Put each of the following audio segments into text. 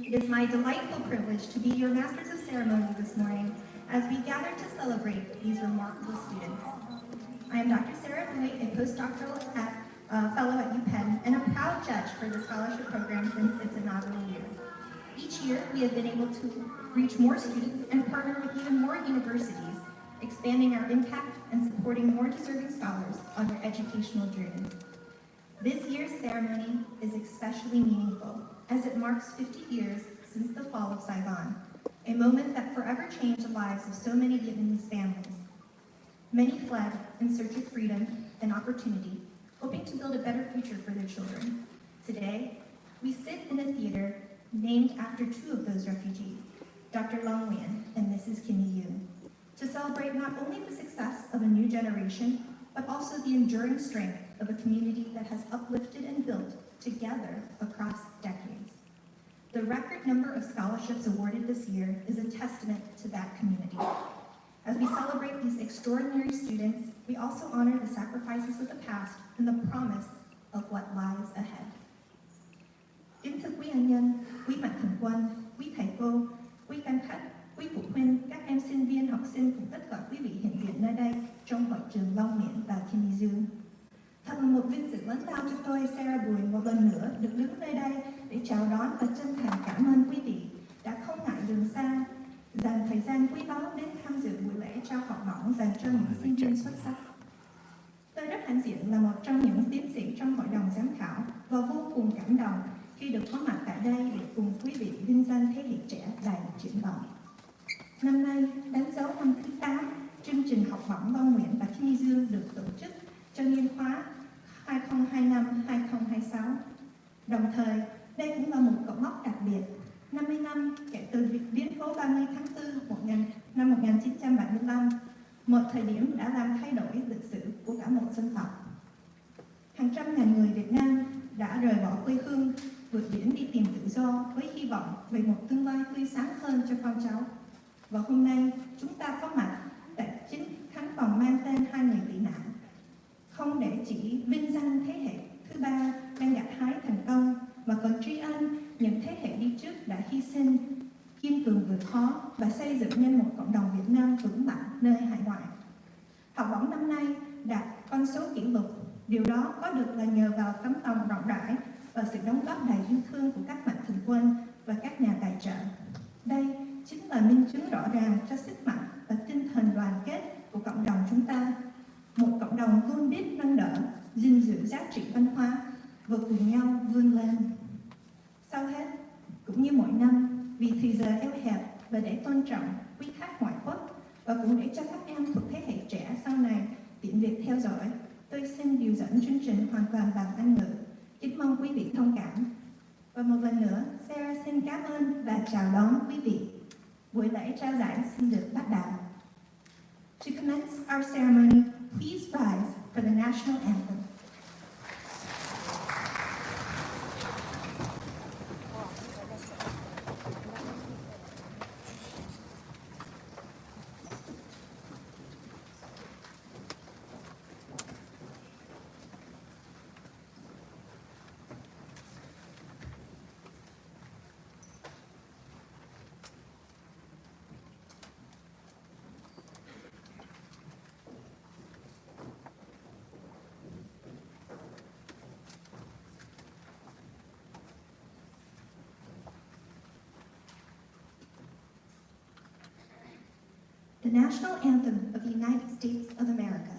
It is my delightful privilege to be your Masters of Ceremony this morning as we gather to celebrate these remarkable students. I am Dr. Sarah Boyd, a postdoctoral fellow at UPenn and a proud judge for the scholarship program since its inaugural year. Each year, we have been able to reach more students and partner with even more universities, expanding our impact and supporting more deserving scholars on their educational journeys. This year's ceremony is especially meaningful as it marks 50 years since the fall of Saigon, a moment that forever changed the lives of so many Vietnamese families. Many fled in search of freedom and opportunity, hoping to build a better future for their children. Today, we sit in a theater named after two of those refugees, Dr. Long Nguyen and Mrs. Kimmy Duong, to celebrate not only the success of a new generation, but also the enduring strength of a community that has uplifted and built together across decades. The record number of scholarships awarded this year is a testament to that community. As we celebrate these extraordinary students, we also honor the sacrifices of the past and the promise of what lies ahead. Kính thưa quý ân nhân, quý mạnh thường quân, quý thầy cô, quý can khách, quý phụ huynh, các em sinh viên, học sinh cùng tất cả quý vị hiện diện nơi đây trong hội trường Long Nguyễn và Kimmy Duong. Thật là một vinh dự lớn lao cho tôi, Sarah Bùi, một lần nữa được đứng nơi đây để chào đón và chân thành cảm ơn quý vị đã không ngại đường xa, dành thời gian quý báu đến tham dự buổi lễ trao học bổng dành cho những sinh viên xuất sắc. Tôi rất hãnh diện là một trong những tiến sĩ trong hội đồng giám khảo và vô cùng cảm động khi được có mặt tại đây để cùng quý vị vinh danh thế hệ trẻ đầy triển vọng. Năm nay, đánh dấu năm thứ 8, chương trình học bổng Long Nguyễn và Kimmy Duong được tổ chức cho niên khóa 2025-2026. Đồng thời, đây cũng là một cột mốc đặc biệt, 50 năm kể từ việc biến cố 30 tháng 4 năm 1975, một thời điểm đã làm thay đổi lịch sử của cả một dân tộc. Hàng trăm ngàn người Việt Nam đã rời bỏ quê hương, vượt biển đi tìm tự do với hy vọng về một tương lai tươi sáng hơn cho con cháu. Và hôm nay, chúng ta có mặt tại chính khán phòng mang tên hai người tị nạn, không để chỉ vinh danh thế hệ thứ 3 đang gặt hái thành công, mà còn tri ân những thế hệ đi trước đã hy sinh, kiên cường vượt khó và xây dựng nên một cộng đồng Việt Nam vững mạnh nơi hải ngoại. Học bổng năm nay đạt con số kỷ lục. Điều đó có được là nhờ vào tấm lòng rộng rãi và sự đóng góp đầy yêu thương của các mạnh thường quân và các nhà tài trợ. Đây chính là minh chứng rõ ràng cho sức mạnh và tinh thần đoàn kết của cộng đồng chúng ta. Một cộng đồng luôn biết nâng đỡ, gìn giữ giá trị văn hóa và cùng nhau vươn lên. Sau hết, cũng như mỗi năm, vì thời giờ eo hẹp và để tôn trọng quý khách ngoại quốc và cũng để cho các em thuộc thế hệ trẻ sau này tiện việc theo dõi, tôi xin điều dẫn chương trình hoàn toàn bằng Anh ngữ. Kính mong quý vị thông cảm. Và một lần nữa, Sarah xin cảm ơn và chào đón quý vị. Buổi lễ trao giải xin được bắt đầu. To commence our ceremony, please rise for the national anthem. The national anthem of the United States of America.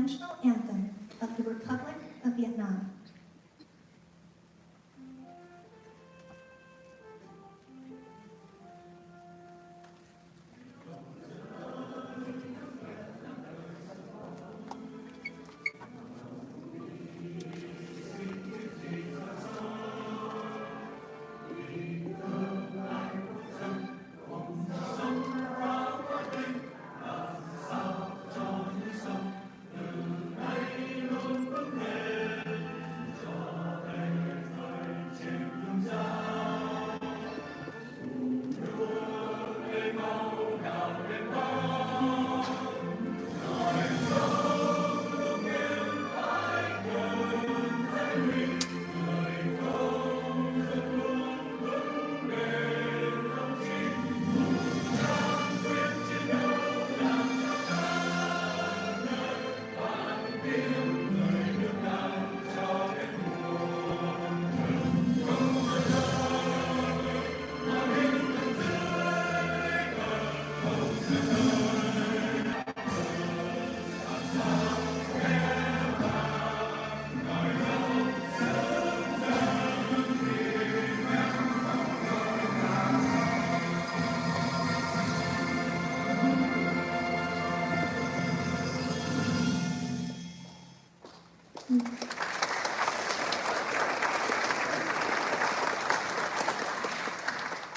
national anthem of the Republic of Vietnam.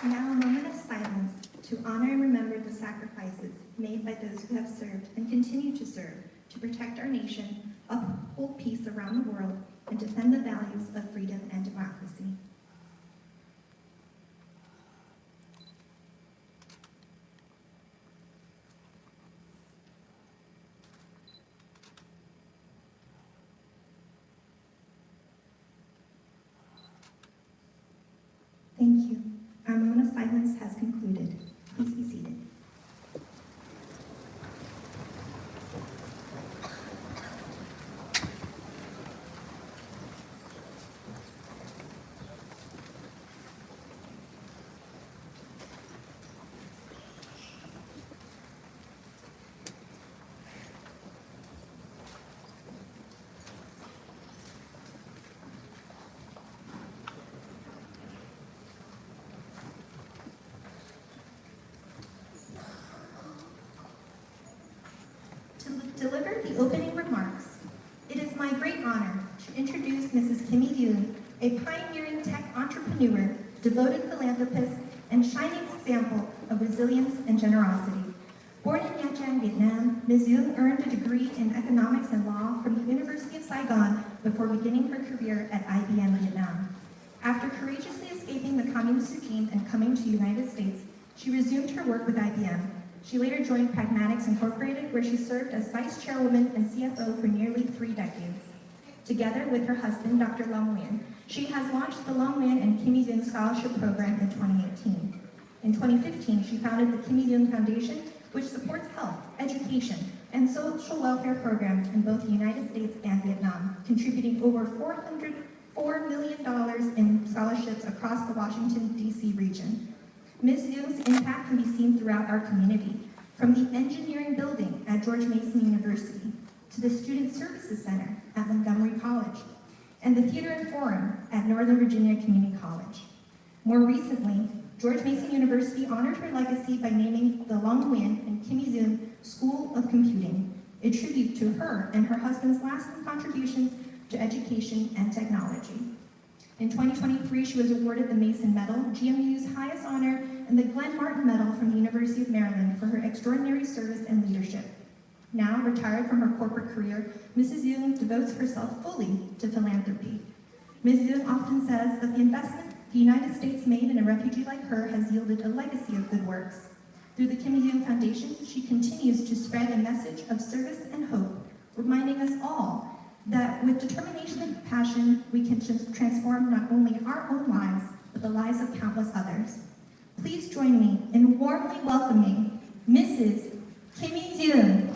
Now a moment of silence to honor and remember the sacrifices made by those who have served and continue to serve to protect our nation, uphold peace around the world, and defend the values of freedom and democracy. Thank you. Our moment of silence has concluded. Please be seated. Deliver the opening remarks. It is my great honor to introduce Mrs. Kimmy Duong, a pioneering tech entrepreneur, devoted philanthropist, and shining example of resilience and generosity. Born in Nha Trang, Vietnam, Ms. Duong earned a degree in economics and law from the University of Saigon before beginning her career at IBM Vietnam. After courageously escaping the communist regime and coming to the United States, she resumed her work with IBM. She later joined Pragmatics Incorporated, where she served as vice chairwoman and CFO for nearly 3 decades. Together with her husband, Dr. Long Nguyen, she has launched the Long Nguyen and Kimmy Duong Scholarship Program in 2018. In 2015, she founded the Kimmy Duong Foundation, which supports health, education, and social welfare programs in both the United States and Vietnam, contributing over $404 million in scholarships across the Washington, D.C. region. Ms. Duong's impact can be seen throughout our community, from the engineering building at George Mason University to the Student Services Center at Montgomery College and the Theater and Forum at Northern Virginia Community College. More recently, George Mason University honored her legacy by naming the Long Nguyen and Kimmy Duong School of Computing, a tribute to her and her husband's lasting contributions to education and technology. In 2023, she was awarded the Mason Medal, GMU's highest honor, and the Glenn Martin Medal from the University of Maryland for her extraordinary service and leadership. Now, retired from her corporate career, Mrs. Duong devotes herself fully to philanthropy. Ms. Duong often says that the investment the United States made in a refugee like her has yielded a legacy of good works. Through the Kimmy Duong Foundation, she continues to spread a message of service and hope, reminding us all that with determination and passion, we can transform not only our own lives, but the lives of countless others. Please join me in warmly welcoming Mrs. Kimmy Duong.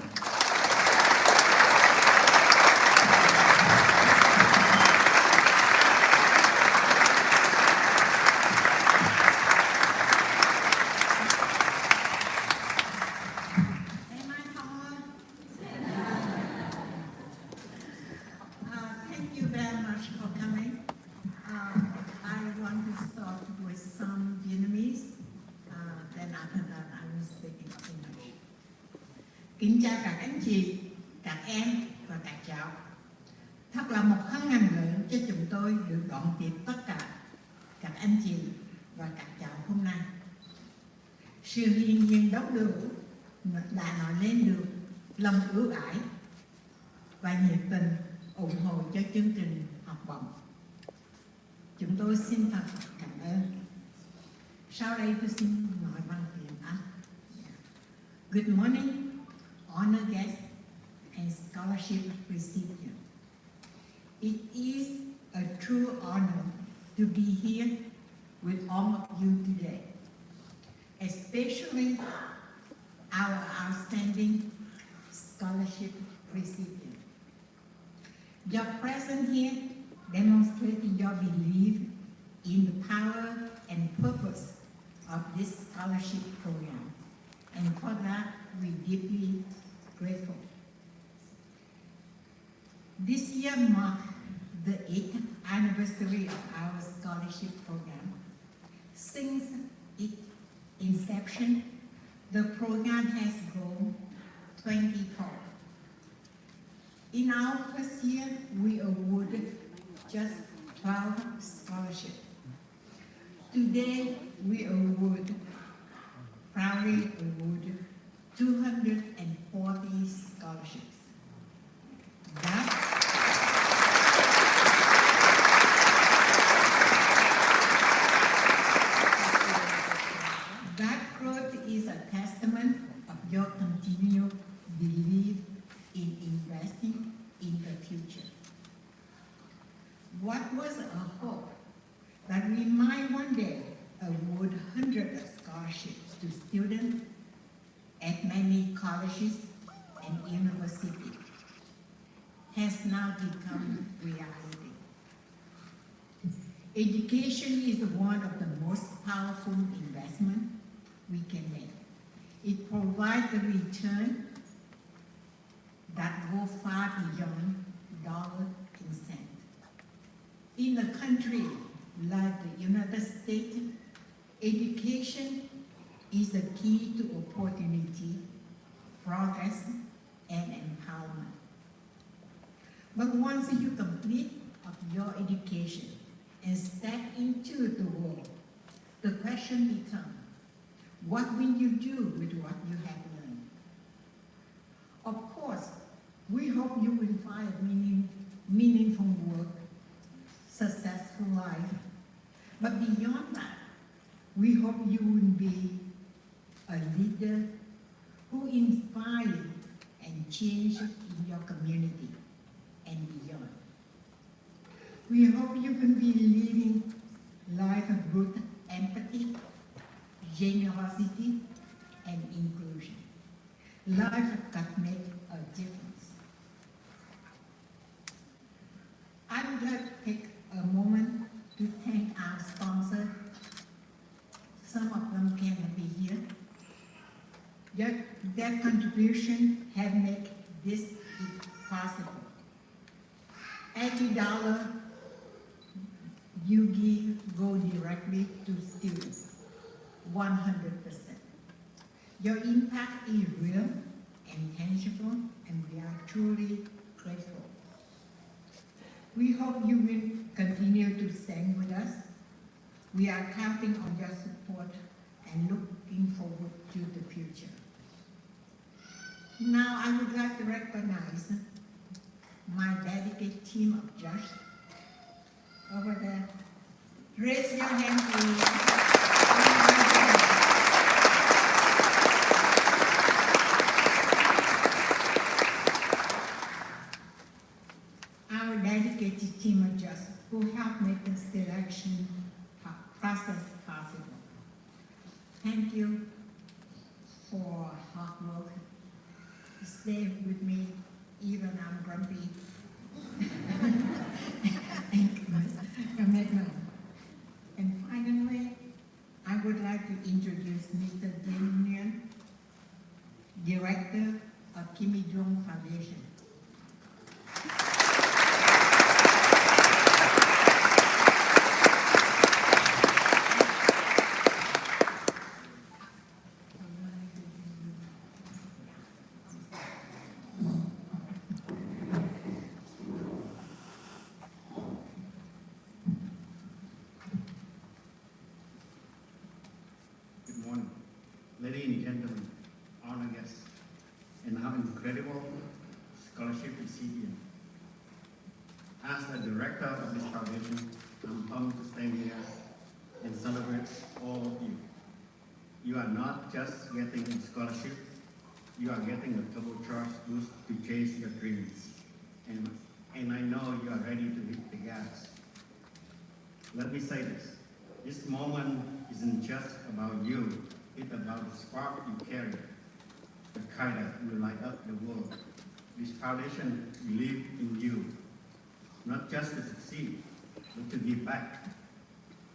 Kính chào các anh chị, các em và các cháu. Thật là một hân hạnh lớn cho chúng tôi được đón tiếp tất cả các anh chị và các cháu hôm nay. Sự hiện diện đông đủ đã nói lên được lòng ưu ái và nhiệt tình ủng hộ cho chương trình học bổng. Chúng tôi xin thật cảm ơn. Sau đây tôi xin nói bằng tiếng Anh. Good morning, honored guests and scholarship recipients. It is a true honor to be here with all of you today, especially our outstanding scholarship recipient. Your presence here demonstrates your belief in the power and purpose of this scholarship program, and for that we're deeply grateful. This year marks the 8th anniversary of our scholarship program. Since its inception, the program has grown 20-fold. In our first year, we awarded just 12 scholarships. Today, we proudly award 240 scholarships. That growth is a testament of your continued belief in investing in the future. What was a hope that we might one day award hundreds of scholarships to students at many colleges and universities has now become reality. Education is one of the most powerful investments we can make. It provides a return that goes far beyond dollars and cents. In a country like the United States, education is the key to opportunity, progress, and empowerment. But once you complete your education and step into the world, the question becomes, what will you do with what you have learned? Of course, we hope you will find meaningful work, successful life, but beyond that, we hope you will be a leader who inspires and changes in your community and beyond. We hope you can be living life of good empathy, generosity, and inclusion. Life that makes a difference. I would like to take a moment to thank our sponsors. Some of them cannot be here. Their contribution have made this possible. Every dollar you give go directly to students, 100%. Your impact is real and tangible, and we are truly grateful. We hope you will continue to stand with us. We are counting on your support and looking forward to the future. Now I would like to recognize my dedicated team of judges over there. Raise your hand, please. Our dedicated team of judges who help make the selection process possible. Thank you for hard work. Stay with me even I'm grumpy. And commitment. And finally, I would like to introduce Mr. Damien, Director of Kimmy Duong Foundation. director of this foundation, I'm honored to stand here and celebrate all of you. You are not just getting a scholarship, you are getting a turbocharged boost to chase your dreams. And I know you are ready to hit the gas. Let me say this moment isn't just about you, it's about the spark you carry, the kite that will light up the world. This foundation believes in you, not just to succeed, but to give back.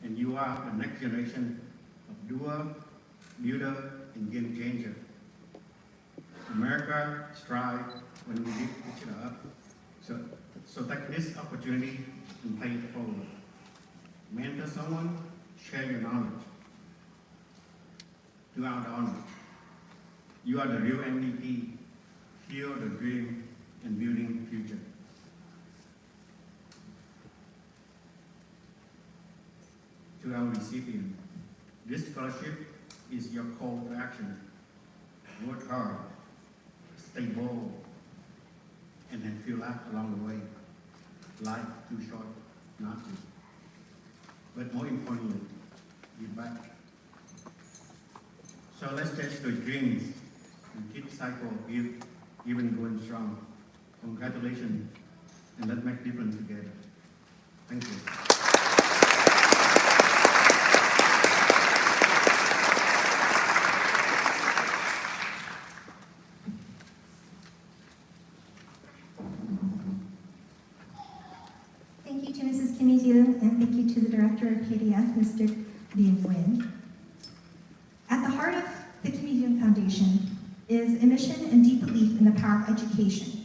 And you are the next generation of doer, builder, and game changer. America strives when we lift each other up. So take this opportunity and pay it forward. Mentor someone, share your knowledge. Do our honor. You are the real MVP. Fuel the dream and building the future. To our recipient, this scholarship is your call to action. Work hard, stay bold, and have few laughs along the way. Life too short not to. But more importantly, give back. So let's chase those dreams and keep the cycle of even going strong. Congratulations, and let's make difference together. Thank you. Thank you to Mrs. Kimmy Duong, and thank you to the Director of PDF, Mr. Bien Nguyen. At the heart of the Kimmy Duong Foundation is a mission and deep belief in the power of education.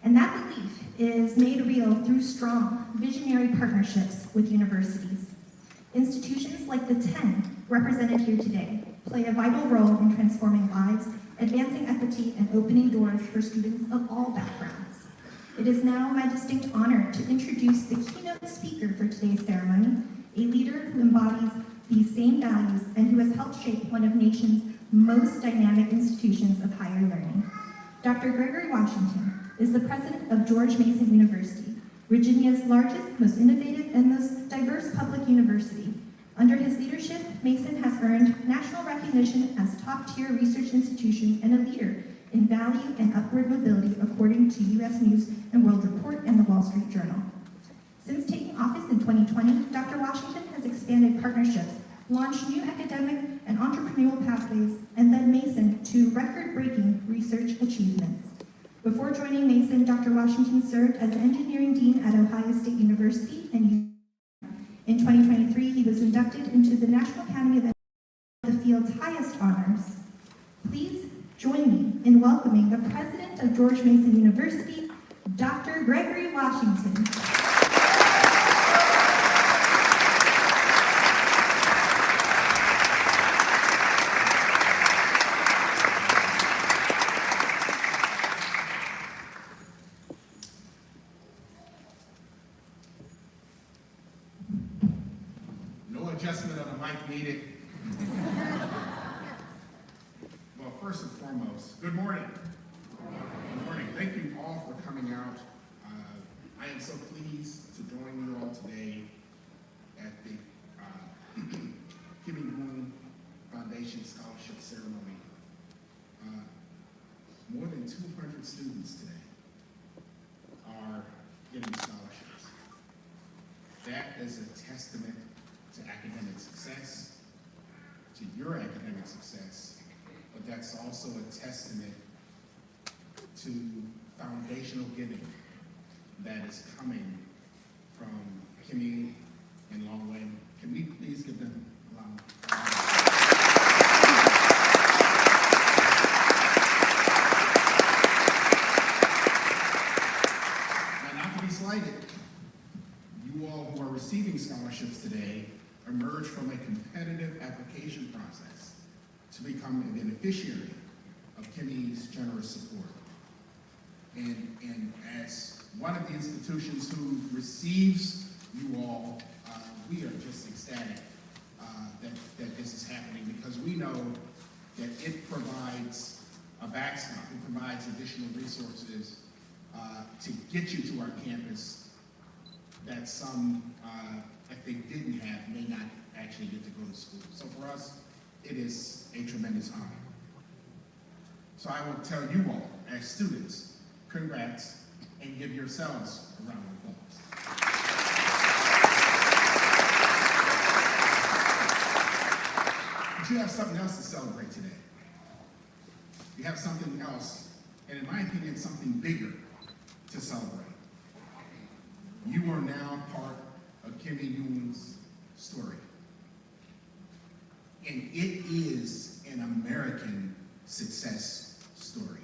And that belief is made real through strong, visionary partnerships with universities. Institutions like the 10 represented here today play a vital role in transforming lives, advancing equity, and opening doors for students of all backgrounds. It is now my distinct honor to introduce the keynote speaker for today's ceremony, a leader who embodies these same values and who has helped shape one of the nation's most dynamic institutions of higher learning. Dr. Gregory Washington is the president of George Mason University, Virginia's largest, most innovative, and most diverse public university. Under his leadership, Mason has earned national recognition as top-tier research institution and a leader in value and upward mobility, according to U.S. News and World Report and the Wall Street Journal. Since taking office in 2020, Dr. Washington has expanded partnerships, launched new academic and entrepreneurial pathways, and led Mason to record-breaking research achievements. Before joining Mason, Dr. Washington served as engineering dean at Ohio State University, and in 2023, he was inducted into the National Academy of the field's highest honors. Please join me in welcoming the president of George Mason University, Dr. Gregory Washington. No adjustment on the mic needed. Well, first and foremost, good morning. Good morning. Thank you all for coming out. I am so pleased to join you all today at the Kimmy Duong Foundation Scholarship Ceremony. More than 200 students today are getting scholarships. That is a testament to academic success, to your academic success, but that's also a testament to foundational giving that is coming from Kimmy and Longwen. Can we please give them a round of applause? Now, not to be slighted, you all who are receiving scholarships today emerge from a competitive application process to become a beneficiary of Kimmy's generous support. And as one of the institutions who receives you all, we are just ecstatic that this is happening, because we know that it provides a backstop, it provides additional resources to get you to our campus that some, if they didn't have, may not actually get to go to school. So for us, it is a tremendous honor. So I will tell you all, as students, congrats, and give yourselves a round of applause. But you have something else to celebrate today. You have something else, and in my opinion, something bigger to celebrate. You are now part of Kimmy Duong's story. And it is an American success story.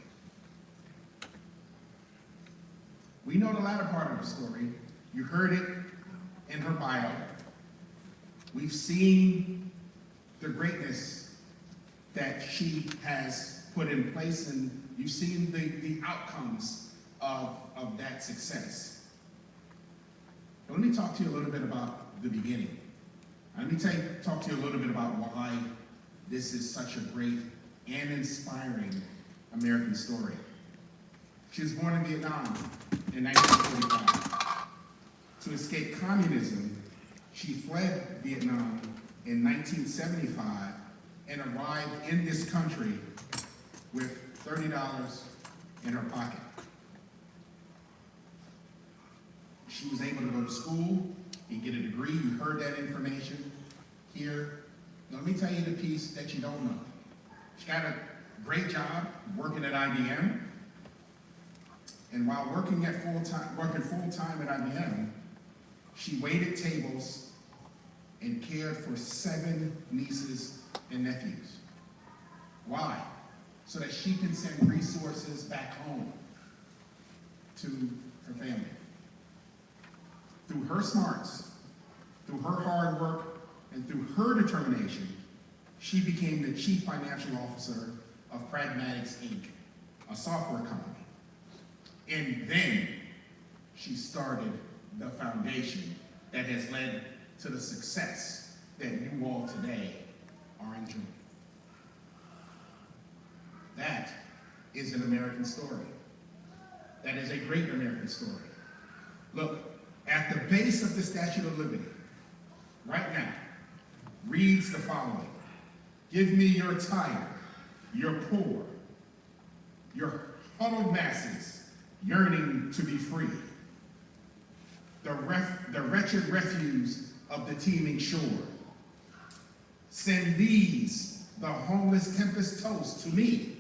We know the latter part of the story. You heard it in her bio. We've seen the greatness that she has put in place, and you've seen the outcomes of that success. But let me talk to you a little bit about the beginning. Let me talk to you a little bit about why this is such a great and inspiring American story. She was born in Vietnam in 1945. To escape communism, she fled Vietnam in 1975 and arrived in this country with $30 in her pocket. She was able to go to school and get a degree. You heard that information here. Now, let me tell you the piece that you don't know. She got a great job working at IBM. And while working full-time at IBM, she waited tables and cared for 7 nieces and nephews. Why? So that she can send resources back home to her family. Through her smarts, through her hard work, and through her determination, she became the Chief Financial Officer of Pragmatics, Inc., a software company. And then she started the foundation that has led to the success that you all today are enjoying. That is an American story. That is a great American story. Look, at the base of the Statue of Liberty, right now, reads the following: "Give me your tired, your poor, your huddled masses yearning to be free, the wretched refuse of the teeming shore. Send these, the homeless tempest toast, to me.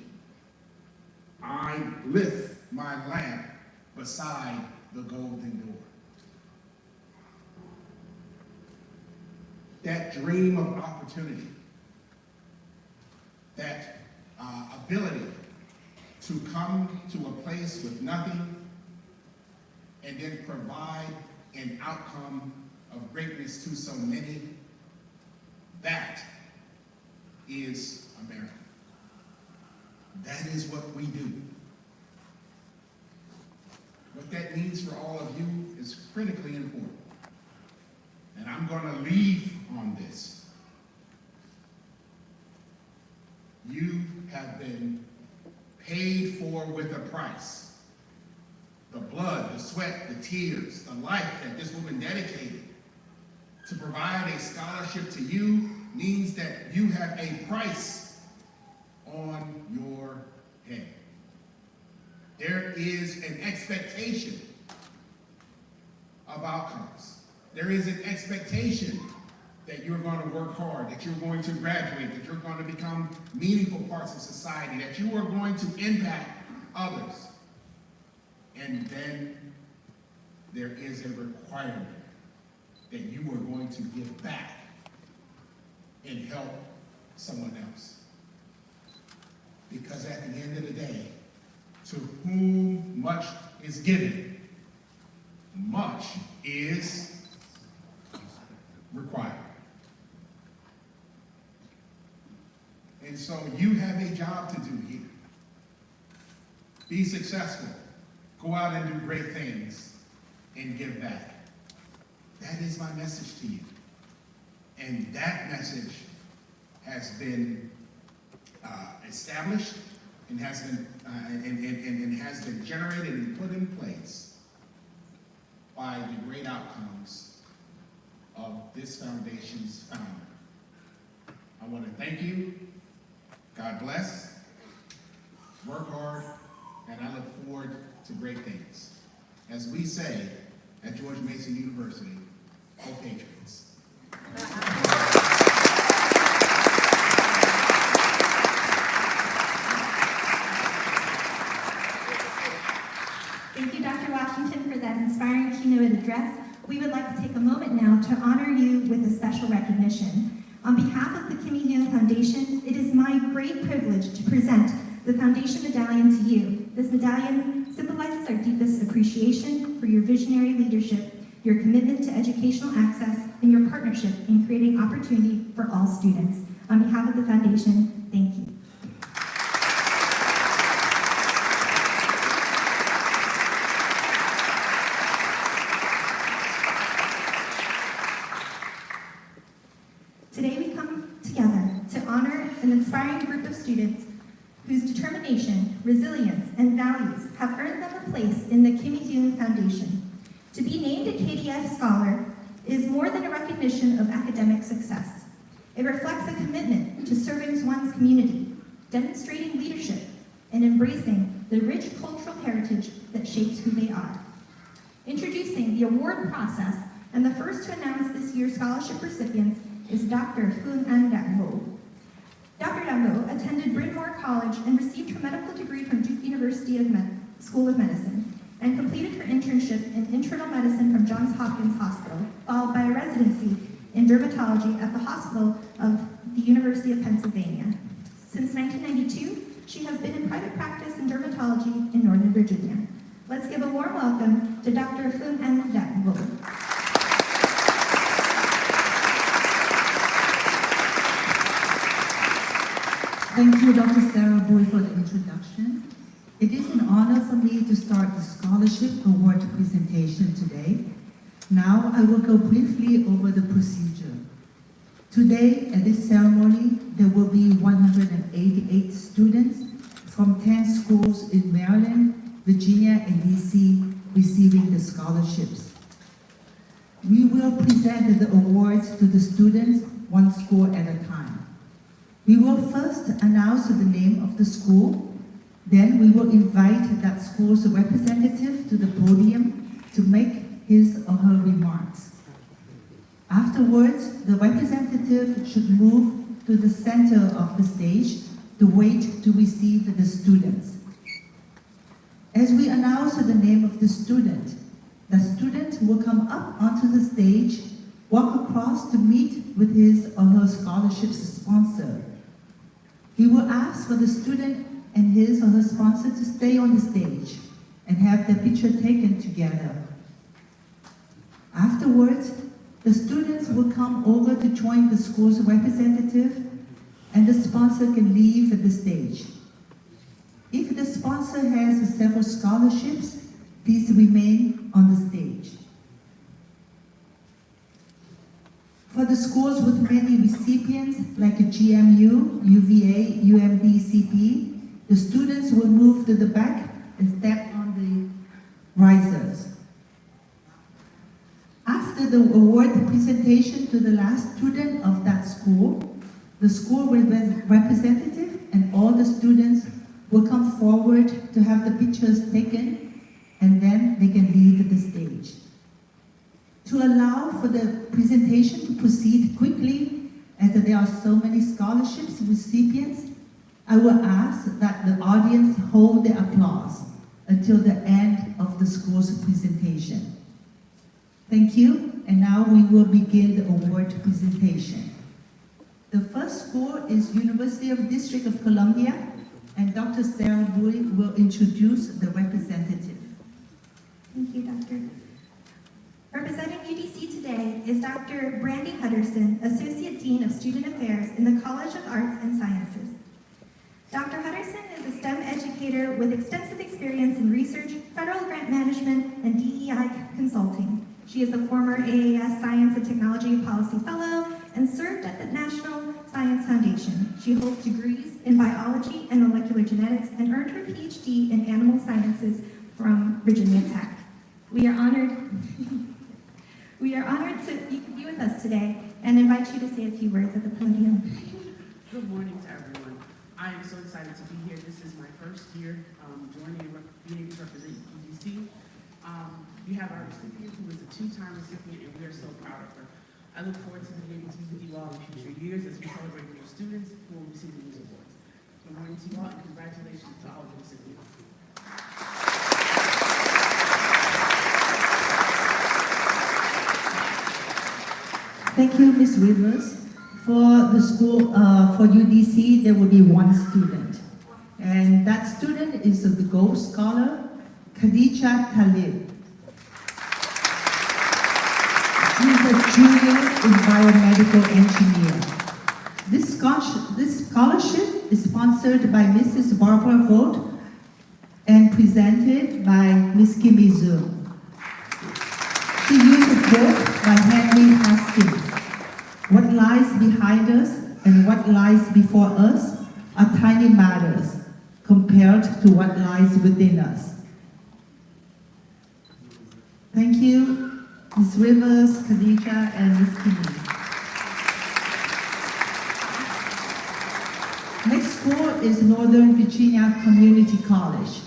I lift my lamp beside the golden door." That dream of opportunity, that ability to come to a place with nothing and then provide an outcome of greatness to so many, that is America. That is what we do. What that means for all of you is critically important. And I'm going to leave on this. You have been paid for with a price. The blood, the sweat, the tears, the life that this woman dedicated to provide a scholarship to you means that you have a price on your head. There is an expectation of outcomes. There is an expectation that you're going to work hard, that you're going to graduate, that you're going to become meaningful parts of society, that you are going to impact others. And then there is a requirement that you are going to give back and help someone else. Because at the end of the day, to whom much is given, much is required. And so you have a job to do here. Be successful. Go out and do great things and give back. That is my message to you. And that message has been established and has been generated and put in place by the great outcomes of this foundation's founder. I want to thank you. God bless. Work hard, and I look forward to great things. As we say at George Mason University, go Patriots. Thank you, Dr. Washington, for that inspiring keynote address. We would like to take a moment now to honor you with a special recognition. On behalf of the Kimmy Duong Foundation, it is my great privilege to present the Foundation Medallion to you. This medallion symbolizes our deepest appreciation for your visionary leadership, your commitment to educational access, and your partnership in creating opportunity for all students. On behalf of the Foundation, thank you. Today we come together to honor an inspiring group of students whose determination, resilience, and values have earned them a place in the Kimmy Duong Foundation. To be named a KDF Scholar is more than a recognition of academic success. It reflects a commitment to serving one's community, demonstrating leadership, and embracing the rich cultural heritage that shapes who they are. Introducing the award process, and the first to announce this year's scholarship recipients is Dr. Annandale. Dr. Dango attended Bryn Mawr College and received her medical degree from Duke University School of Medicine, and completed her internship in internal medicine from Johns Hopkins Hospital, followed by a residency in dermatology at the Hospital of the University of Pennsylvania. Since 1992, she has been in private practice in dermatology in Northern Virginia. Let's give a warm welcome to Dr. Annandale. Thank you, Dr. Sarah Boy, for the introduction. It is an honor for me to start the scholarship award presentation today. Now I will go briefly over the procedure. Today, at this ceremony, there will be 188 students from 10 schools in Maryland, Virginia, and DC receiving the scholarships. We will present the awards to the students one school at a time. We will first announce the name of the school, then we will invite that school's representative to the podium to make his or her remarks. Afterwards, the representative should move to the center of the stage to wait to receive the students. As we announce the name of the student will come up onto the stage, walk across to meet with his or her scholarship's sponsor. He will ask for the student and his or her sponsor to stay on the stage and have their picture taken together. Afterwards, the students will come over to join the school's representative, and the sponsor can leave the stage. If the sponsor has several scholarships, please remain on the stage. For the schools with many recipients, like GMU, UVA, UMD, CP, the students will move to the back and step on the risers. After the award presentation to the last student of that school, the school representative and all the students will come forward to have the pictures taken, and then they can leave the stage. To allow for the presentation to proceed quickly, as there are so many scholarships recipients, I will ask that the audience hold their applause until the end of the school's presentation. Thank you, and now we will begin the award presentation. The first school is University of District of Columbia, and Dr. Sarah Bowie will introduce the representative. Thank you, Doctor. Representing UDC today is Dr. Brandy Hutterson, Associate Dean of Student Affairs in the College of Arts and Sciences. Dr. Hutterson is a STEM educator with extensive experience in research, federal grant management, and DEI consulting. She is a former AAS Science and Technology Policy Fellow and served at the National Science Foundation. She holds degrees in biology and molecular genetics and earned her PhD in animal sciences from Virginia Tech. We are honored we are honored to you could be with us today and invite you to say a few words at the podium. Good morning to everyone. I am so excited to be here. This is my first year joining and being able to represent UDC. You have our recipient who is a two-time recipient, and we are so proud of her. I look forward to being able to be with you all in future years as we celebrate your students who will receive these awards. Good morning to you all, and congratulations to all the recipients. Thank you, Ms. Rivers. For the school, for UDC, there will be one student. And that student is the Gold Scholar, Khadija Talib. She's a junior in biomedical engineer. This scholarship is sponsored by Mrs. Barbara Vogt and presented by Ms. Kimmy Duong. She used a quote by Henry Hastings. What lies behind us and what lies before us are tiny matters compared to what lies within us. Thank you, Ms. Rivers, Khadija, and Ms. Kimmy. Next school is Northern Virginia Community College.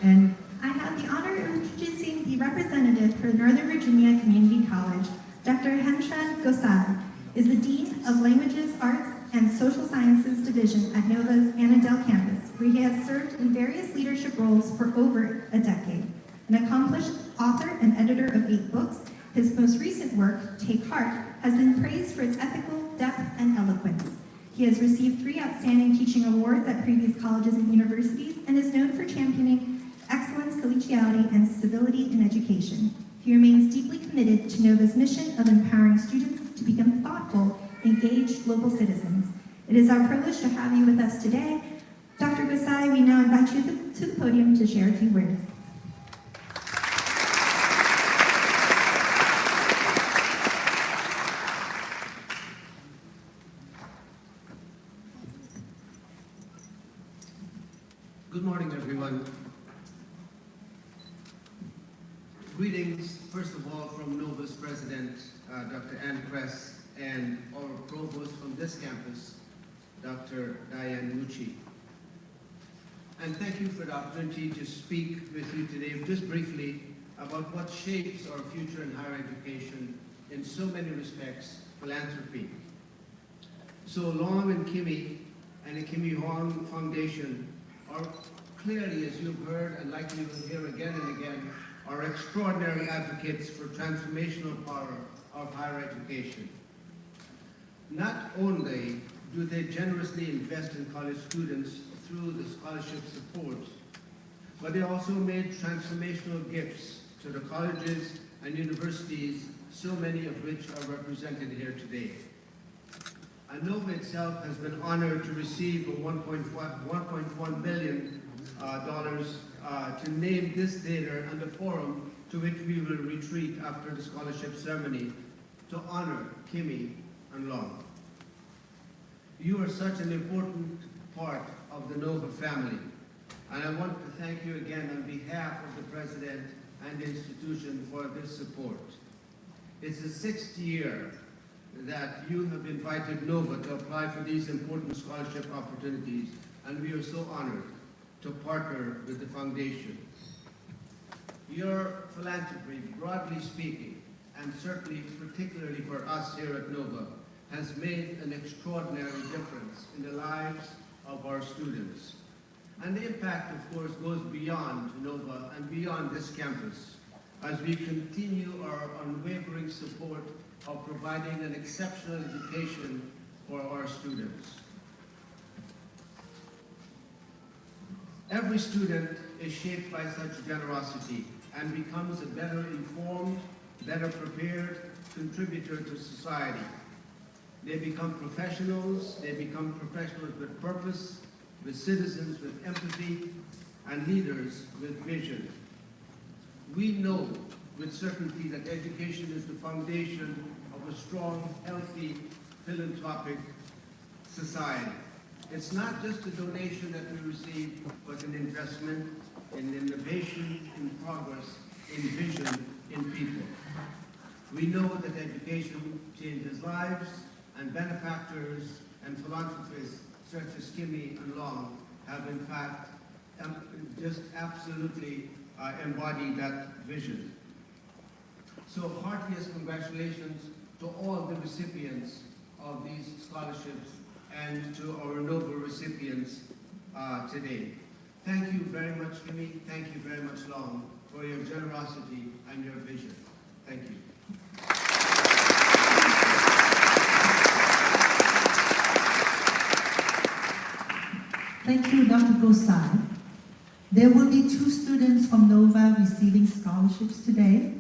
And I have the honor of introducing the representative for Northern Virginia Community College. Dr. Hemshan Gosai is the Dean of Languages, Arts, and Social Sciences Division at Nova's Annandale campus, where he has served in various leadership roles for over a decade. An accomplished author and editor of 8 books, his most recent work, Take Heart, has been praised for its ethical depth and eloquence. He has received 3 outstanding teaching awards at previous colleges and universities and is known for championing excellence, collegiality, and civility in education. He remains deeply committed to NOVA's mission of empowering students to become thoughtful, engaged global citizens. It is our privilege to have you with us today. Dr. Gosai, we now invite you to the podium to share a few words. Good morning, everyone. Greetings, first of all, from NOVA's president, Dr. Ann Kress, and our provost from this campus, Dr. Diane Mucci. And thank you for the opportunity to speak with you today just briefly about what shapes our future in higher education in so many respects, philanthropy. So Long and Kimmy and the Kimmy Duong Foundation are clearly, as you've heard and likely will hear again and again, are extraordinary advocates for transformational power of higher education. Not only do they generously invest in college students through the scholarship support, but they also made transformational gifts to the colleges and universities, so many of which are represented here today. NOVA itself has been honored to receive a $1.1 million to name this theater and the forum to which we will retreat after the scholarship ceremony to honor Kimmy and Long. You are such an important part of the NOVA family, and I want to thank you again on behalf of the President and the institution for this support. It's the 6th year that you have invited NOVA to apply for these important scholarship opportunities, and we are so honored to partner with the foundation. Your philanthropy, broadly speaking, and certainly particularly for us here at NOVA, has made an extraordinary difference in the lives of our students. And the impact, of course, goes beyond NOVA and beyond this campus as we continue our unwavering support of providing an exceptional education for our students. Every student is shaped by such generosity and becomes a better informed, better prepared contributor to society. They become professionals with purpose, with citizens with empathy, and leaders with vision. We know with certainty that education is the foundation of a strong, healthy, philanthropic society. It's not just a donation that we receive, but an investment in innovation, in progress, in vision in people. We know that education changes lives, and benefactors and philanthropists such as Kimmy and Long have in fact just absolutely embodied that vision. So heartiest congratulations to all the recipients of these scholarships and to our noble recipients today. Thank you very much, Kimmy. Thank you very much, Long, for your generosity and your vision. Thank you. Thank you, Dr. Gosai. There will be 2 students from NOVA receiving scholarships today.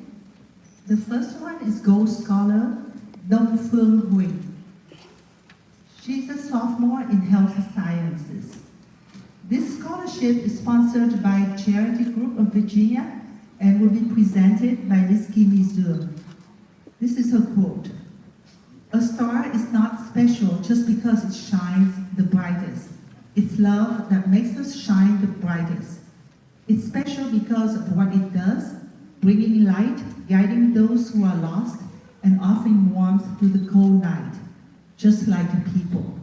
The first one is Gold Scholar Dong Phương Hui. She's a sophomore in health sciences. This scholarship is sponsored by Charity Group of Virginia and will be presented by Ms. Kimmy Duong. This is her quote. "A star is not special just because it shines the brightest. It's love that makes us shine the brightest. It's special because of what it does, bringing light, guiding those who are lost, and offering warmth through the cold night, just like the people."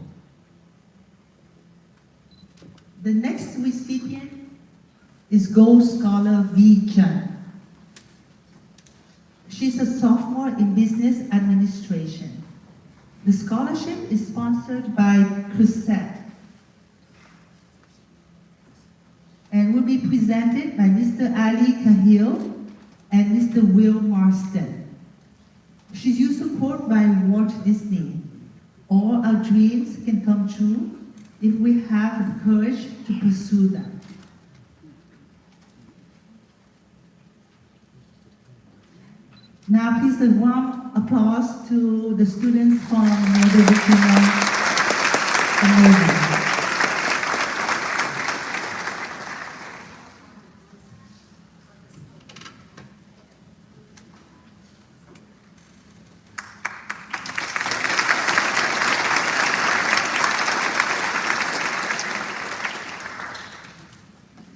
The next recipient is Gold Scholar V. Chen. She's a sophomore in business administration. The scholarship is sponsored by Crusette and will be presented by Mr. Ali Cahill and Mr. Will Marston. She's used a quote by Walt Disney: "All our dreams can come true if we have the courage to pursue them." Now please a warm applause to the students from the Virginia Amazing.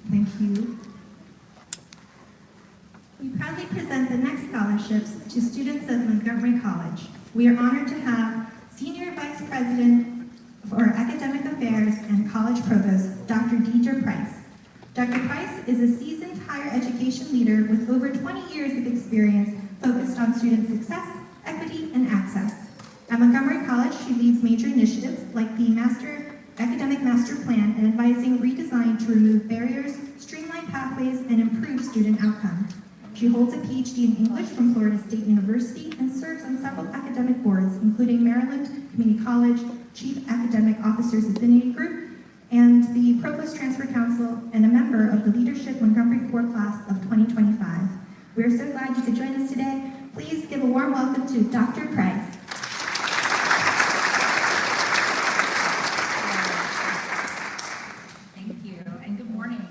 Thank you. We proudly present the next scholarships to students of Montgomery College. We are honored to have Senior Vice President for Academic Affairs and College Provost, Dr. Deidre Price. Dr. Price is a seasoned higher education leader with over 20 years of experience focused on student success, equity, and access. At Montgomery College, she leads major initiatives like the Academic Master Plan and advising redesign to remove barriers, streamline pathways, and improve student outcomes. She holds a PhD in English from Florida State University and serves on several academic boards, including Maryland Community College, Chief Academic Officers Affinity Group, and the Provost Transfer Council, and a member of the Leadership Montgomery Core Class of 2025. We are so glad you could join us today. Please give a warm welcome to Dr. Price. Thank you, and good morning.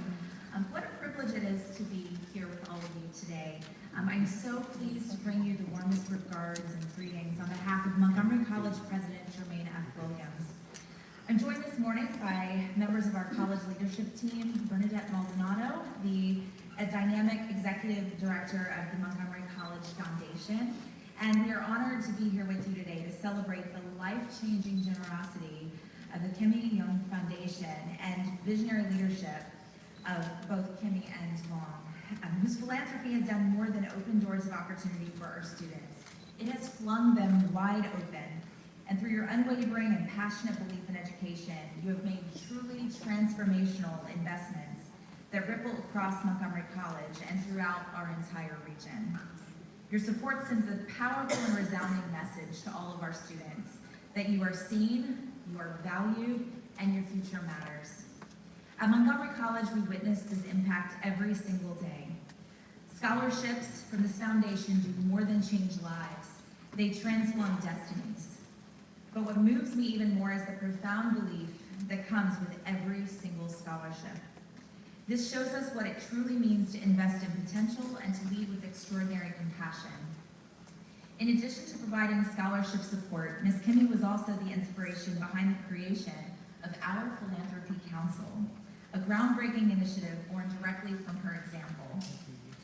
What a privilege it is to be here with all of you today. I'm so pleased to bring you the warmest regards and greetings on behalf of Montgomery College President Jermaine F. Williams. I'm joined this morning by members of our college leadership team, Bernadette Maldonado, the dynamic executive director of the Montgomery College Foundation, and we are honored to be here with you today to celebrate the life-changing generosity of the Kimmy Duong Foundation and visionary leadership of both Kimmy and Long, whose philanthropy has done more than open doors of opportunity for our students. It has flung them wide open, and through your unwavering and passionate belief in education, you have made truly transformational investments that ripple across Montgomery College and throughout our entire region. Your support sends a powerful and resounding message to all of our students that you are seen, you are valued, and your future matters. At Montgomery College, we witness this impact every single day. Scholarships from this foundation do more than change lives. They transform destinies. But what moves me even more is the profound belief that comes with every single scholarship. This shows us what it truly means to invest in potential and to lead with extraordinary compassion. In addition to providing scholarship support, Ms. Kimmy was also the inspiration behind the creation of Our Philanthropy Council, a groundbreaking initiative born directly from her example.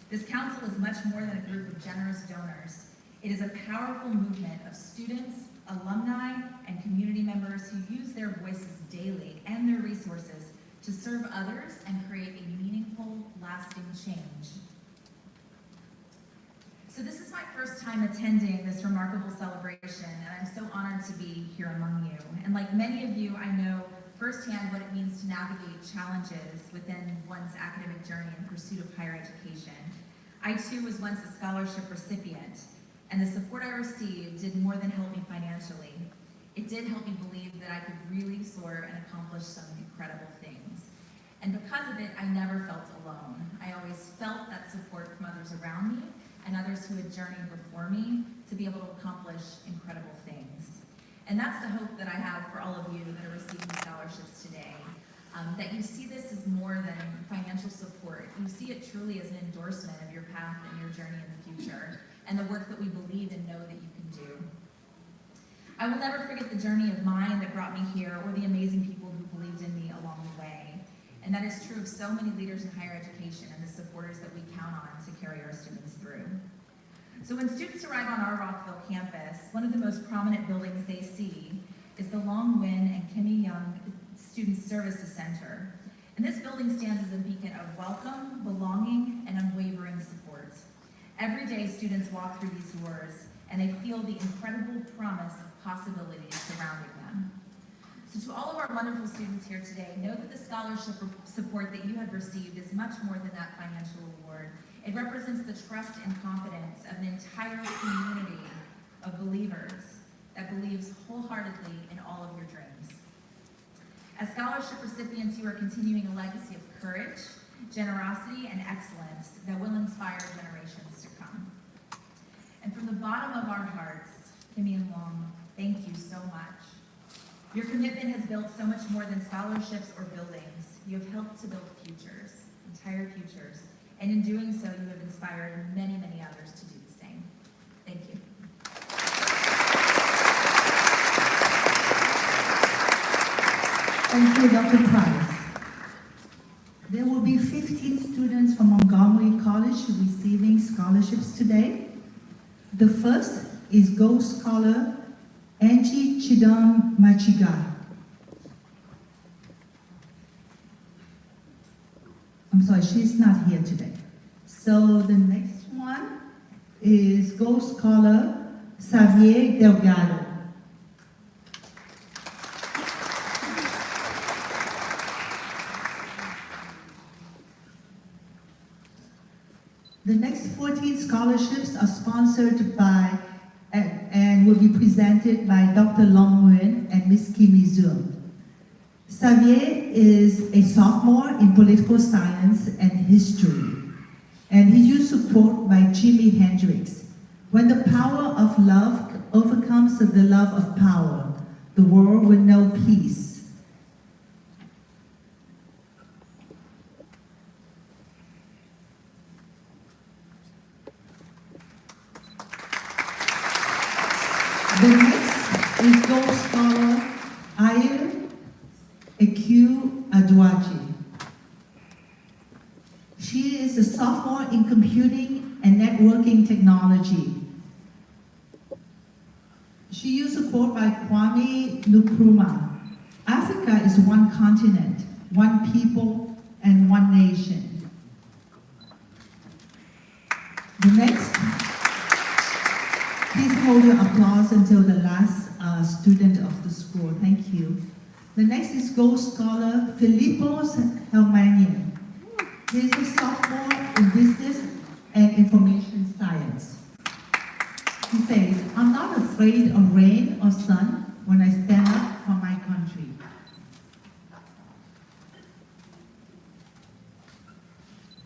This council is much more than a group of generous donors. It is a powerful movement of students, alumni, and community members who use their voices daily and their resources to serve others and create a meaningful, lasting change. So this is my first time attending this remarkable celebration, and I'm so honored to be here among you. And like many of you, I know firsthand what it means to navigate challenges within one's academic journey in pursuit of higher education. I too was once a scholarship recipient, and the support I received did more than help me financially. It did help me believe that I could really soar and accomplish some incredible things. And because of it, I never felt alone. I always felt that support from others around me and others who had journeyed before me to be able to accomplish incredible things. And that's the hope that I have for all of you that are receiving scholarships today, that you see this as more than financial support. You see it truly as an endorsement of your path and your journey in the future, and the work that we believe and know that you can do. I will never forget the journey of mine that brought me here, or the amazing people who believed in me along the way. And that is true of so many leaders in higher education and the supporters that we count on to carry our students through. So when students arrive on our Rockville campus, one of the most prominent buildings they see is the Long Nguyen and Kimmy Duong Student Services Center. And this building stands as a beacon of welcome, belonging, and unwavering support. Every day, students walk through these doors, and they feel the incredible promise of possibilities surrounding them. So to all of our wonderful students here today, know that the scholarship support that you have received is much more than that financial award. It represents the trust and confidence of an entire community of believers that believes wholeheartedly in all of your dreams. As scholarship recipients, you are continuing a legacy of courage, generosity, and excellence that will inspire generations to come. And from the bottom of our hearts, Kimmy and Long, thank you so much. Your commitment has built so much more than scholarships or buildings. You have helped to build futures, entire futures, and in doing so, you have inspired many, many others to do the same. Thank you. Thank you, Dr. Price. There will be 15 students from Montgomery College receiving scholarships today. The first is Gold Scholar Angie Chidam Machiga. I'm sorry, she's not here today. So the next one is Gold Scholar Xavier Delgado. The next 14 scholarships are sponsored by and will be presented by Dr. Long Nguyen and Ms. Kimmy Duong. Xavier is a sophomore in political science and history, and he used support by Jimi Hendrix. When the power of love overcomes the love of power, the world will know peace. The next is Gold Scholar Ayer Eku Aduaji. She is a sophomore in computing and networking technology. She used support by Kwame Nkrumah. Africa is one continent, one people, and one nation. The next, please hold your applause until the last student of the school. Thank you. The next is Gold Scholar Filipos Helmanian. He is a sophomore in business and information science. He says, I'm not afraid of rain or sun when I stand up for my country.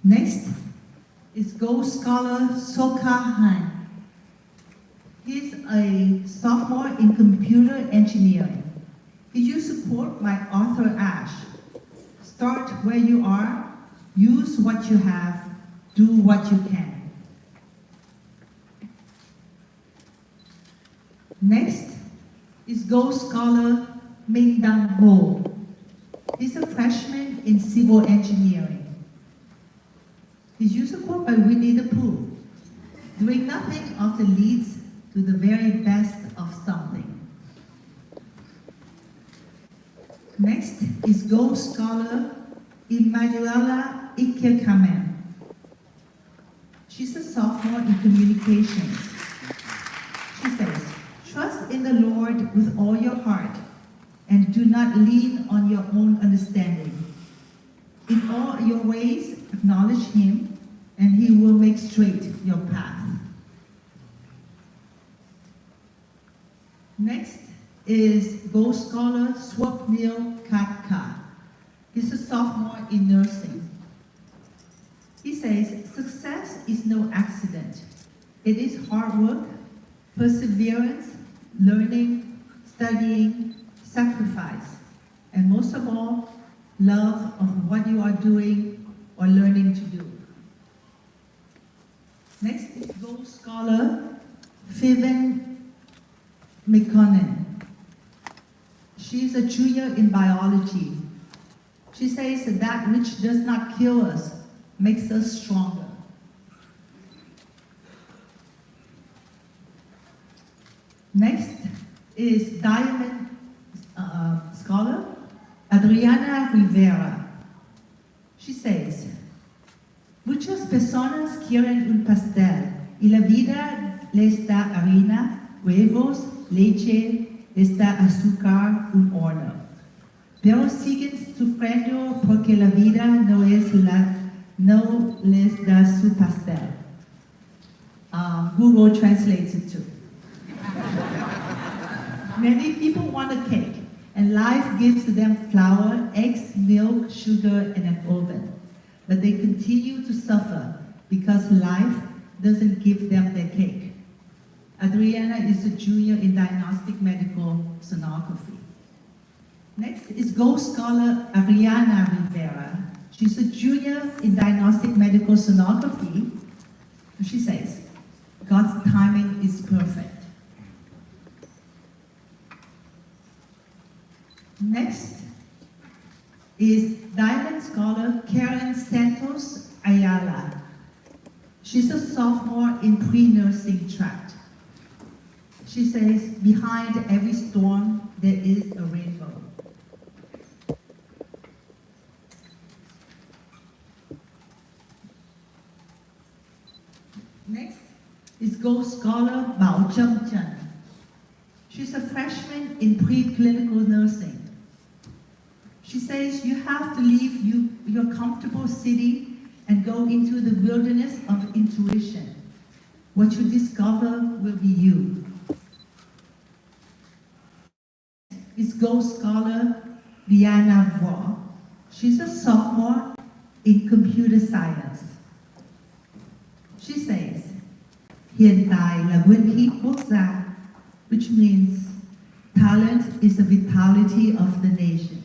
Next is Gold Scholar Soka Han. He's a sophomore in computer engineering. He used support by Arthur Ashe. Start where you are, use what you have, do what you can. Next is Gold Scholar Ming Dang Ho. He's a freshman in civil engineering. His use a quote by Winnie the Pooh. Doing nothing often leads to the very best of something. Next is Gold Scholar Emanuela Ikekamen. She's a sophomore in communications. She says, trust in the Lord with all your heart and do not lean on your own understanding. In all your ways, acknowledge him and he will make straight your path. Next is Gold Scholar Swapnil Katka. He's a sophomore in nursing. He says, success is no accident. It is hard work, perseverance, learning, studying, sacrifice, and most of all, love of what you are doing or learning to do. Next is Gold Scholar Fiven McConnell. She's a junior in biology. She says that which does not kill us makes us stronger. Next is Diamond Scholar Adriana Rivera. She says, muchas personas quieren un pastel y la vida les da harina, huevos, leche, les da azúcar, un horno. Pero siguen sufriendo porque la vida no les da su pastel. Google translates it too. Many people want a cake, and life gives them flour, eggs, milk, sugar, and an oven. But they continue to suffer because life doesn't give them their cake. Adriana is a junior in diagnostic medical sonography. Next is Gold Scholar Ariana Rivera. She's a junior in diagnostic medical sonography. She says, God's timing is perfect. Next is Diamond Scholar Karen Santos Ayala. She's a sophomore in pre-nursing track. She says, behind every storm, there is a rainbow. Next is Gold Scholar Bao Cheng Chen. She's a freshman in preclinical nursing. She says you have to leave your comfortable city and go into the wilderness of intuition. What you discover will be you. Is Gold Scholar Diana Vo. She's a sophomore in computer science. She says, Hiện tại là nguyên khí quốc gia, which means talent is the vitality of the nation.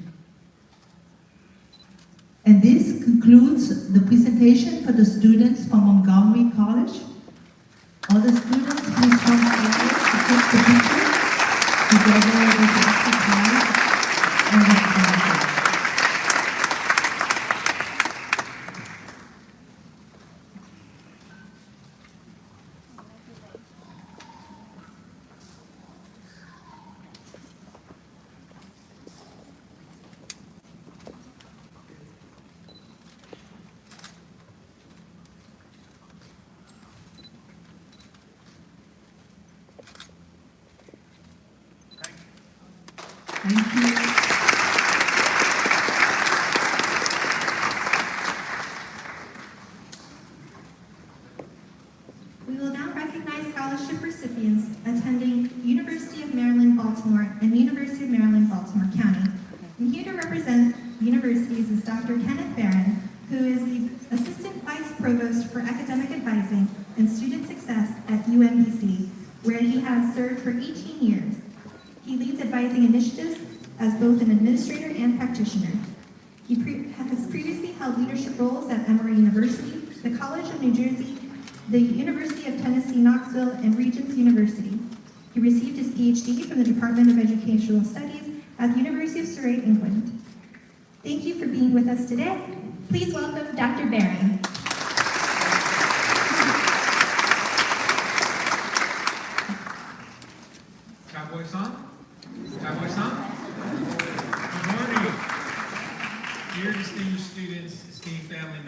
And this concludes the presentation for the students from Montgomery College. All the students please come forward to take the picture together with the occupiers and the sponsors. Thank you. We will now recognize scholarship recipients attending University of Maryland, Baltimore and University of Maryland, Baltimore County. And here to represent universities is Dr. Kenneth Barron, who is the Assistant Vice Provost for Academic Advising and Student Success at UMBC, where he has served for 18 years. He leads advising initiatives as both an administrator and practitioner. He has previously held leadership roles at Emory University, the College of New Jersey, the University of Tennessee, Knoxville, and Regents University. He received his PhD from the Department of Educational Studies at the University of Surrey, England. Thank you for being with us today. Please welcome Dr. Barron.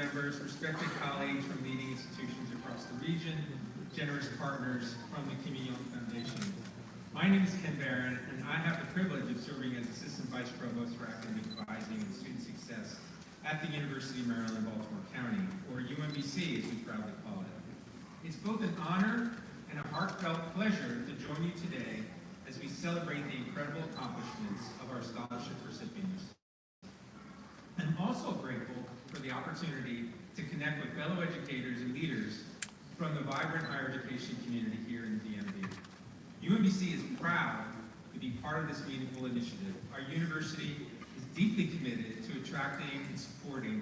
members, respected colleagues from leading institutions across the region, generous partners from the Kimmy Duong Foundation. My name is Ken Barron, and I have the privilege of serving as Assistant Vice Provost for Academic Advising and Student Success at the University of Maryland, Baltimore County, or UMBC as we proudly call it. It's both an honor and a heartfelt pleasure to join you today as we celebrate the incredible accomplishments of our scholarship recipients. I'm also grateful for the opportunity to connect with fellow educators and leaders from the vibrant higher education community here in the DMV. UMBC is proud to be part of this meaningful initiative. Our university is deeply committed to attracting and supporting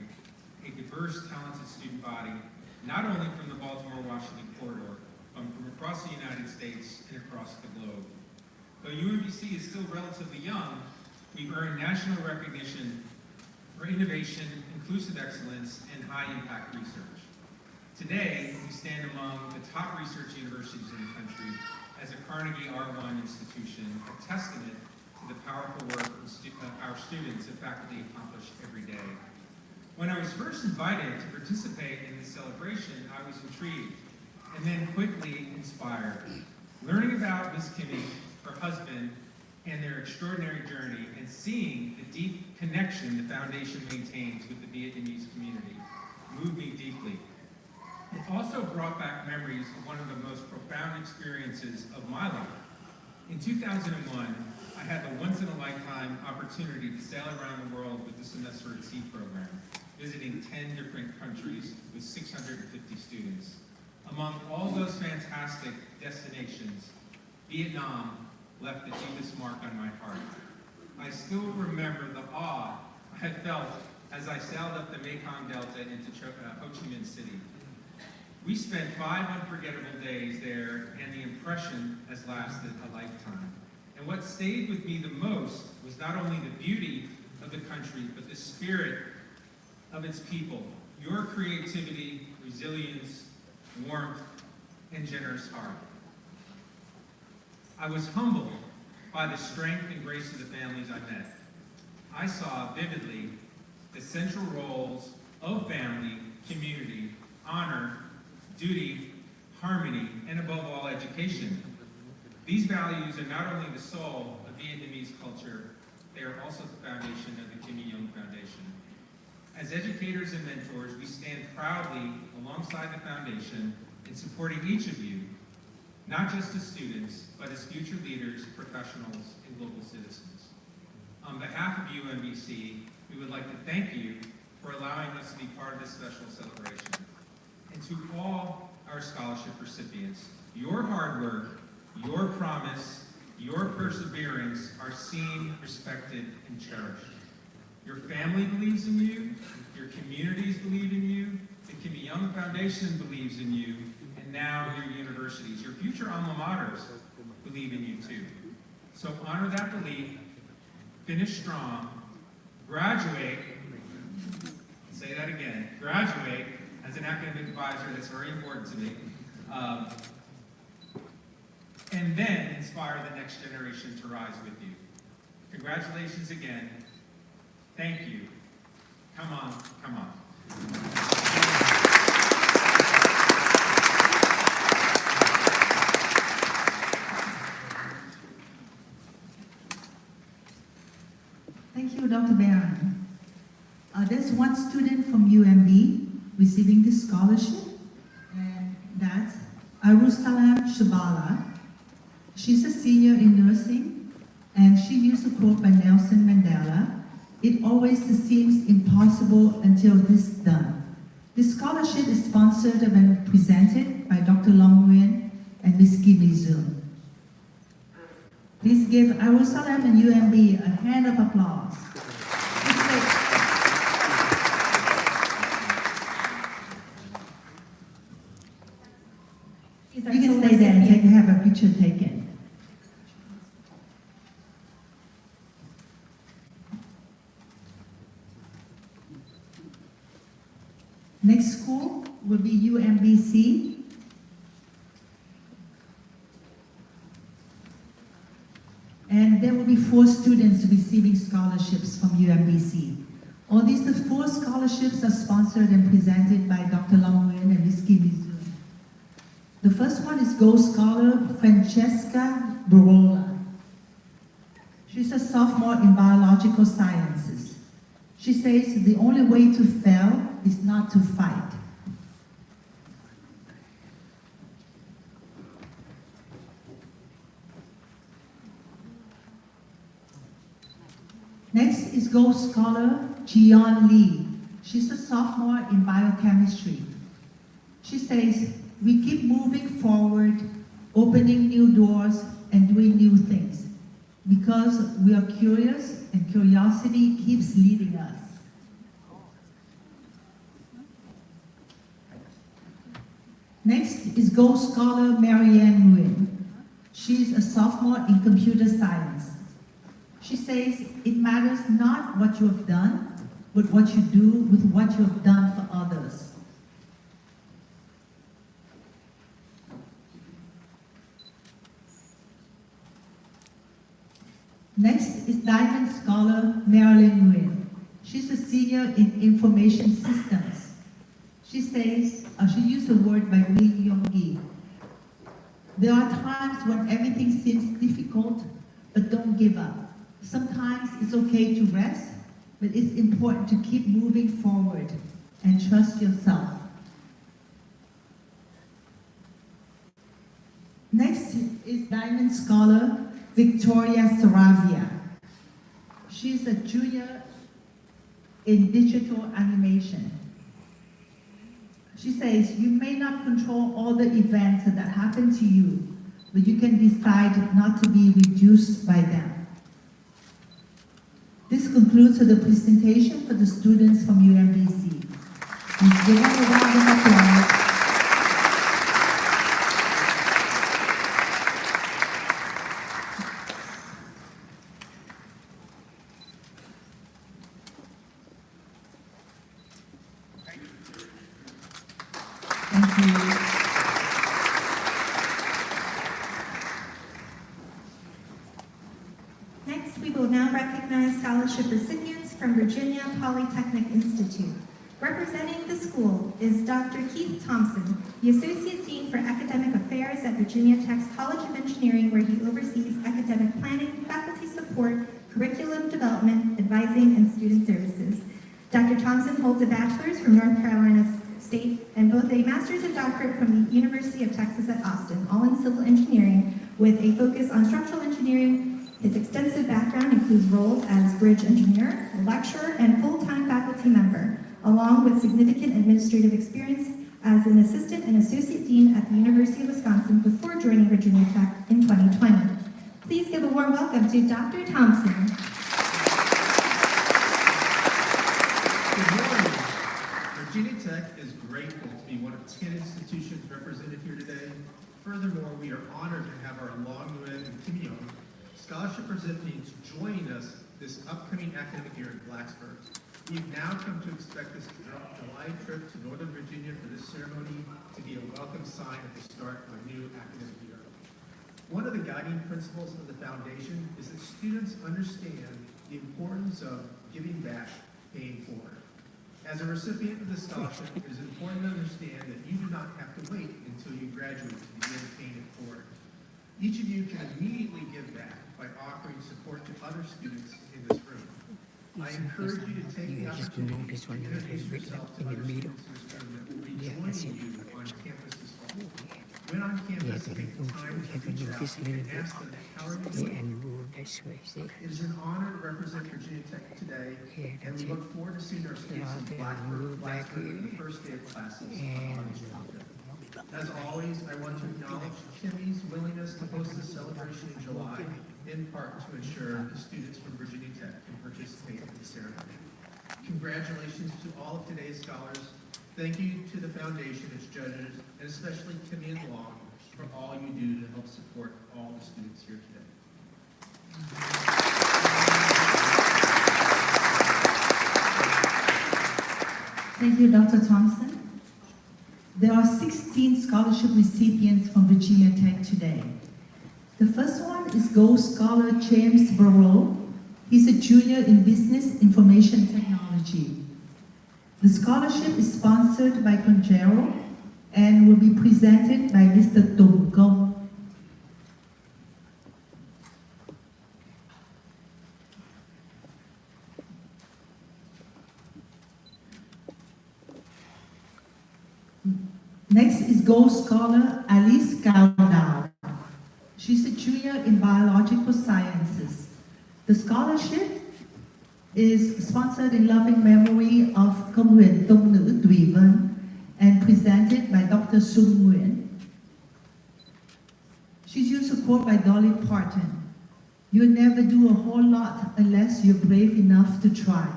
a diverse, talented student body, not only from the Baltimore-Washington corridor, but from across the United States and across the globe. Though UMBC is still relatively young, we've earned national recognition for innovation, inclusive excellence, and high-impact research. Today, we stand among the top research universities in the country as a Carnegie R1 institution, a testament to the powerful work our students and faculty accomplish every day. When I was first invited to participate in this celebration, I was intrigued and then quickly inspired. Learning about Ms. Kimmy, her husband, and their extraordinary journey, and seeing the deep connection the foundation maintains with the Vietnamese community moved me deeply. It also brought back memories of one of the most profound experiences of my life. In 2001, I had the once-in-a-lifetime opportunity to sail around the world with the Semester at Sea program, visiting 10 different countries with 650 students. Among all those fantastic destinations, Vietnam left the deepest mark on my heart. I still remember the awe I felt as I sailed up the Mekong Delta into Ho Chi Minh City. We spent 5 unforgettable days there, and the impression has lasted a lifetime. And what stayed with me the most was not only the beauty of the country, but the spirit of its people, your creativity, resilience, warmth, and generous heart. I was humbled by the strength and grace of the families I met. I saw vividly the central roles of family, community, honor, duty, harmony, and above all, education. These values are not only the soul of Vietnamese culture, they are also the foundation of the Kimmy Duong Foundation. As educators and mentors, we stand proudly alongside the foundation in supporting each of you, not just as students, but as future leaders, professionals, and global citizens. On behalf of UMBC, we would like to thank you for allowing us to be part of this special celebration. And to all our scholarship recipients, your hard work, your promise, your perseverance are seen, respected, and cherished. Your family believes in you, your communities believe in you, the Kimmy Duong Foundation believes in you, and now your universities, your future alma maters believe in you too. So honor that belief, finish strong, graduate, say that again, graduate as an academic advisor, that's very important to me, and then inspire the next generation to rise with you. Congratulations again. Thank you. Come on, come on. Thank you, Dr. Barron. There's one student from UMB receiving this scholarship, and that's Arussalam Shabala. She's a senior in nursing, and she used a quote by Nelson Mandela, "It always seems impossible until this done." This scholarship is sponsored and presented by Dr. Long Nguyen and Ms. Kimmy Duong. Please give Arussalam and UMB a hand of applause. You can stay there and have a picture taken. Next school will be UMBC. And there will be 4 students receiving scholarships from UMBC. All these four scholarships are sponsored and presented by Dr. Long Nguyen and Ms. Kimmy Duong. The first one is Gold Scholar Francesca Barola. She's a sophomore in biological sciences. She says the only way to fail is not to fight. Next is Gold Scholar Jian Lee. She's a sophomore in biochemistry. She says, we keep moving forward, opening new doors and doing new things because we are curious and curiosity keeps leading us. Next is Gold Scholar Marianne Nguyen. She's a sophomore in computer science. She says, it matters not what you have done, but what you do with what you have done for others. Next is Diamond Scholar Marilyn Nguyen. She's a senior in information systems. She says, she used a word by Lee Yong-gi. There are times when everything seems difficult, but don't give up. Sometimes it's okay to rest, but it's important to keep moving forward and trust yourself. Next is Diamond Scholar Victoria Saravia. She's a junior in digital animation. She says, you may not control all the events that happen to you, but you can decide not to be reduced by them. This concludes the presentation for the students from UMBC. Please give them a round of applause. Thank you. Next, we will now recognize scholarship recipients from Virginia Polytechnic Institute. Representing the school is Dr. Keith Thompson, the Associate Dean for Academic Affairs at Virginia Tech's College of Engineering, where he oversees academic planning, faculty support, curriculum development, advising, and student services. Dr. Thompson holds a bachelor's from North Carolina State and both a master's and doctorate from the University of Texas at Austin, all in civil engineering, with a focus on structural engineering. His extensive background includes roles as bridge engineer, lecturer, and full-time faculty member, along with significant administrative experience as an assistant and associate dean at the University of Wisconsin before joining Virginia Tech in 2020. Please give a warm welcome to Dr. Thompson. Good morning. Virginia Tech is grateful to be one of 10 institutions represented here today. Furthermore, we are honored to have our Long Nguyen and Kimmy Duong scholarship recipients joining us this upcoming academic year in Blacksburg. We've now come to expect this July trip to Northern Virginia for this ceremony to be a welcome sign at the start of a new academic year. One of the guiding principles of the foundation is that students understand the importance of giving back, paying forward. As a recipient of the scholarship, it is important to understand that you do not have to wait until you graduate to begin paying it forward. Each of you can immediately give back by offering support to other students in this room. I encourage you to take the opportunity to introduce yourself to other students in this room that will be joining you on campus this fall. When on campus, take the time to reach out and ask them how are you doing. It is an honor to represent Virginia Tech today, and we look forward to seeing our students in Blacksburg for the first day of classes on August 25th. As always, I want to acknowledge Kimmy's willingness to host this celebration in July, in part to ensure the students from Virginia Tech can participate in the ceremony. Congratulations to all of today's scholars. Thank you to the foundation, its judges, and especially Kimmy and Duong for all you do to help support all the students here today. Thank you, Dr. Thompson. There are 16 scholarship recipients from Virginia Tech today. The first one is Gold Scholar James Burrow, He's a junior in Business Information Technology. The scholarship is sponsored by Conjero and will be presented by Mr. Tung Gong. Next is Gold Scholar Alice Cao Dao. She's a junior in Biological Sciences. The scholarship is sponsored in loving memory of Công Nguyễn Tông Nữ Thủy Vân and presented by Dr. Sung Nguyen. She's used a quote by Dolly Parton: "You'll never do a whole lot unless you're brave enough to try."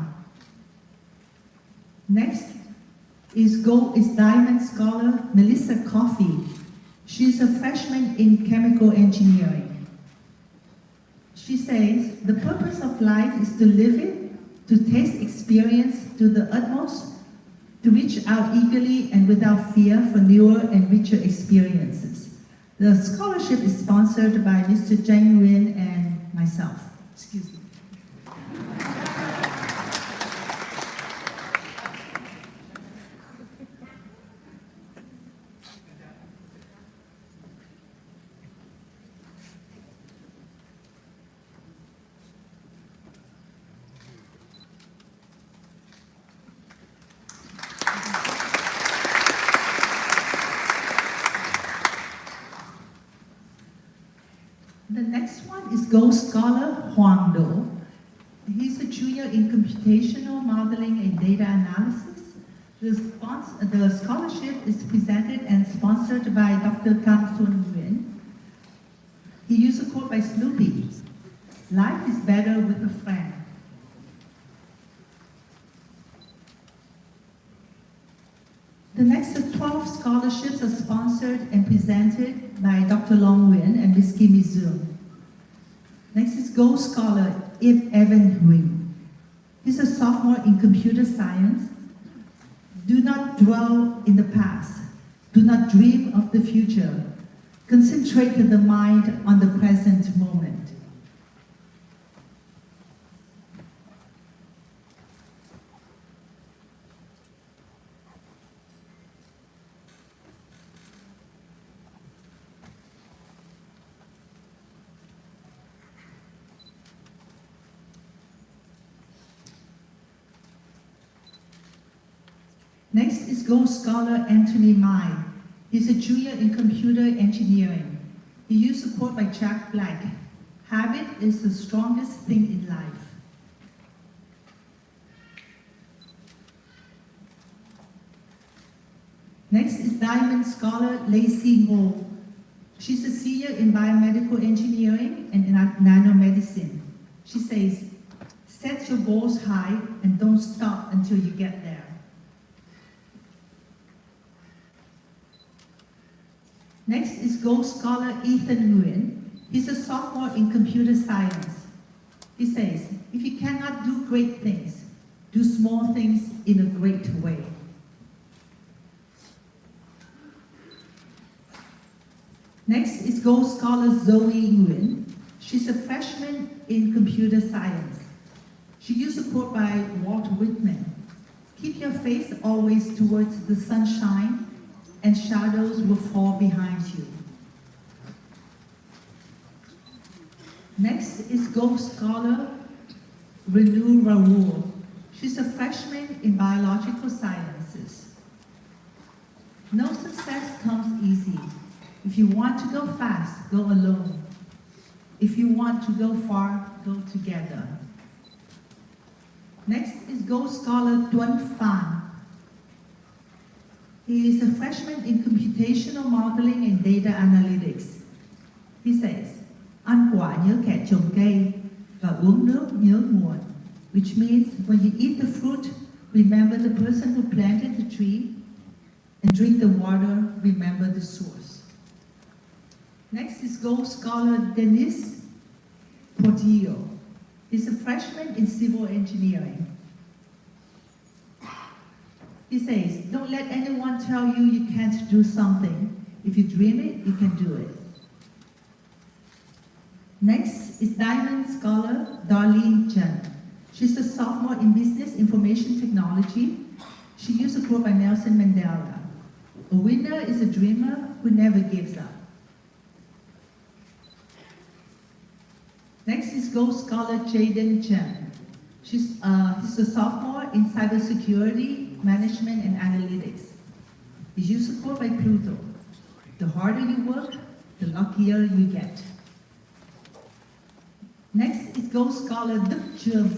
Next is Diamond Scholar Melissa Coffey. She's a freshman in chemical engineering. She says, "The purpose of life is to live it, to taste experience to the utmost, to reach out eagerly and without fear for newer and richer experiences." The scholarship is sponsored by Mr. Zhang Nguyen and myself. Excuse me. The next one is Gold Scholar Huang Do. He's a junior in computational modeling and data analysis. The scholarship is presented and sponsored by Dr. Kang Sun Nguyen. He used a quote by Snoopy: "Life is better with a friend." The next 12 scholarships are sponsored and presented by Dr. Long Nguyen and Ms. Kimmy Duong. Next is Gold Scholar Evan Hui. He's a sophomore in computer science. Do not dwell in the past. Do not dream of the future. Concentrate the mind on the present moment. Next is Gold Scholar Anthony Mai. He's a junior in computer engineering. He used a quote by Jack Black: "Habit is the strongest thing in life." Next is Diamond Scholar Lacey Mo. She's a senior in biomedical engineering and in nanomedicine. She says, "Set your goals high and don't stop until you get there." Next is Gold Scholar Ethan Nguyen. He's a sophomore in computer science. He says, "If you cannot do great things, do small things in a great way." Next is Gold Scholar Zoe Nguyen. She's a freshman in computer science. She used a quote by Walt Whitman: "Keep your face always towards the sunshine, and shadows will fall behind you." Next is Gold Scholar Renu Raoul. She's a freshman in biological sciences. No success comes easy. If you want to go fast, go alone. If you want to go far, go together. Next is Gold Scholar Tuan Phan. He is a freshman in computational modeling and data analytics. He says, "Ăn quả nhớ kẻ trồng cây và uống nước nhớ nguồn," which means when you eat the fruit, remember the person who planted the tree, and drink the water, remember the source. Next is Gold Scholar Denis Portillo. He's a freshman in civil engineering. He says, "Don't let anyone tell you you can't do something. If you dream it, you can do it." Next is Diamond Scholar Darlene Chen. She's a sophomore in Business Information Technology. She used a quote by Nelson Mandela. A winner is a dreamer who never gives up. Next is Gold Scholar Jaden Chen. He's a sophomore in Cybersecurity, Management, and Analytics. He used a quote by Pluto. The harder you work, the luckier you get. Next is Gold Scholar Đức Trương.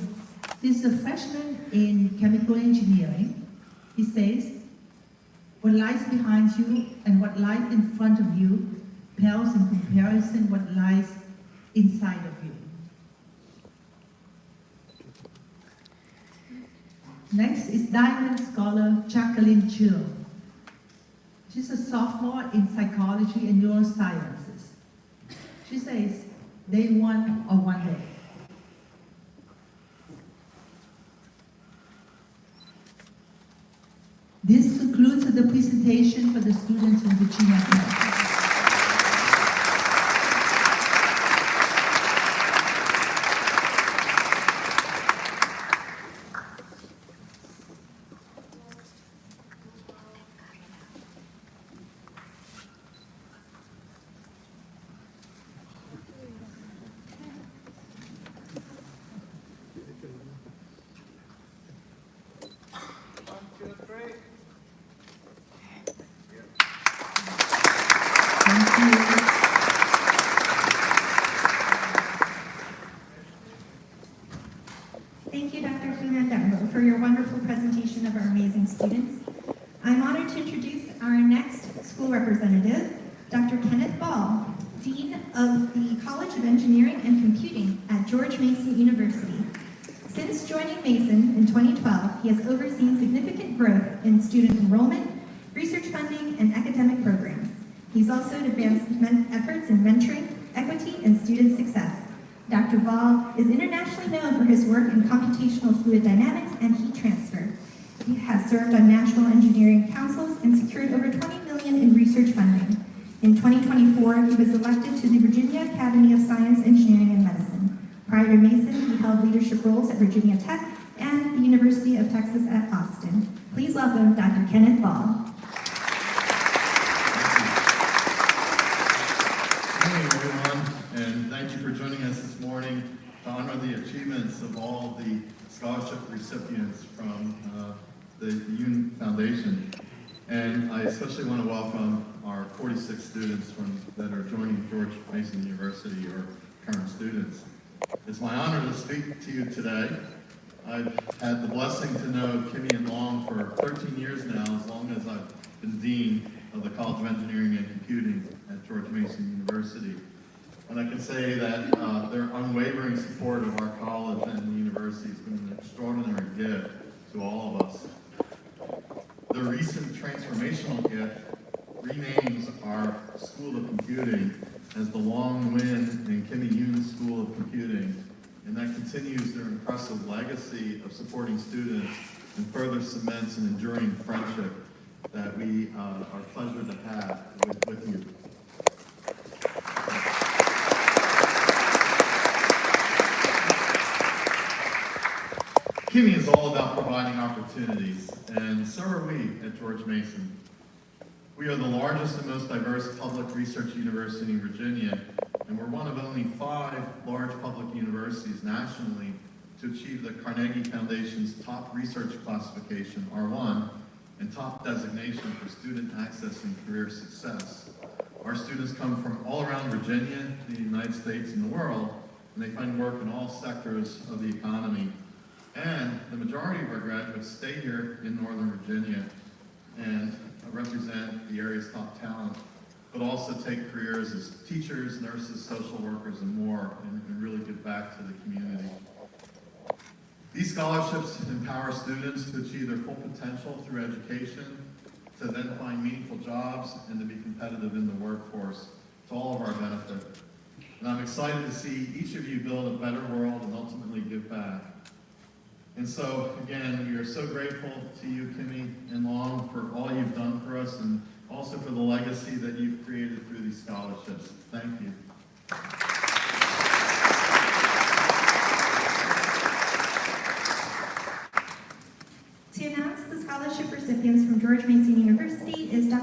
He's a freshman in Chemical Engineering. He says, what lies behind you and what lies in front of you pales in comparison what lies inside of you. Next is Diamond Scholar Jacqueline Chill. She's a sophomore in Psychology and Neurosciences. She says, day one or one day. This concludes the presentation for the students from Virginia Tech. Thank you, Dr. Annandale, for your wonderful presentation of our amazing students. I'm honored to introduce our next school representative, Dr. Kenneth Ball, Dean of the College of Engineering and Computing at George Mason University. Since joining Mason in 2012, he has overseen significant growth in student enrollment, research funding, and academic programs. He's also advanced efforts in mentoring, equity, and student success. Dr. Ball is internationally known for his work in computational fluid dynamics and heat transfer. He has served on national engineering councils and secured over $20 million in research funding. In 2024, he was elected to the Virginia Academy of Science, Engineering, and Medicine. Prior to Mason, he held leadership roles at Virginia Tech and the University of Texas at Austin. Please welcome Dr. Kenneth Ball. Hey everyone, and thank you for joining us this morning to honor the achievements of all the scholarship recipients from the Yoon Foundation. And I especially want to welcome our 46 students that are joining George Mason University, or current students. It's my honor to speak to you today. I've had the blessing to know Kimmy and Long for 13 years now, as long as I've been Dean of the College of Engineering and Computing at George Mason University. And I can say that their unwavering support of our college and the university has been an extraordinary gift to all of us. The recent transformational gift renames our School of Computing as the Long Nguyen and Kimmy Yoon School of Computing, and that continues their impressive legacy of supporting students and further cements an enduring friendship that we are pleasure to have with you. Kimmy is all about providing opportunities, and so are we at George Mason. We are the largest and most diverse public research university in Virginia, and we're one of only 5 large public universities nationally to achieve the Carnegie Foundation's top research classification, R1, and top designation for student access and career success. Our students come from all around Virginia, the United States, and the world, and they find work in all sectors of the economy. And the majority of our graduates stay here in Northern Virginia and represent the area's top talent, but also take careers as teachers, nurses, social workers, and more, and really give back to the community. These scholarships empower students to achieve their full potential through education, to then find meaningful jobs, and to be competitive in the workforce, to all of our benefit. And I'm excited to see each of you build a better world and ultimately give back. And so, again, we are so grateful to you, Kimmy and Long, for all you've done for us, and also for the legacy that you've created through these scholarships. Thank you.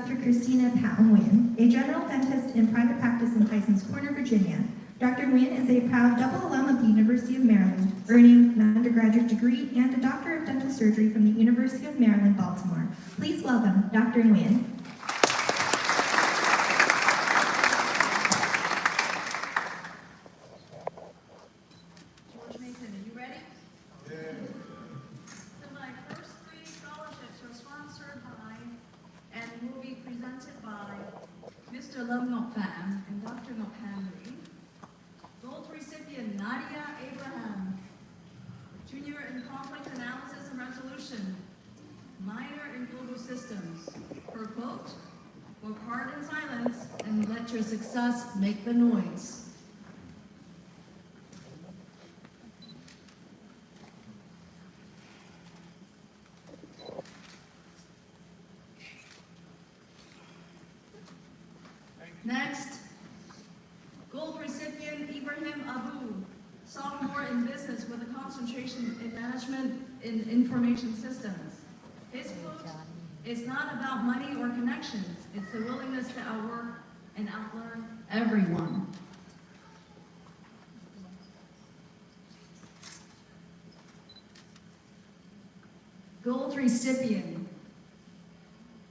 Dr. Christina Pat Nguyen, a general dentist in private practice in Tysons Corner, Virginia. Dr. Nguyen is a proud double alum of the University of Maryland, earning an undergraduate degree and a Doctor of Dental Surgery from the University of Maryland, Baltimore. Please welcome Dr. Nguyen. George Mason, are you ready? So my first 3 scholarships are sponsored by and will be presented by Mr. Lam Ngọc Pham and Dr. Ngọc Henry. Gold recipient Nadia Abraham, junior in conflict analysis and resolution, minor in global systems. Her quote, "Work hard in silence and let your success make the noise." Next, gold recipient Ibrahim Abu, sophomore in business with a concentration in management in information systems. His quote, "It's not about money or connections, it's the willingness to outwork and outlearn everyone." Gold recipient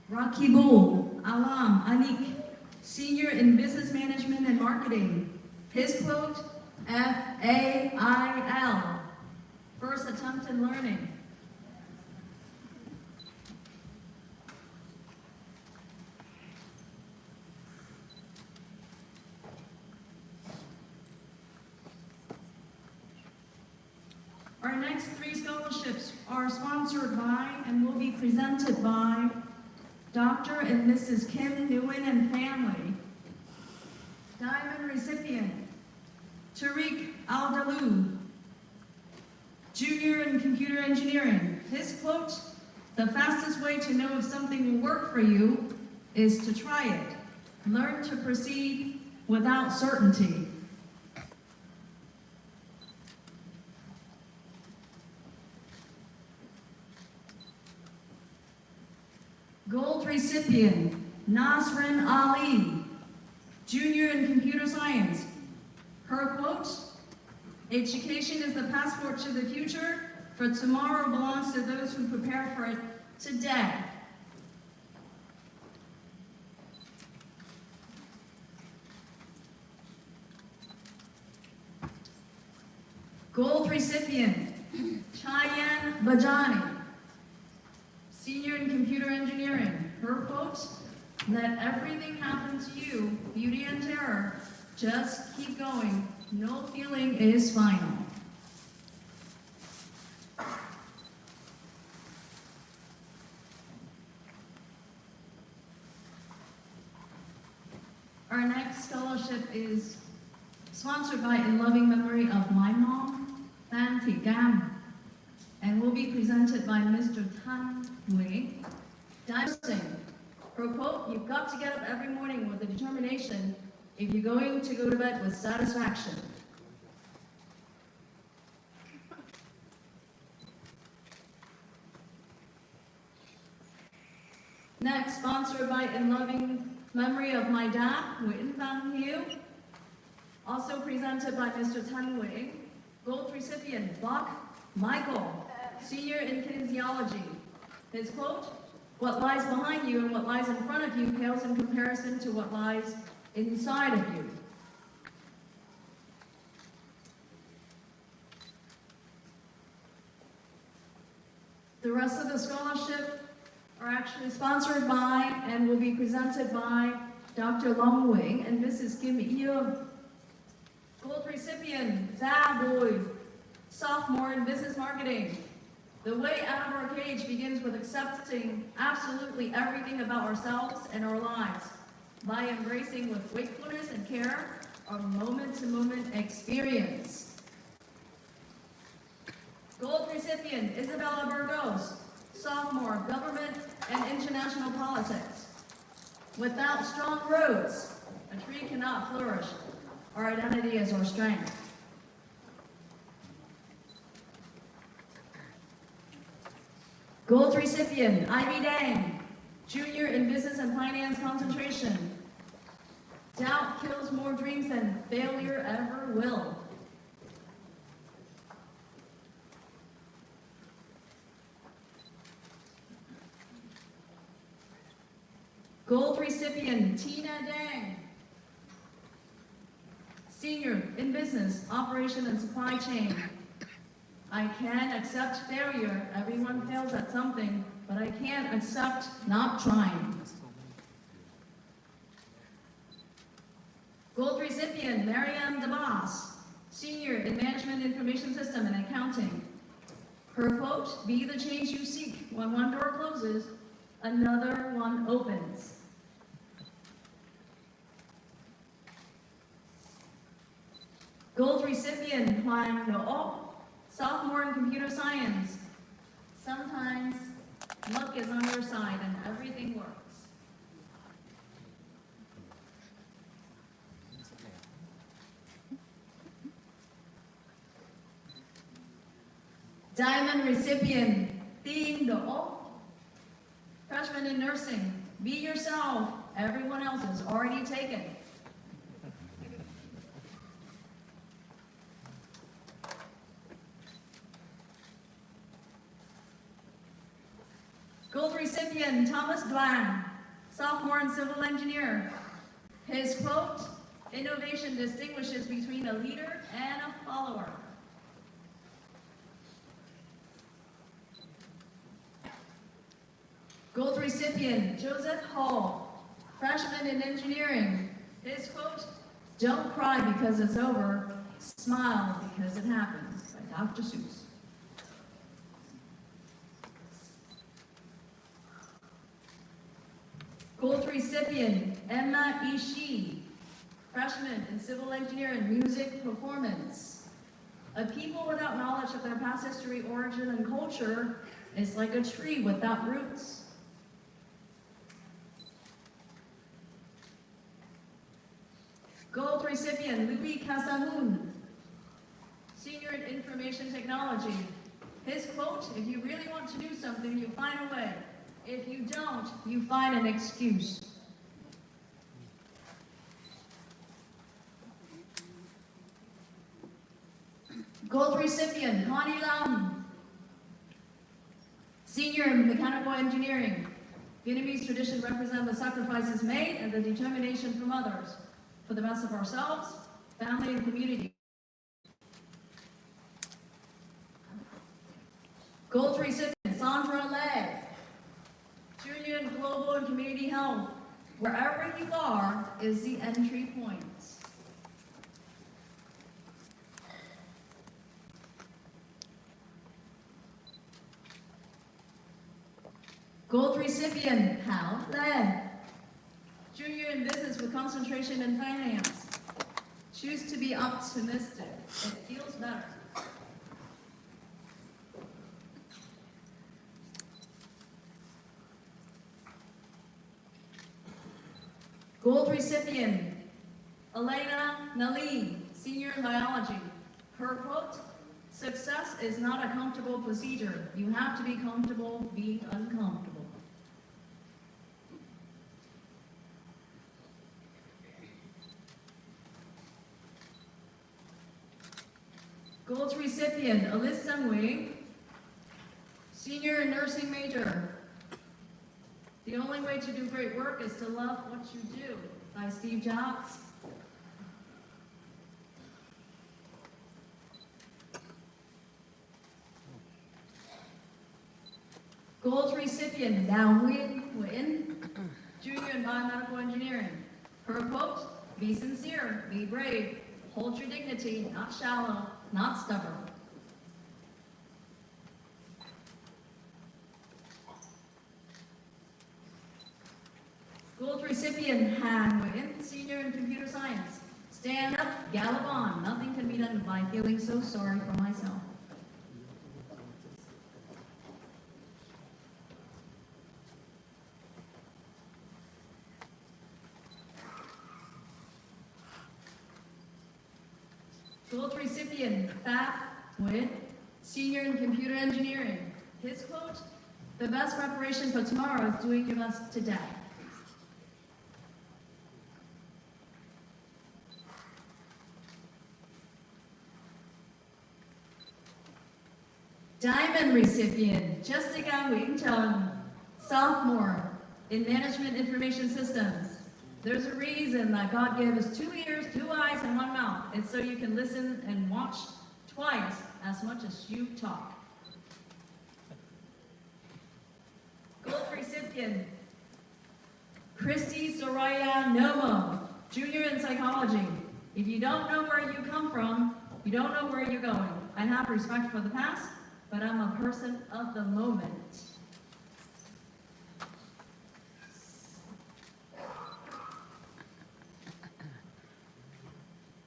Rakibul Alam Anik, senior in business management and marketing. His quote, "FAIL, first attempt in learning." Our next 3 scholarships are sponsored by and will be presented by Dr. and Mrs. Kim Nguyen and family. Diamond recipient, Tariq Al-Dalou, junior in computer engineering. His quote, "The fastest way to know if something will work for you is to try it. Learn to proceed without certainty." Gold recipient, Nasrin Ali, junior in computer science. Her quote, "Education is the passport to the future, for tomorrow belongs to those who prepare for it today." Gold recipient, Cheyenne Bajani, senior in computer engineering. Her quote, "Let everything happen to you, beauty and terror. Just keep going. No feeling is final." Our next scholarship is sponsored by in loving memory of my mom, Phan Thị Cam, and will be presented by Mr. Tan Nguyen. Dancing. Her quote, "You've got to get up every morning with a determination if you're going to go to bed with satisfaction." Next, sponsored by in loving memory of my dad, Nguyễn Văn Hiếu, also presented by Mr. Tan Nguyen. Gold recipient, Bach Michael, senior in kinesiology. His quote, "What lies behind you and what lies in front of you pales in comparison to what lies inside of you." The rest of the scholarship are actually sponsored by and will be presented by Dr. Long Wing and Mrs. Kim Duong. Gold recipient, Za Bui, sophomore in business marketing. The way out of our cage begins with accepting absolutely everything about ourselves and our lives by embracing with wakefulness and care our moment-to-moment experience. Gold recipient, Isabella Burgos, sophomore, government and international politics. Without strong roots, a tree cannot flourish. Our identity is our strength. Gold recipient, Ivy Dang, Junior in business and finance concentration. Doubt kills more dreams than failure ever will. Gold recipient Tina Dang. Senior in business, operation and supply chain. I can accept failure. Everyone fails at something, but I can't accept not trying. Gold recipient Marianne DeBoss, senior in management information system and accounting. Her quote, be the change you seek. When one door closes, another one opens. Gold recipient Huang No, sophomore in computer science. Sometimes luck is on your side and everything works. Diamond recipient Thing Do, freshman in nursing. Be yourself. Everyone else is already taken. Gold recipient Thomas Bland, sophomore in civil engineer. His quote, innovation distinguishes between a leader and a follower. Gold recipient Joseph Hall, freshman in engineering. His quote, don't cry because it's over, smile because it happens, by Dr. Seuss. Gold recipient Emma Ishii, freshman in civil engineering, music performance. A people without knowledge of their past history, origin, and culture is like a tree without roots. Gold recipient Louis Casahun, senior in information technology. His quote, if you really want to do something, you find a way. If you don't, you find an excuse. Gold recipient Connie Lam, senior in mechanical engineering. Vietnamese tradition represents the sacrifices made and the determination from others for the best of ourselves, family, and community. Gold recipient Sandra Legg, junior in global and community health. Wherever you are is the entry point. Gold recipient Hao Le, junior in business with concentration in finance. Choose to be optimistic. It feels better. Gold recipient Elena Nali, senior in biology. Her quote, success is not a comfortable procedure. You have to be comfortable being uncomfortable. Gold recipient Alyssa Ngui, senior in nursing major. The only way to do great work is to love what you do, by Steve Jobs. Gold recipient Dao Nguyen, junior in biomedical engineering. Her quote, be sincere, be brave, hold your dignity, not shallow, not stubborn. Gold recipient Han Nguyen, senior in computer science. Stand up, gallop on. Nothing can be done by feeling so sorry for myself. Gold recipient Phat Hoc Bong, senior in computer engineering. His quote, The best preparation for tomorrow is doing your best today. Diamond recipient, Jessica Wington, sophomore in Management Information Systems. There's a reason that God gave us 2 ears, 2 eyes, and 1 mouth. It's so you can listen and watch twice as much as you talk. Gold recipient, Christy Soraya Nomo, junior in psychology. If you don't know where you come from, you don't know where you're going. I have respect for the past, but I'm a person of the moment.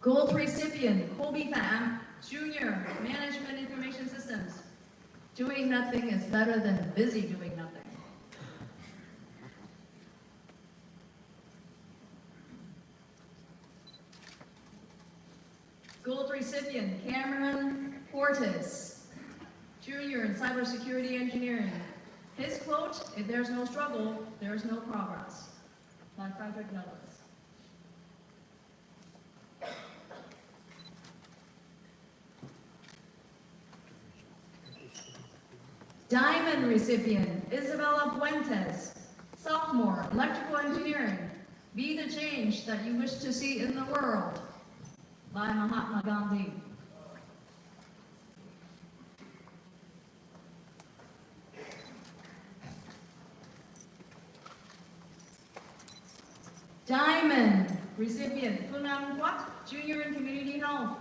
Gold recipient, Colby Pham, junior, Management Information Systems. Doing nothing is better than busy doing nothing. Gold recipient, Cameron Portis, junior in cybersecurity engineering. His quote, "If there's no struggle, there's no progress." By Frederick Douglass. Diamond recipient, Isabella Fuentes, sophomore, electrical engineering. Be the change that you wish to see in the world. By Mahatma Gandhi. Diamond recipient, Phunam Quat, junior in community health.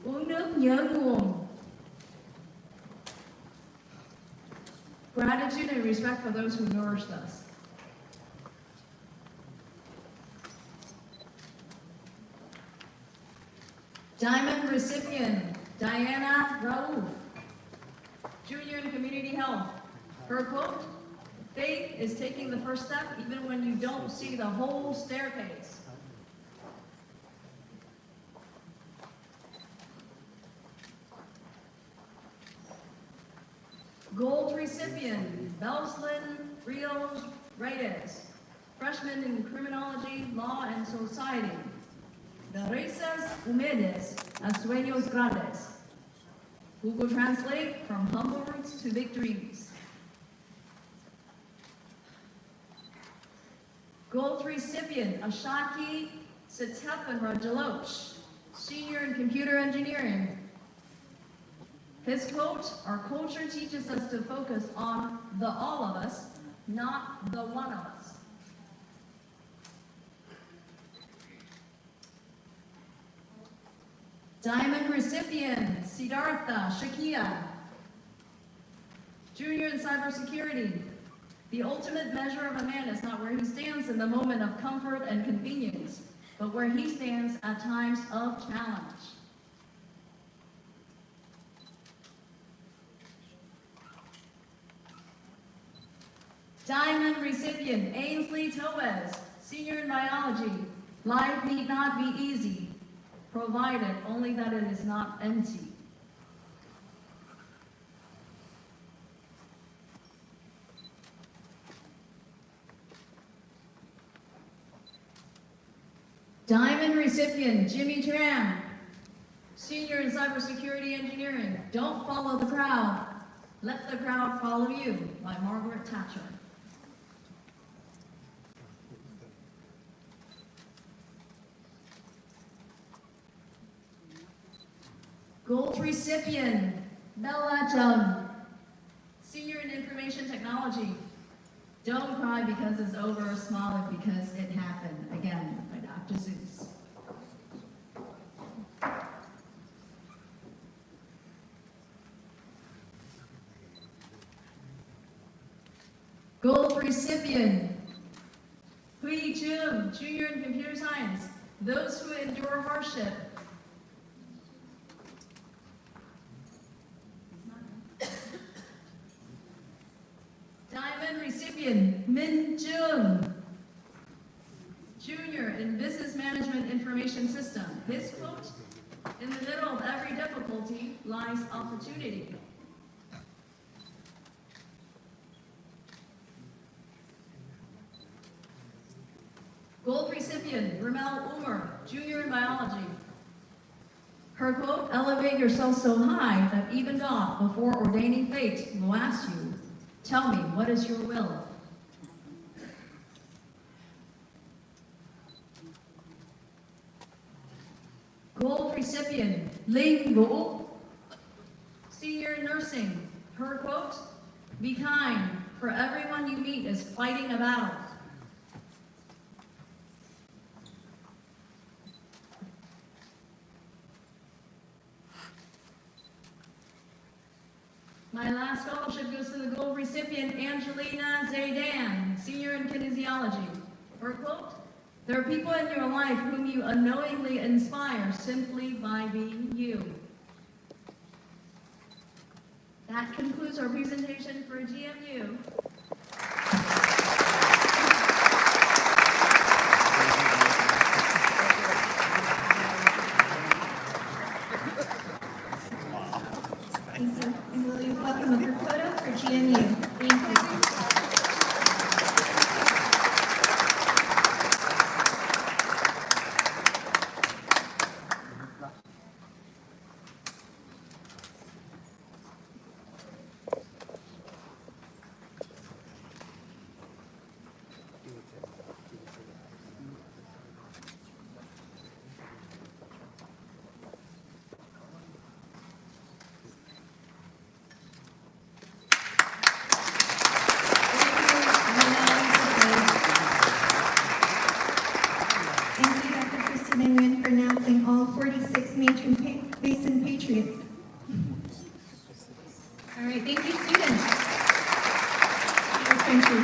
Uống nước nhớ nguồn. Gratitude and respect for those who nourished us. Diamond recipient, Diana Raouf, junior in community health. Her quote, "Faith is taking the first step even when you don't see the whole staircase." Gold recipient, Belslyn Rios Reyes, freshman in criminology, law, and society. De raíces humildes a sueños grandes. Google Translate, from humble roots to victories. Gold recipient, Ashaki Sitepan Rajaloch, senior in computer engineering. His quote, "Our culture teaches us to focus on the all of us, not the one of us." Diamond recipient, Siddhartha Shakia, junior in cybersecurity. The ultimate measure of a man is not where he stands in the moment of comfort and convenience, but where he stands at times of challenge. Diamond recipient, Ainsley Towes, senior in biology. Life need not be easy, provided only that it is not empty. Diamond recipient, Jimmy Tran, senior in cybersecurity engineering. Don't follow the crowd. Let the crowd follow you, by Margaret Thatcher. Gold recipient, Bella Chung, senior in information technology. Don't cry because it's over, smile because it happened. Again, by Dr. Seuss. Gold recipient, Hui Jun, junior in computer science. Those who endure hardship. Diamond recipient, Min Jung, junior in business management information system. His quote, "In the middle of every difficulty lies opportunity." Ramel Umer, junior in biology. Her quote, elevate yourself so high that even God, before ordaining fate, will ask you, tell me, what is your will? Gold recipient, Ling Wu, senior in nursing. Her quote, be kind, for everyone you meet is fighting a battle. My last scholarship goes to the gold recipient, Angelina Zaydan, senior in kinesiology. Her quote, there are people in your life whom you unknowingly inspire simply by being you. That concludes our presentation for GMU. Thank you. And will you welcome a group photo for GMU? Thank you. For announcing all 46 major basin patriots. All right, thank you, students. Thank you.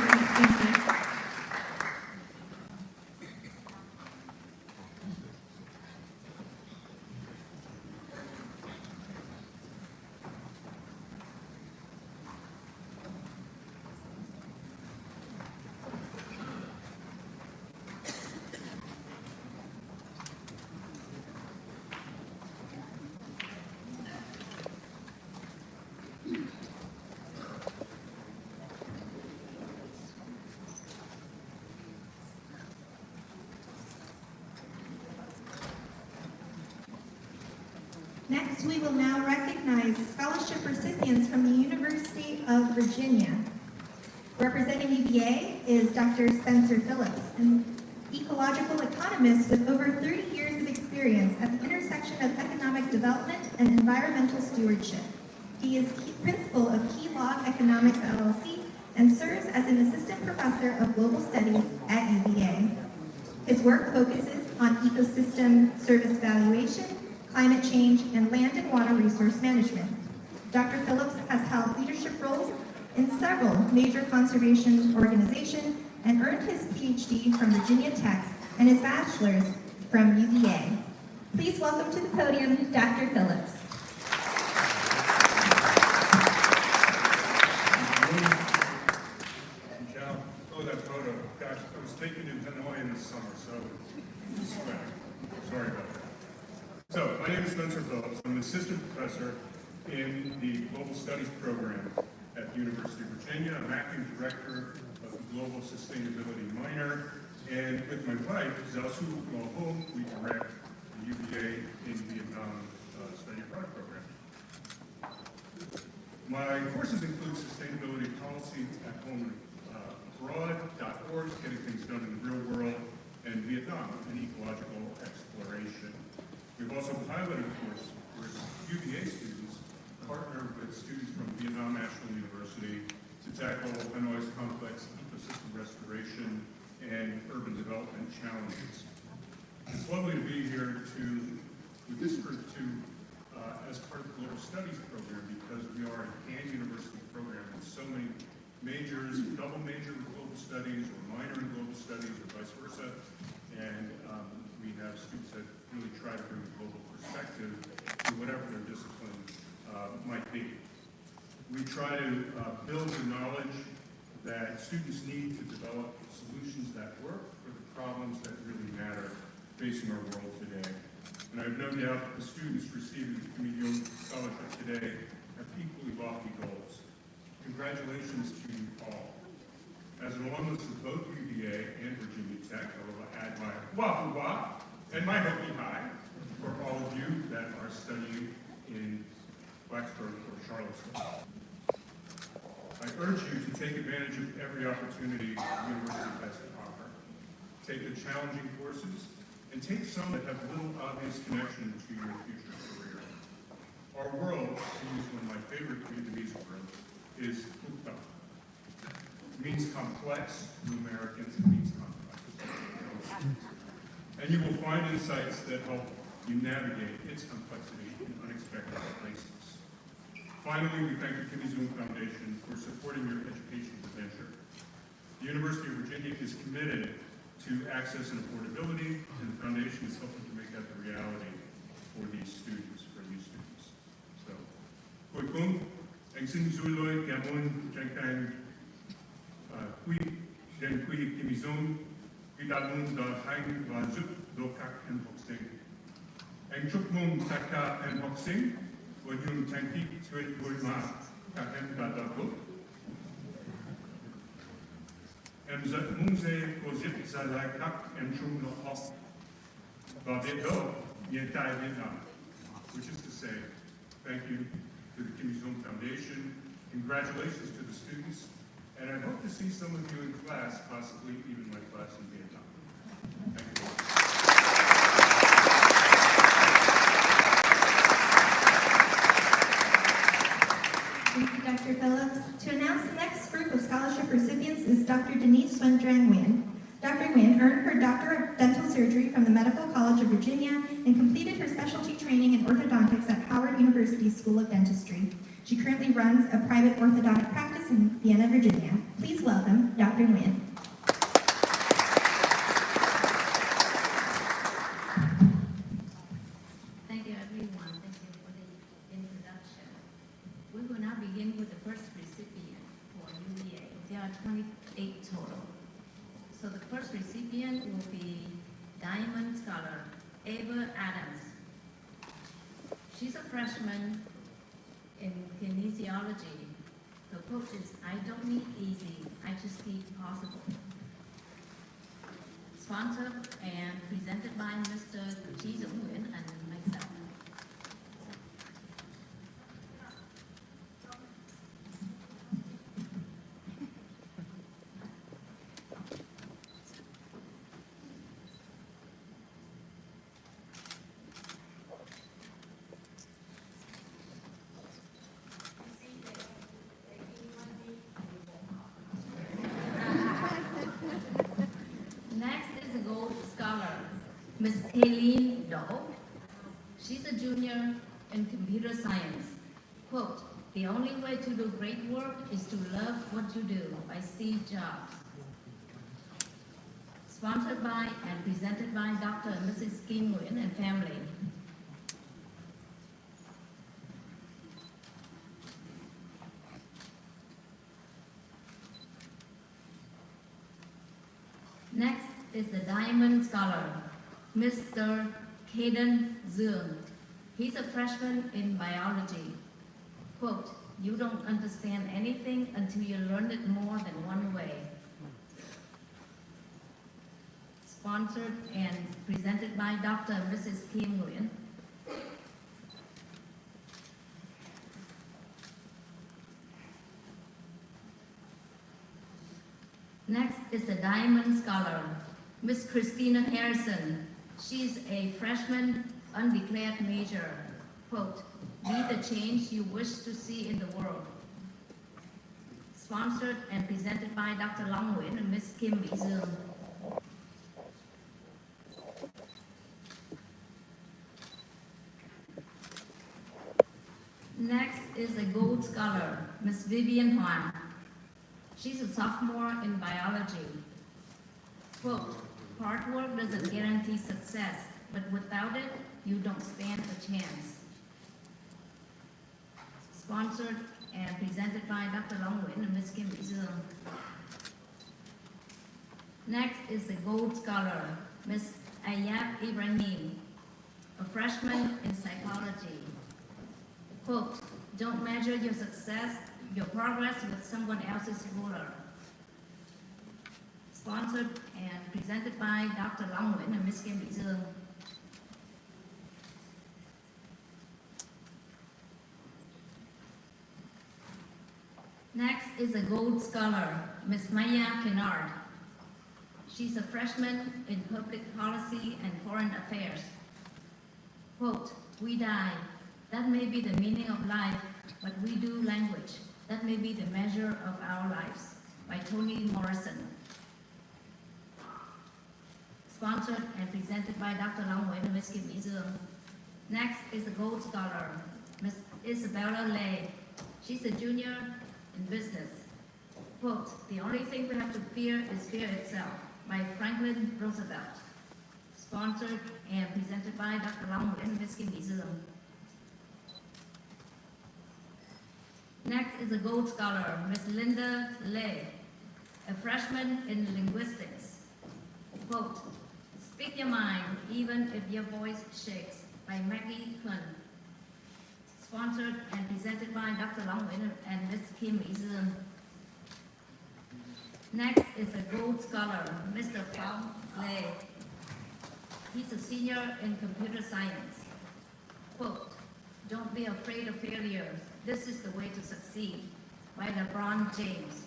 Next, we will now recognize scholarship recipients from the University of Virginia. Representing UVA is Dr. Spencer Phillips, an ecological economist with over 30 years of experience at the intersection of economic development and environmental stewardship. He is principal of Key Log Economics LLC and serves as an assistant professor of global studies at UVA. His work focuses on ecosystem service valuation, climate change, and land and water resource management. Dr. Phillips has held leadership roles in several major conservation organizations and earned his PhD from Virginia Tech and his bachelor's from UVA. Please welcome to the podium, Dr. Phillips. Oh, that photo. Gosh, I was taken in Hanoi in the summer, so sorry about that. So, my name is Spencer Phillips. I'm an assistant professor in the Global Studies program at the University of Virginia. I'm acting director of the Global Sustainability minor, and with my wife, Zalsu Mohom, we direct the UVA in Vietnam study abroad program. My courses include sustainability policy at home abroad.org, getting things done in the real world, and Vietnam, and ecological exploration. We've also piloted a course where UVA students partner with students from Vietnam National University to tackle Hanoi's complex ecosystem restoration and urban development challenges. It's lovely to be here with this group as part of the Global Studies program, because we are a pan-university program with so many majors, double major in global studies or minor in global studies or vice versa, and we have students that really try to bring a global perspective to whatever their discipline might be. We try to build the knowledge that students need to develop solutions that work for the problems that really matter facing our world today. And I have no doubt that the students receiving the Kimmy Duong Scholarship today have equally lofty goals. Congratulations to you all. As an alumnus of both UVA and Virginia Tech, I will add my wahoo wah and my Hokie High for all of you that are studying in Blacksburg or Charlottesville. I urge you to take advantage of every opportunity the university has to offer. Take the challenging courses and take some that have little obvious connection to your future career. Our world, to use one of my favorite Vietnamese words, is phức tạp. It means complex. To Americans, it means complex. And you will find insights that help you navigate its complexity in unexpected places. Finally, we thank the Kimmy Duong Foundation for supporting your educational adventure. The University of Virginia is committed to access and affordability, and the foundation is helping to make that the reality for these students, for you students. So, Cuối cùng, anh xin gửi lời cảm ơn chân thành đến Quỹ Kimmy Duong vì đã luôn đồng hành và giúp đỡ các em học sinh. Anh chúc mừng tất cả em học sinh với những thành tích tuyệt vời mà các em đã đạt được. Em rất mong sẽ có dịp ra lại các em chung lớp học và biết đâu hiện tại Việt Nam, which is to say, thank you to the Kimmy Duong Foundation, congratulations to the students, and I hope to see some of you in class, possibly even my class in Vietnam. Thank you. Thank you, Dr. Phillips. To announce the next group of scholarship recipients is Dr. Denise Xuân Trang Nguyen. Dr. Nguyen earned her Doctor of Dental Surgery from the Medical College of Virginia and completed her specialty training in orthodontics at Howard University School of Dentistry. She currently runs a private orthodontic practice in Vienna, Virginia. Please welcome Dr. Nguyen. Thank you, everyone. Thank you for the introduction. We will now begin with the first recipient for UVA. There are 28 total. So the first recipient will be Diamond Scholar Ava Adams. She's a freshman in kinesiology. The quote is, "I don't need easy, I just need possible." Sponsored and presented by Mr. Chi Dũng Nguyen and myself. Next is a gold scholar, Miss Kayleen Do. She's a junior in computer science. Quote, "The only way to do great work is to love what you do," by Steve Jobs. Sponsored by and presented by Dr. and Mrs. Kim Nguyen and family. Next is the Diamond Scholar, Mr. Caden Zuong. He's a freshman in biology. Quote, "You don't understand anything until you learn it more than one way." Sponsored and presented by Dr. and Mrs. Kim Nguyen. Next is the Diamond Scholar, Miss Christina Harrison. She's a freshman, undeclared major. Quote, "Be the change you wish to see in the world." Sponsored and presented by Dr. Long Nguyen and Miss Kim Mỹ Dương. Next is a gold scholar, Miss Vivian Huan. She's a sophomore in biology. Quote, "Hard work doesn't guarantee success, but without it, you don't stand a chance." Sponsored and presented by Dr. Long Nguyen and Ms. Kim Mỹ Dương. Next is the gold scholar, Ms. Ayab Ibrahim, a freshman in psychology. Quote, "Don't measure your success, your progress with someone else's ruler." sponsored and presented by Dr. Long Nguyen and Ms. Kimmy Duong. Next is a Gold Scholar, Ms. Maya Kennard. She's a freshman in Public Policy and Foreign Affairs. Quote, "We die. That may be the meaning of life, but we do language. That may be the measure of our lives." By Toni Morrison. Sponsored and presented by Dr. Long Nguyen and Ms. Kimmy Duong. Next is a Gold Scholar, Ms. Isabella Lay. She's a junior in business. Quote, "The only thing we have to fear is fear itself." By Franklin Roosevelt. Sponsored and presented by Dr. Long Nguyen and Ms. Kimmy Duong. Next is a Gold Scholar, Ms. Linda Lay, a freshman in linguistics. Quote, "Speak your mind, even if your voice shakes." By Maggie Kun. Sponsored and presented by Dr. Long Nguyen and Ms. Kimmy Duong. Next is a Gold Scholar, Mr. Phong Lei. He's a senior in computer science. Quote, "Don't be afraid of failure. This is the way to succeed." By LeBron James.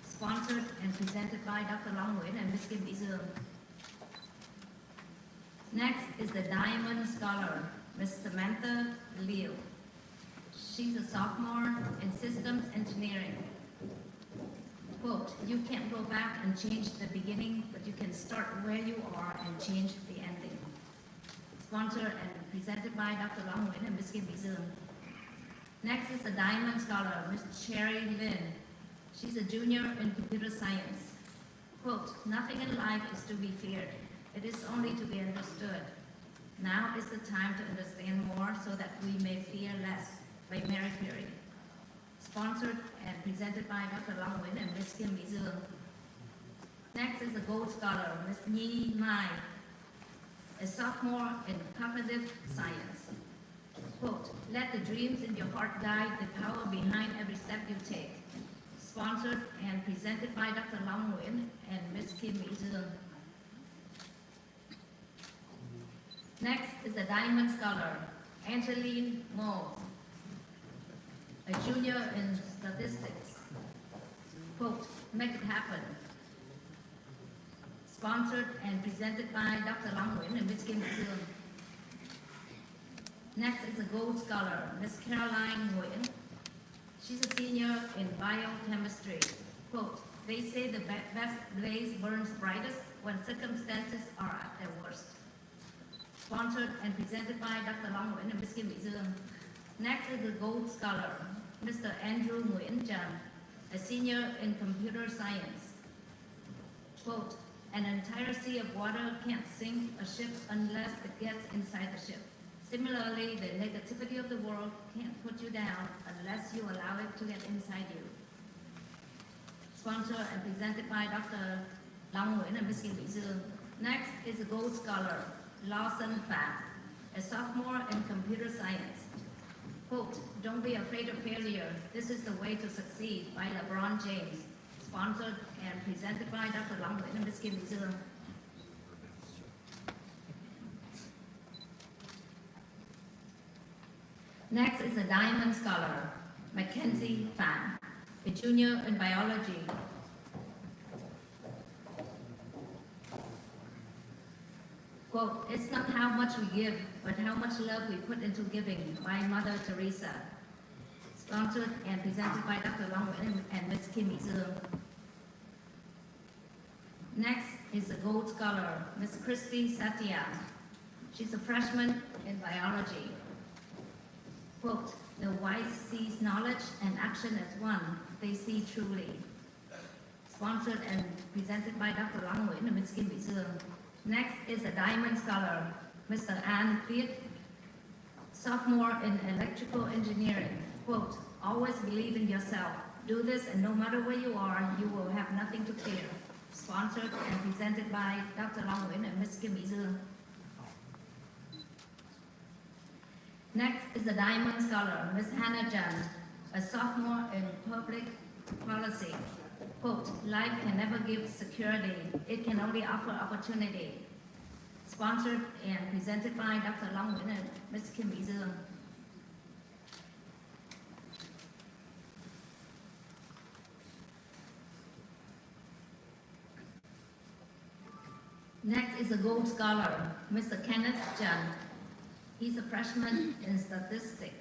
Sponsored and presented by Dr. Long Nguyen and Ms. Kimmy Duong. Next is the Diamond Scholar, Ms. Samantha Liu. She's a sophomore in systems engineering. Quote, "You can't go back and change the beginning, but you can start where you are and change the ending." Sponsored and presented by Dr. Long Nguyen and Ms. Kimmy Duong. Next is the Diamond Scholar, Ms. Sherry Lin. She's a junior in computer science. Quote, "Nothing in life is to be feared. It is only to be understood. Now is the time to understand more so that we may fear less." By Mary Curie. Sponsored and presented by Dr. Long Nguyen and Ms. Kimmy Duong. Next is the Gold Scholar, Ms. Nhi Mai, a sophomore in cognitive science. Quote, "Let the dreams in your heart guide the power behind every step you take." Sponsored and presented by Dr. Long Nguyen and Ms. Kimmy Duong. Next is the Diamond Scholar, Angeline Mo, a junior in statistics. Quote, "Make it happen." Sponsored and presented by Dr. Long Nguyen and Ms. Kimmy Duong. Next is a Gold Scholar, Ms. Caroline Nguyen. She's a senior in biochemistry. Quote, "They say the best blaze burns brightest when circumstances are at their worst." Sponsored and presented by Dr. Long Nguyen and Ms. Kimmy Duong. Next is the Gold Scholar, Mr. Andrew Nguyen Chan, a senior in computer science. Quote, "An entire sea of water can't sink a ship unless it gets inside the ship. Similarly, the negativity of the world can't put you down unless you allow it to get inside you." Sponsored and presented by Dr. Long Nguyen and Ms. Kimmy Duong. Next is the Gold Scholar, Lawson Phat, a sophomore in computer science. Quote, "Don't be afraid of failure. This is the way to succeed." By LeBron James. Sponsored and presented by Dr. Long Nguyen and Ms. Kimmy Duong. Next is a Diamond Scholar, Mackenzie Phan, a junior in biology. Quote, "It's not how much we give, but how much love we put into giving." By Mother Teresa. Sponsored and presented by Dr. Long Nguyen and Ms. Kimmy Duong. Next is the Gold Scholar, Ms. Christy Satya. She's a freshman in biology. Quote, "The wise sees knowledge and action as one. They see truly." Sponsored and presented by Dr. Long Nguyen and Ms. Kimmy Duong. Next is a Diamond Scholar, Mr. An Viet, sophomore in electrical engineering. Quote, "Always believe in yourself. Do this and no matter where you are, you will have nothing to fear." Sponsored and presented by Dr. Long Nguyen and Ms. Kimmy Duong. Next is a Diamond Scholar, Ms. Hannah Jan, a sophomore in public policy. Quote, life can never give security, it can only offer opportunity. Sponsored and presented by Dr. Long Nguyen and Ms. Kimmy Duong. Next is a gold scholar, Mr. Kenneth Jun. He's a freshman in statistics.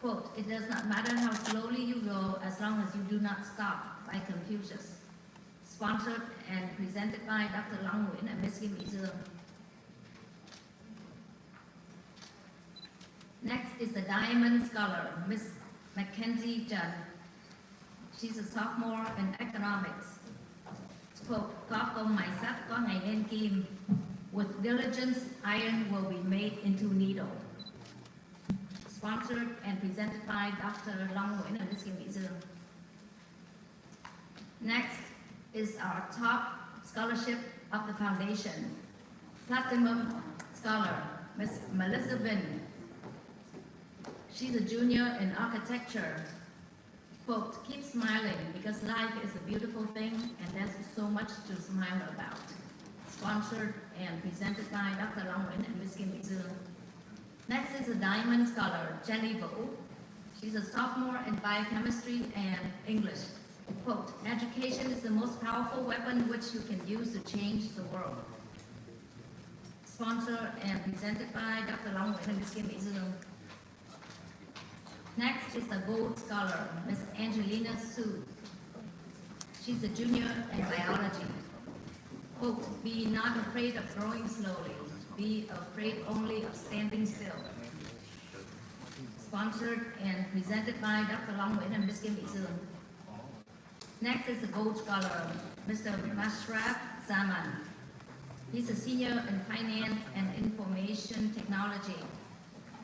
Quote, it does not matter how slowly you go as long as you do not stop, by Confucius. Sponsored and presented by Dr. Long Nguyen and Ms. Kimmy Duong. Next is the Diamond Scholar, Ms. Mackenzie Jun. She's a sophomore in economics. Quote, có công mài sắt, có ngày nên kim. With diligence, iron will be made into needle. Sponsored and presented by Dr. Long Nguyen and Ms. Kimmy Duong. Next is our top scholarship of the foundation. Platinum Scholar, Ms. Melissa Bin. She's a junior in architecture. Quote, keep smiling because life is a beautiful thing and there's so much to smile about. Sponsored and presented by Dr. Long Nguyen and Ms. Kimmy Duong. Next is a Diamond Scholar, Jenny Vo. She's a sophomore in biochemistry and English. Quote, education is the most powerful weapon which you can use to change the world. Sponsored and presented by Dr. Long Nguyen and Ms. Kimmy Duong. Next is the Gold Scholar, Ms. Angelina Su. She's a junior in biology. Quote, be not afraid of growing slowly. Be afraid only of standing still. Sponsored and presented by Dr. Long Nguyen and Ms. Kimmy Duong. Next is the Gold Scholar, Mr. Mashraf Zaman. He's a senior in finance and information technology.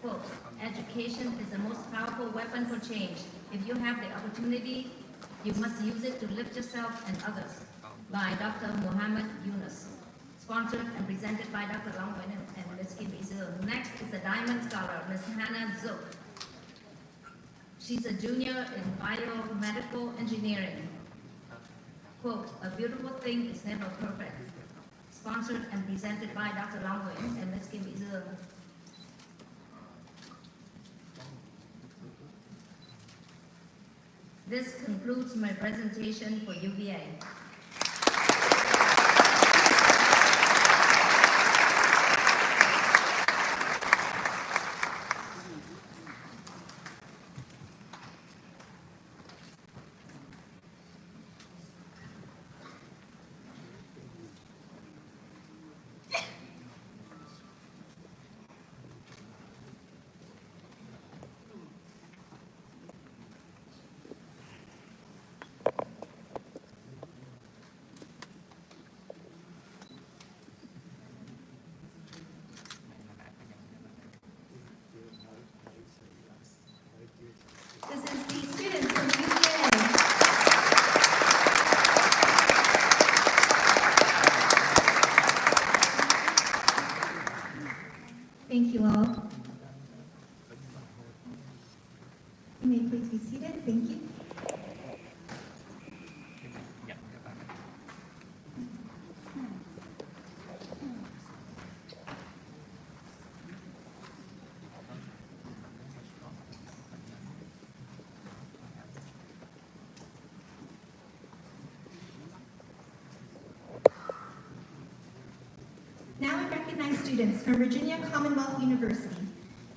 Quote, education is the most powerful weapon for change. If you have the opportunity, you must use it to lift yourself and others. By Dr. Muhammad Yunus. Sponsored and presented by Dr. Long Nguyen and Ms. Kimmy Duong. Next is the Diamond Scholar, Ms. Hannah Zook. She's a junior in biomedical engineering. Quote, a beautiful thing is never perfect. Sponsored and presented by Dr. Long Nguyen and Ms. Kimmy Duong. This concludes my presentation for UVA. This is the students from UVA. Thank you all. You may please be seated. Thank you. Now we recognize students from Virginia Commonwealth University.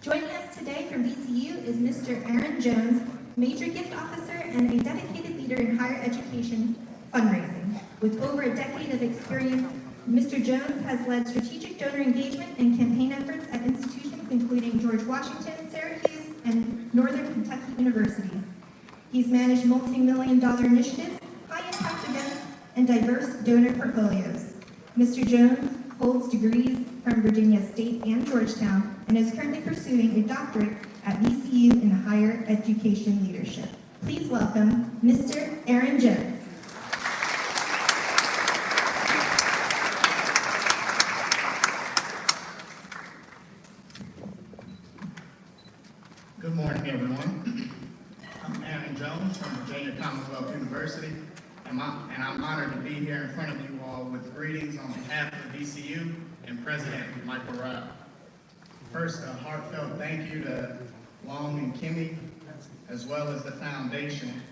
Joining us today from VCU is Mr. Aaron Jones, Major Gift Officer and a dedicated leader in higher education fundraising. With over a decade of experience, Mr. Jones has led strategic donor engagement and campaign efforts at institutions including George Washington, Syracuse, and Northern Kentucky universities. He's managed multi-million-dollar initiatives, high-impact events, and diverse donor portfolios. Mr. Jones holds degrees from Virginia State and Georgetown and is currently pursuing a doctorate at VCU in higher education leadership. Please welcome Mr. Aaron Jones. Good morning, everyone. I'm Aaron Jones from Virginia Commonwealth University. and I'm honored to be here in front of you all with greetings on behalf of VCU and President Michael Rao. First, a heartfelt thank you to Long and Kimmy, as well as the Foundation,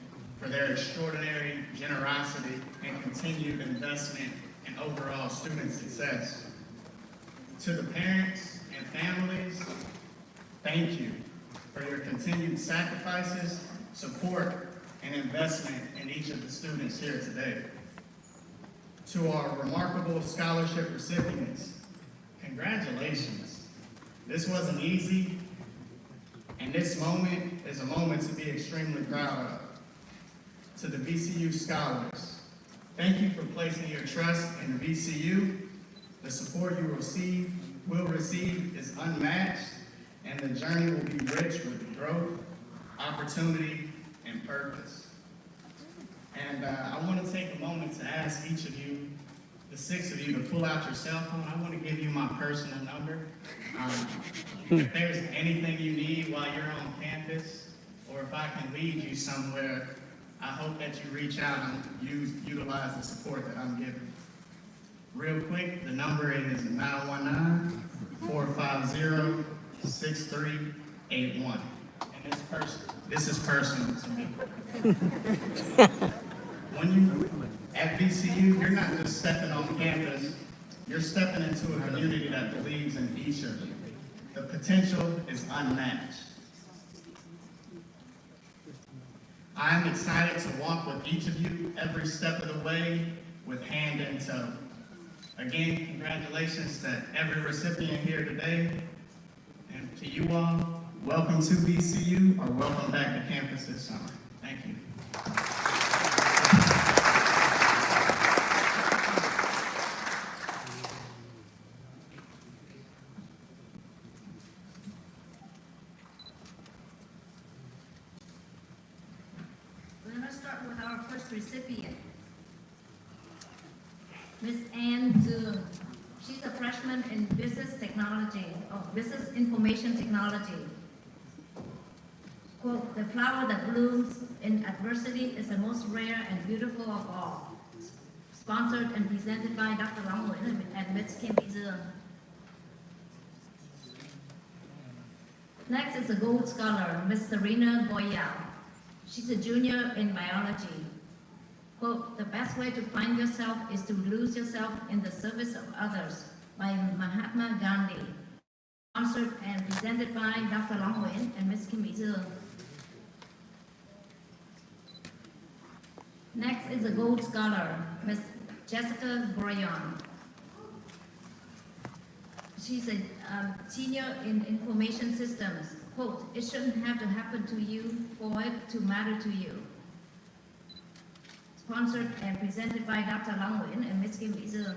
for their extraordinary generosity and continued investment in overall student success. To the parents and families, thank you for your continued sacrifices, support, and investment in each of the students here today. To our remarkable scholarship recipients, congratulations. This wasn't easy, and this moment is a moment to be extremely proud of. To the VCU scholars, thank you for placing your trust in VCU. The support you will receive is unmatched, and the journey will be rich with growth, opportunity, and purpose. And I want to take a moment to ask each of you, the 6 of you, to pull out your cell phone. I want to give you my personal number. If there's anything you need while you're on campus, or if I can lead you somewhere, I hope that you reach out and utilize the support that I'm giving. Real quick, the number is 919-450-6381. And this is personal to me. When you at VCU, you're not just stepping on campus, you're stepping into a community that believes in each of you. The potential is unmatched. I'm excited to walk with each of you every step of the way with hand in tow. Again, congratulations to every recipient here today. And to you all, welcome to VCU, or welcome back to campus this summer. Thank you. We're going to start with our first recipient, Miss Ann Zhu. She's a freshman in business information technology. Quote, "The flower that blooms in adversity is the most rare and beautiful of all." Sponsored and presented by Dr. Long Nguyen and Ms. Kimmy Duong. Next is a gold scholar, Ms. Serena Goyao. She's a junior in biology. Quote, "The best way to find yourself is to lose yourself in the service of others," by Mahatma Gandhi. Sponsored and presented by Dr. Long Nguyen and Ms. Kimmy Duong. Next is a gold scholar, Ms. Jessica Broyon. She's a senior in information systems. Quote, "It shouldn't have to happen to you for it to matter to you." Sponsored and presented by Dr. Long Nguyen and Ms. Kim Duong.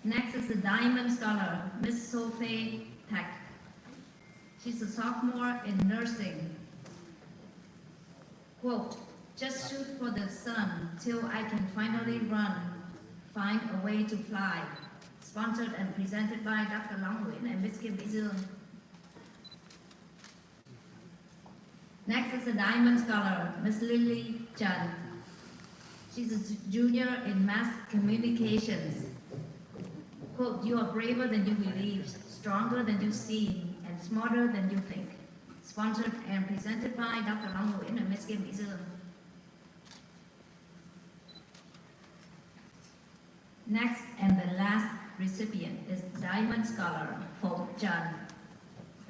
Next is the Diamond Scholar, Ms. Sophie Tak. She's a sophomore in nursing. Quote, "Just shoot for the sun till I can finally run, find a way to fly." Sponsored and presented by Dr. Long Nguyen and Ms. Kim Duong. Next is the Diamond Scholar, Ms. Lily Chan. She's a junior in mass communications. Quote, "You are braver than you believe, stronger than you seem, and smarter than you think." Sponsored and presented by Dr. Long Nguyen and Ms. Kim Duong. Next and the last recipient is Diamond Scholar, Pho Chan,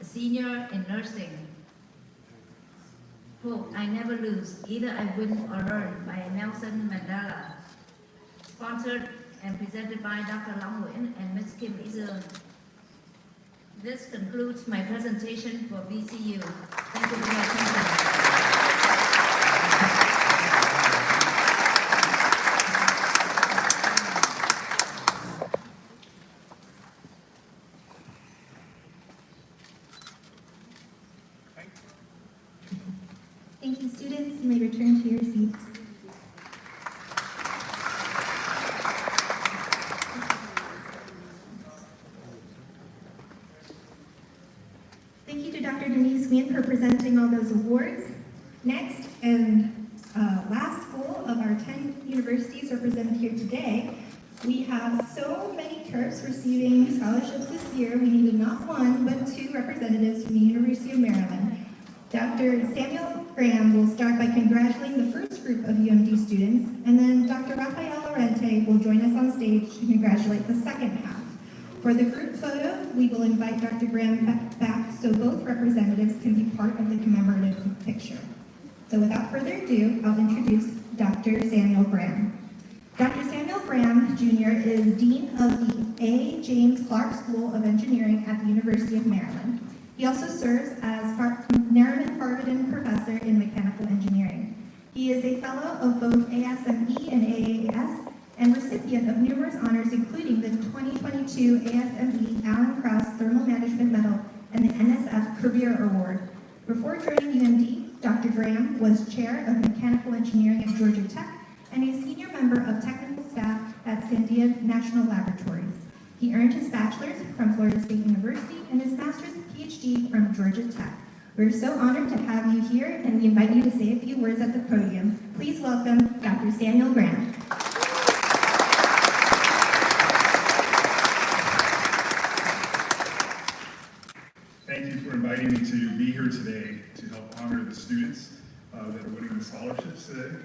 a senior in nursing. Quote, "I never lose, either I win or learn," by Nelson Mandela. Sponsored and presented by Dr. Long Nguyen and Ms. Kim Duong. This concludes my presentation for VCU. Thank you for your attention. Thank you, students. You may return to your seats. Thank you to Dr. Denise Nguyen for presenting all those awards. Next and last school of our universities represented here today. We have so many Terps receiving scholarships this year. We needed not one, but two representatives from the University of Maryland. Dr. Samuel Graham will start by congratulating the first group of UMD students, and then Dr. Rafael Lorente will join us on stage to congratulate the second half. For the group photo, we will invite Dr. Graham back so both representatives can be part of the commemorative picture. So without further ado, I'll introduce Dr. Samuel Graham. Dr. Samuel Graham, Jr. is Dean of the A. James Clark School of Engineering at the University of Maryland. He also serves as Nerman Farvadin Professor in Mechanical Engineering. He is a fellow of both ASME and AAS, and recipient of numerous honors, including the 2022 ASME Alan Krauss Thermal Management Medal and the NSF Career Award. Before joining UMD, Dr. Graham was Chair of Mechanical Engineering at Georgia Tech and a senior member of technical staff at Sandia National Laboratories. He earned his bachelor's from Florida State University and his master's and PhD from Georgia Tech. We're so honored to have you here, and we invite you to say a few words at the podium. Please welcome Dr. Samuel Graham. Thank you for inviting me to be here today to help honor the students that are winning the scholarships today.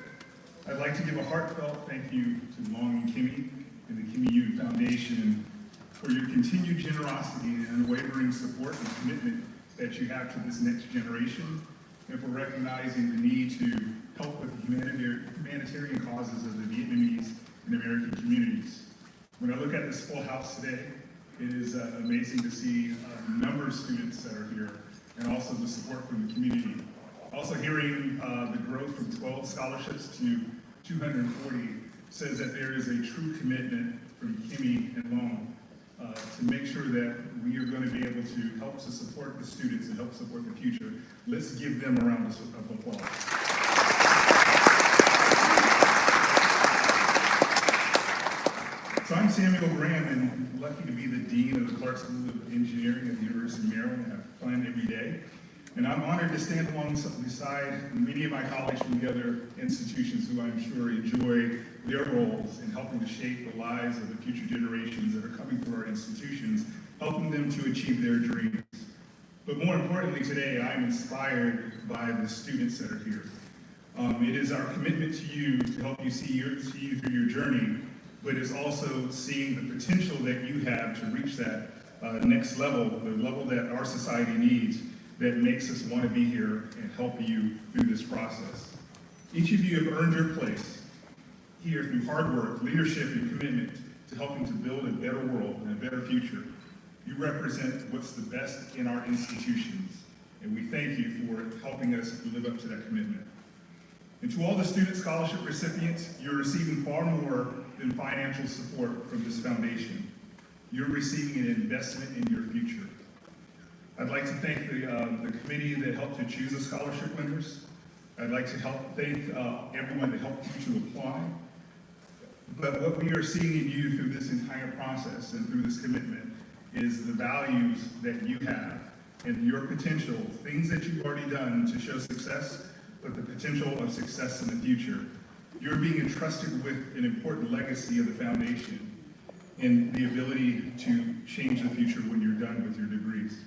I'd like to give a heartfelt thank you to Bong Kimmy and the Kimmy Duong Foundation for your continued generosity and unwavering support and commitment that you have to this next generation, and for recognizing the need to help with the humanitarian causes of the Vietnamese and American communities. When I look at this full house today, it is amazing to see the number of students that are here and also the support from the community. Also hearing the growth from 12 scholarships to 240 says that there is a true commitment from Kimmy and Bong to make sure that we are going to be able to help to support the students and help support the future. Let's give them a round of applause. So I'm Samuel Graham, and lucky to be the Dean of the Clark School of Engineering at the University of Maryland. I have fun every day. And I'm honored to stand alongside many of my colleagues from the other institutions who I'm sure enjoy their roles in helping to shape the lives of the future generations that are coming through our institutions, helping them to achieve their dreams. But more importantly today, I'm inspired by the students that are here. It is our commitment to you to help you see you through your journey, but it's also seeing the potential that you have to reach that next level, the level that our society needs, that makes us want to be here and help you through this process. Each of you have earned your place here through hard work, leadership, and commitment to helping to build a better world and a better future. You represent what's the best in our institutions, and we thank you for helping us to live up to that commitment. And to all the student scholarship recipients, you're receiving far more than financial support from this foundation. You're receiving an investment in your future. I'd like to thank the committee that helped to choose the scholarship winners. I'd like to thank everyone that helped you to apply. But what we are seeing in you through this entire process and through this commitment is the values that you have and your potential, things that you've already done to show success, but the potential of success in the future. You're being entrusted with an important legacy of the foundation and the ability to change the future when you're done with your degrees.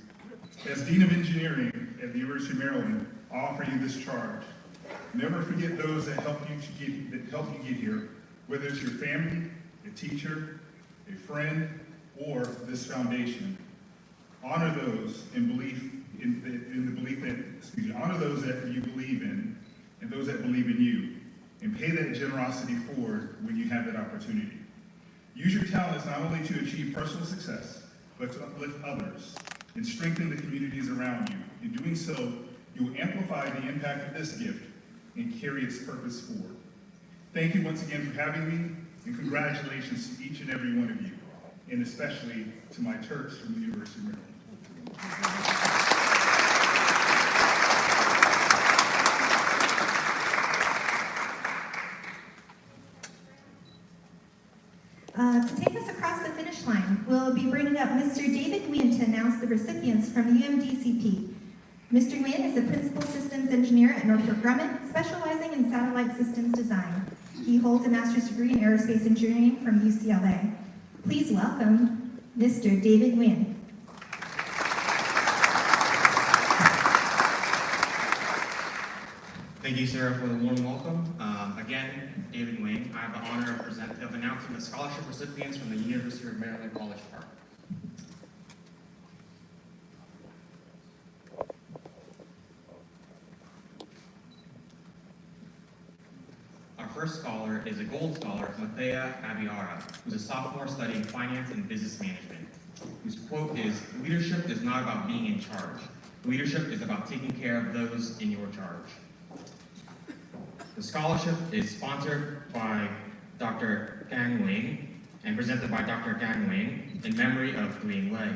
As Dean of Engineering at the University of Maryland, I offer you this charge. Never forget those that helped you get here, whether it's your family, a teacher, a friend, or this foundation. Honor those honor those that you believe in and those that believe in you, and pay that generosity forward when you have that opportunity. Use your talents not only to achieve personal success, but to uplift others and strengthen the communities around you. In doing so, you will amplify the impact of this gift and carry its purpose forward. Thank you once again for having me, and congratulations to each and every one of you, and especially to my Terps from the University of Maryland. To take us across the finish line, we'll be bringing up Mr. David Nguyen to announce the recipients from UMDCP. Mr. Nguyen is a Principal Systems Engineer at Northrop Grumman, specializing in satellite systems design. He holds a master's degree in aerospace engineering from UCLA. Please welcome Mr. David Nguyen. Thank you, Sarah, for the warm welcome. Again, David Nguyen. I have the honor of announcing the scholarship recipients from the University of Maryland College Park. Our first scholar is a gold scholar, Mathea Abiara, who's a sophomore studying finance and business management, whose quote is, "Leadership is not about being in charge. Leadership is about taking care of those in your charge." The scholarship is sponsored by Dr. Gang Nguyen and presented by Dr. Gang Nguyen in memory of Nguyen Lei.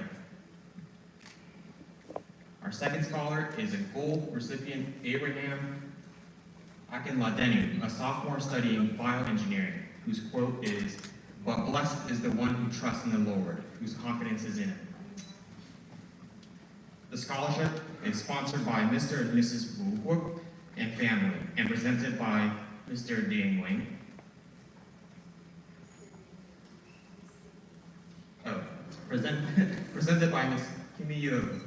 Our second scholar is a gold recipient, Abraham Akinladenu, a sophomore studying bioengineering, whose quote is, "But blessed is the one who trusts in the Lord, whose confidence is in him." The scholarship is sponsored by Mr. and Mrs. Wu Huok and family, and presented by Mr. Ding Wing. Presented by Ms. Kimmy Duong.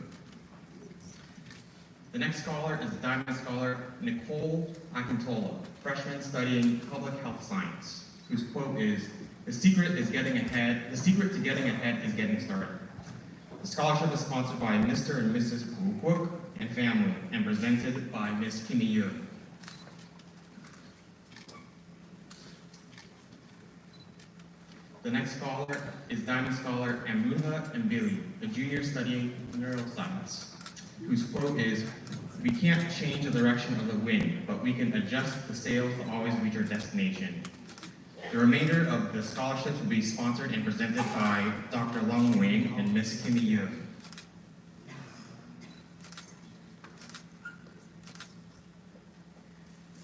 The next scholar is Diamond Scholar Nicole Akintola, freshman studying public health science, whose quote is, the secret to getting ahead is getting started." The scholarship is sponsored by Mr. and Mrs. Wu Huok and family, and presented by Ms. Kimmy Duong. The next scholar is Diamond Scholar Amrutha Mbili, a junior studying neuroscience, whose quote is, "We can't change the direction of the wind, but we can adjust the sails to always reach our destination." The remainder of the scholarships will be sponsored and presented by Dr. Long Wing and Ms. Kimmy Duong.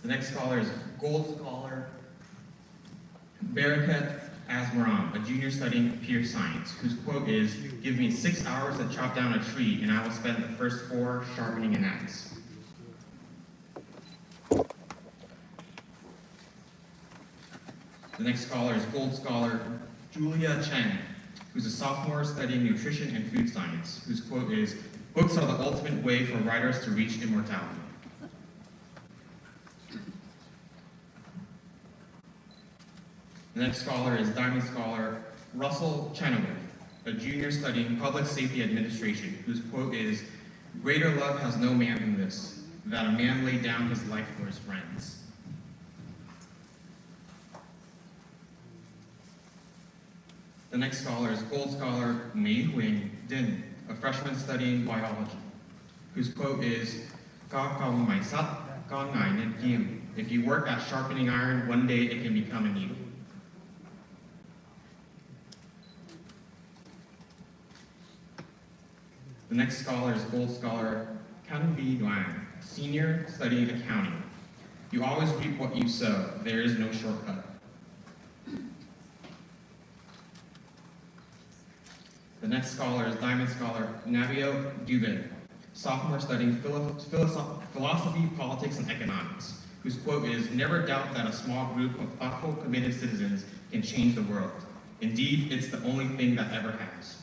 The next scholar is Gold Scholar Barakat Asmaram, a junior studying computer science, whose quote is, "Give me 6 hours to chop down a tree, and I will spend the first 4 sharpening an axe." The next scholar is Gold Scholar Julia Chen, who's a sophomore studying nutrition and food science, whose quote is, "Books are the ultimate way for writers to reach immortality." The next scholar is Diamond Scholar Russell Chenoweth, a junior studying public safety administration, whose quote is, "Greater love has no man than this, that a man lay down his life for his friends." The next scholar is Gold Scholar Mei Huing Din, a freshman studying biology, whose quote is, "Ka kaung mai sat, ka ngai net kim. If you work at sharpening iron, one day it can become a needle." The next scholar is Gold Scholar Can Vi Duong, senior studying accounting. "You always reap what you sow. There is no shortcut." The next scholar is Diamond Scholar Navio Dubin, sophomore studying philosophy, politics, and economics, whose quote is, "Never doubt that a small group of thoughtful, committed citizens can change the world. Indeed, it's the only thing that ever has."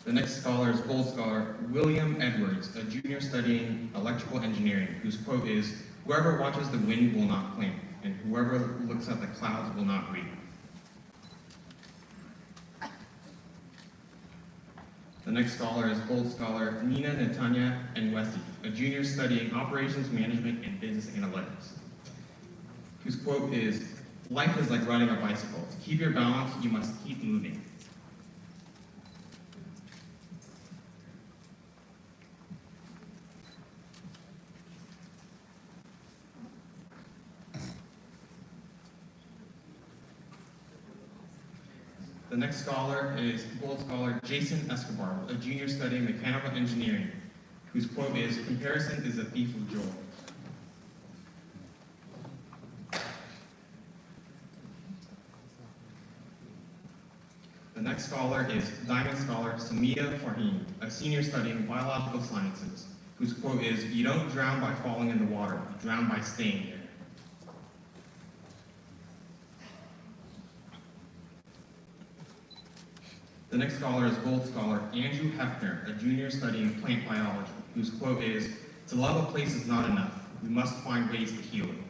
The next scholar is Gold Scholar William Edwards, a junior studying electrical engineering, whose quote is, "Whoever watches the wind will not plant, and whoever looks at the clouds will not reap." The next scholar is Gold Scholar Nina Netanya and Westy, a junior studying operations management and business analytics, whose quote is, "Life is like riding a bicycle. To keep your balance, you must keep moving." The next scholar is Gold Scholar Jason Escobar, a junior studying mechanical engineering, whose quote is, "Comparison is a thief of joy." The next scholar is Diamond Scholar Samia Farheen, a senior studying biological sciences, whose quote is, "You don't drown by falling in the water, you drown by staying there." The next scholar is Gold Scholar Andrew Hefner, a junior studying plant biology, whose quote is, "To love a place is not enough. We must find ways to heal it."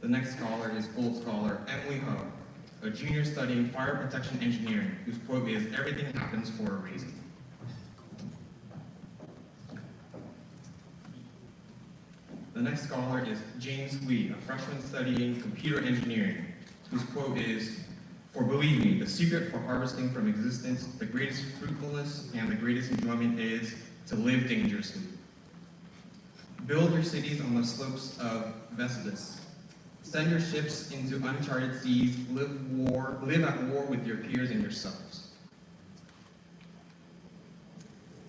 The next scholar is Gold Scholar Emily Ho, a junior studying fire protection engineering, whose quote is, "Everything happens for a reason." The next scholar is James Lee, a freshman studying computer engineering, whose quote is, "For believe me, the secret for harvesting from existence, the greatest fruitfulness and the greatest enjoyment is to live dangerously. Build your cities on the slopes of Vesuvius. Send your ships into uncharted seas, live at war with your peers and yourselves."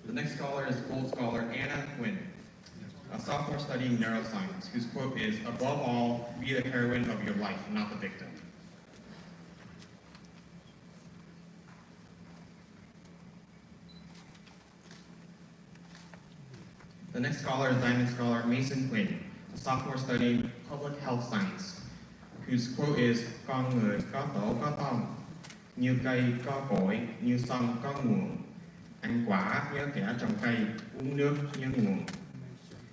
The next scholar is Gold Scholar Anna Quinn, a sophomore studying neuroscience, whose quote is, "Above all, be the heroine of your life, not the victim." The next scholar is Diamond Scholar Mason Quinn, a sophomore studying public health science, whose quote is, "Con người có tổ có tông, như cây có cội, như sông có nguồn, ăn quả nhớ kẻ trồng cây, uống nước nhớ nguồn."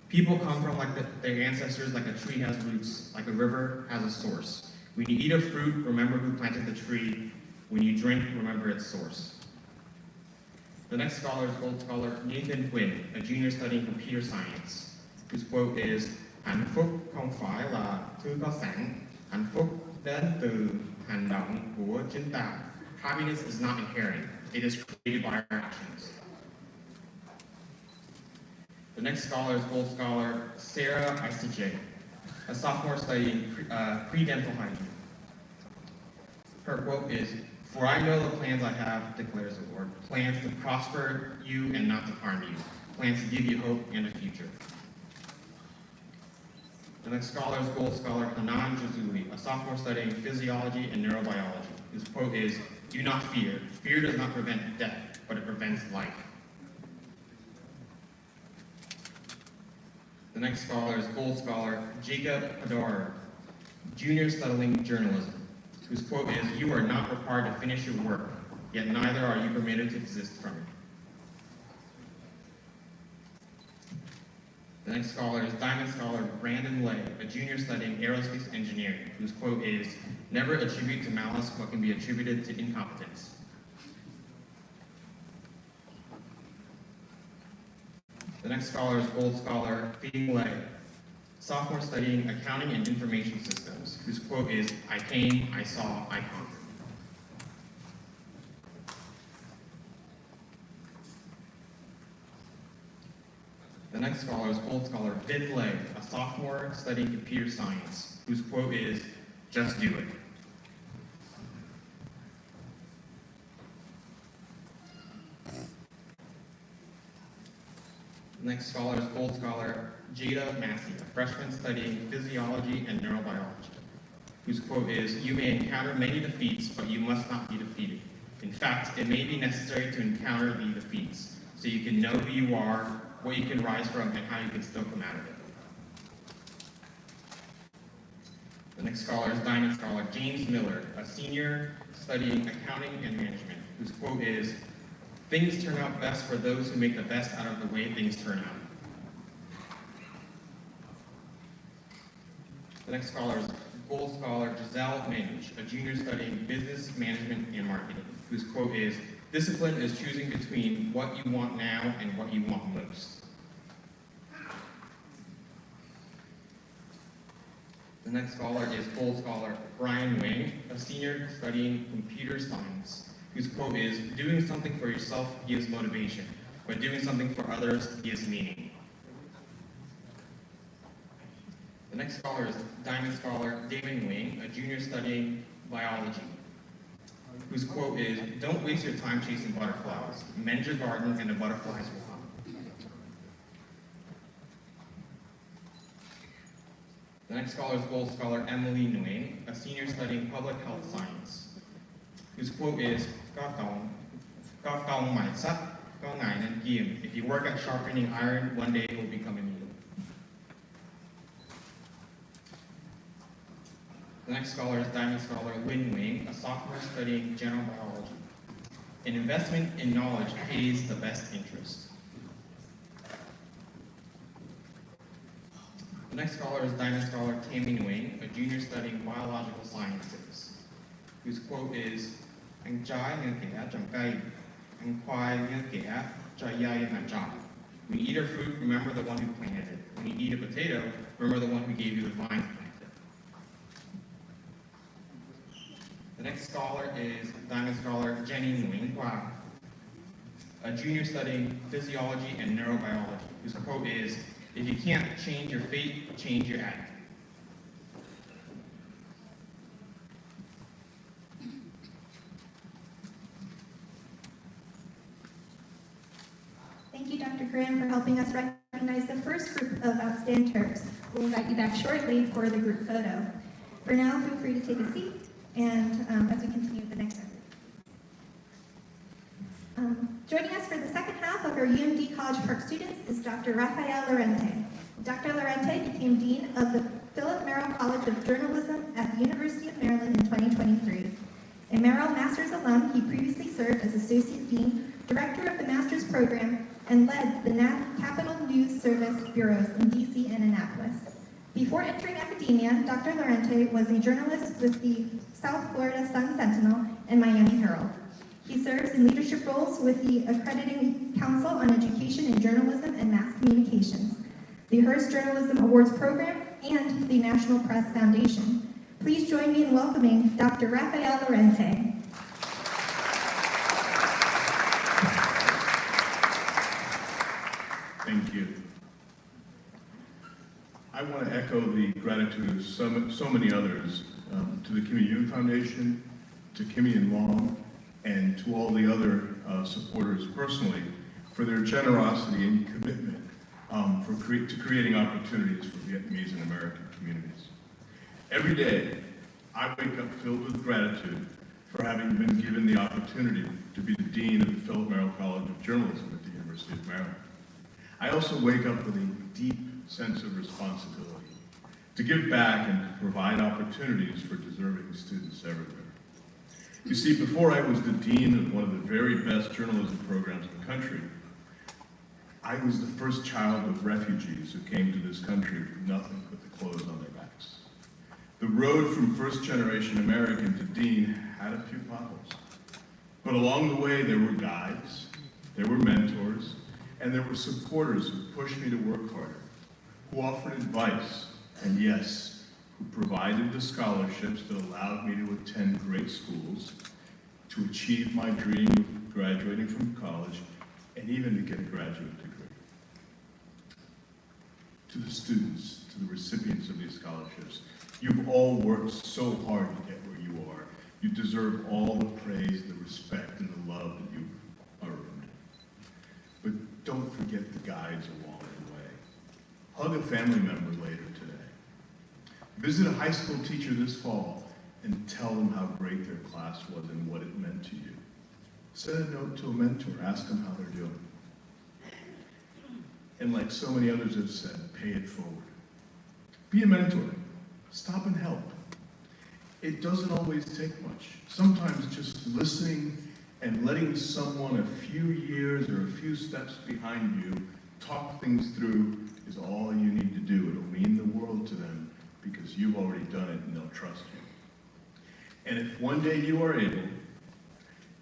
People come from their ancestors like a tree has roots, like a river has a source. When you eat a fruit, remember who planted the tree. When you drink, remember its source. The next scholar is Gold Scholar Nathan Quinn, a junior studying computer science, whose quote is, "Hạnh phúc không phải là thứ có sẵn, hạnh phúc đến từ hành động của chúng ta." Happiness is not inherent, it is created by our actions. The next scholar is Gold Scholar Sarah Isijay, a sophomore studying pre-dental hygiene. Her quote is, "For I know the plans I have, declares the Lord, plans to prosper you and not to harm you, plans to give you hope and a future." The next scholar is Gold Scholar Hanan Jazuli, a sophomore studying physiology and neurobiology, whose quote is, "Do not fear. Fear does not prevent death, but it prevents life." The next scholar is Gold Scholar Jacob Hadar, junior studying journalism, whose quote is, "You are not required to finish your work, yet neither are you permitted to exist from it." The next scholar is Diamond Scholar Brandon Lay, a junior studying aerospace engineering, whose quote is, "Never attribute to malice what can be attributed to incompetence." The next scholar is Gold Scholar Thing Lay, sophomore studying accounting and information systems, whose quote is, "I came, I saw, I conquered." The next scholar is Gold Scholar Vin Lay, a sophomore studying computer science, whose quote is, "Just do it." The next scholar is Gold Scholar Jada Massey, a freshman studying physiology and neurobiology, whose quote is, "You may encounter many defeats, but you must not be defeated. In fact, it may be necessary to encounter the defeats, so you can know who you are, what you can rise from, and how you can still come out of it." The next scholar is Diamond Scholar James Miller, a senior studying accounting and management, whose quote is, "Things turn out best for those who make the best out of the way things turn out." The next scholar is Gold Scholar Giselle Mange, a junior studying business management and marketing, whose quote is, "Discipline is choosing between what you want now and what you want most." The next scholar is Gold Scholar Brian Wang, a senior studying computer science, whose quote is, "Doing something for yourself gives motivation, but doing something for others gives meaning." The next scholar is Diamond Scholar Damon Wing, a junior studying biology, whose quote is, "Don't waste your time chasing butterflies. Mend your garden and the butterflies will come." The next scholar is Gold Scholar Emily Nguyen, a senior studying public health science, whose quote is, "Các con Có công mài sắt, có ngài nên kiềm. If you work at sharpening iron, one day it will become a needle. The next scholar is Diamond Scholar Lin Wing, a sophomore studying general biology. An investment in knowledge pays the best interest. The next scholar is Diamond Scholar Tammy Nguyen, a junior studying biological sciences, whose quote is, "Anh trái như kẻ trồng cây, anh khoai như kẻ trái dây mà trồng." When you eat a fruit, remember the one who planted it. When you eat a potato, remember the one who gave you the vine to plant it. The next scholar is Diamond Scholar Jenny Nguyen Hua, a junior studying physiology and neurobiology, whose quote is, "If you can't change your fate, change your attitude." Thank you, Dr. Graham, for helping us recognize the first group of outstanding terms. We'll invite you back shortly for the group photo. For now, feel free to take a seat, and as we continue with the next group. Joining us for the second half of our UMD College Park students is Dr. Rafael Lorente. Dr. Lorente became Dean of the Philip Merrill College of Journalism at the University of Maryland in 2023. A Merrill Master's alum, he previously served as Associate Dean, Director of the Master's Program, and led the Capital News Service bureaus in DC and Annapolis. Before entering academia, Dr. Lorente was a journalist with the South Florida Sun Sentinel and Miami Herald. He serves in leadership roles with the Accrediting Council on Education in Journalism and Mass Communications, the Hearst Journalism Awards Program, and the National Press Foundation. Please join me in welcoming Dr. Rafael Lorente. Thank you. I want to echo the gratitude of so many others to the Kimmy Duong Foundation, to Kimmy and Long, and to all the other supporters personally for their generosity and commitment to creating opportunities for Vietnamese and American communities. Every day, I wake up filled with gratitude for having been given the opportunity to be the Dean of the Philip Merrill College of Journalism at the University of Maryland. I also wake up with a deep sense of responsibility to give back and to provide opportunities for deserving students everywhere. You see, before I was the dean of one of the very best journalism programs in the country, I was the first child of refugees who came to this country with nothing but the clothes on their backs. The road from first-generation American to dean had a few potholes. But along the way, there were guides, there were mentors, and there were supporters who pushed me to work harder, who offered advice, and yes, who provided the scholarships that allowed me to attend great schools, to achieve my dream of graduating from college, and even to get a graduate degree. To the students, to the recipients of these scholarships, you've all worked so hard to get where you are. You deserve all the praise, the respect, and the love that you've earned. But don't forget the guides along the way. Hug a family member later today. Visit a high school teacher this fall and tell them how great their class was and what it meant to you. Send a note to a mentor, ask them how they're doing. And like so many others have said, pay it forward. Be a mentor. Stop and help. It doesn't always take much. Sometimes just listening and letting someone a few years or a few steps behind you talk things through is all you need to do. It'll mean the world to them because you've already done it and they'll trust you. And if one day you are able,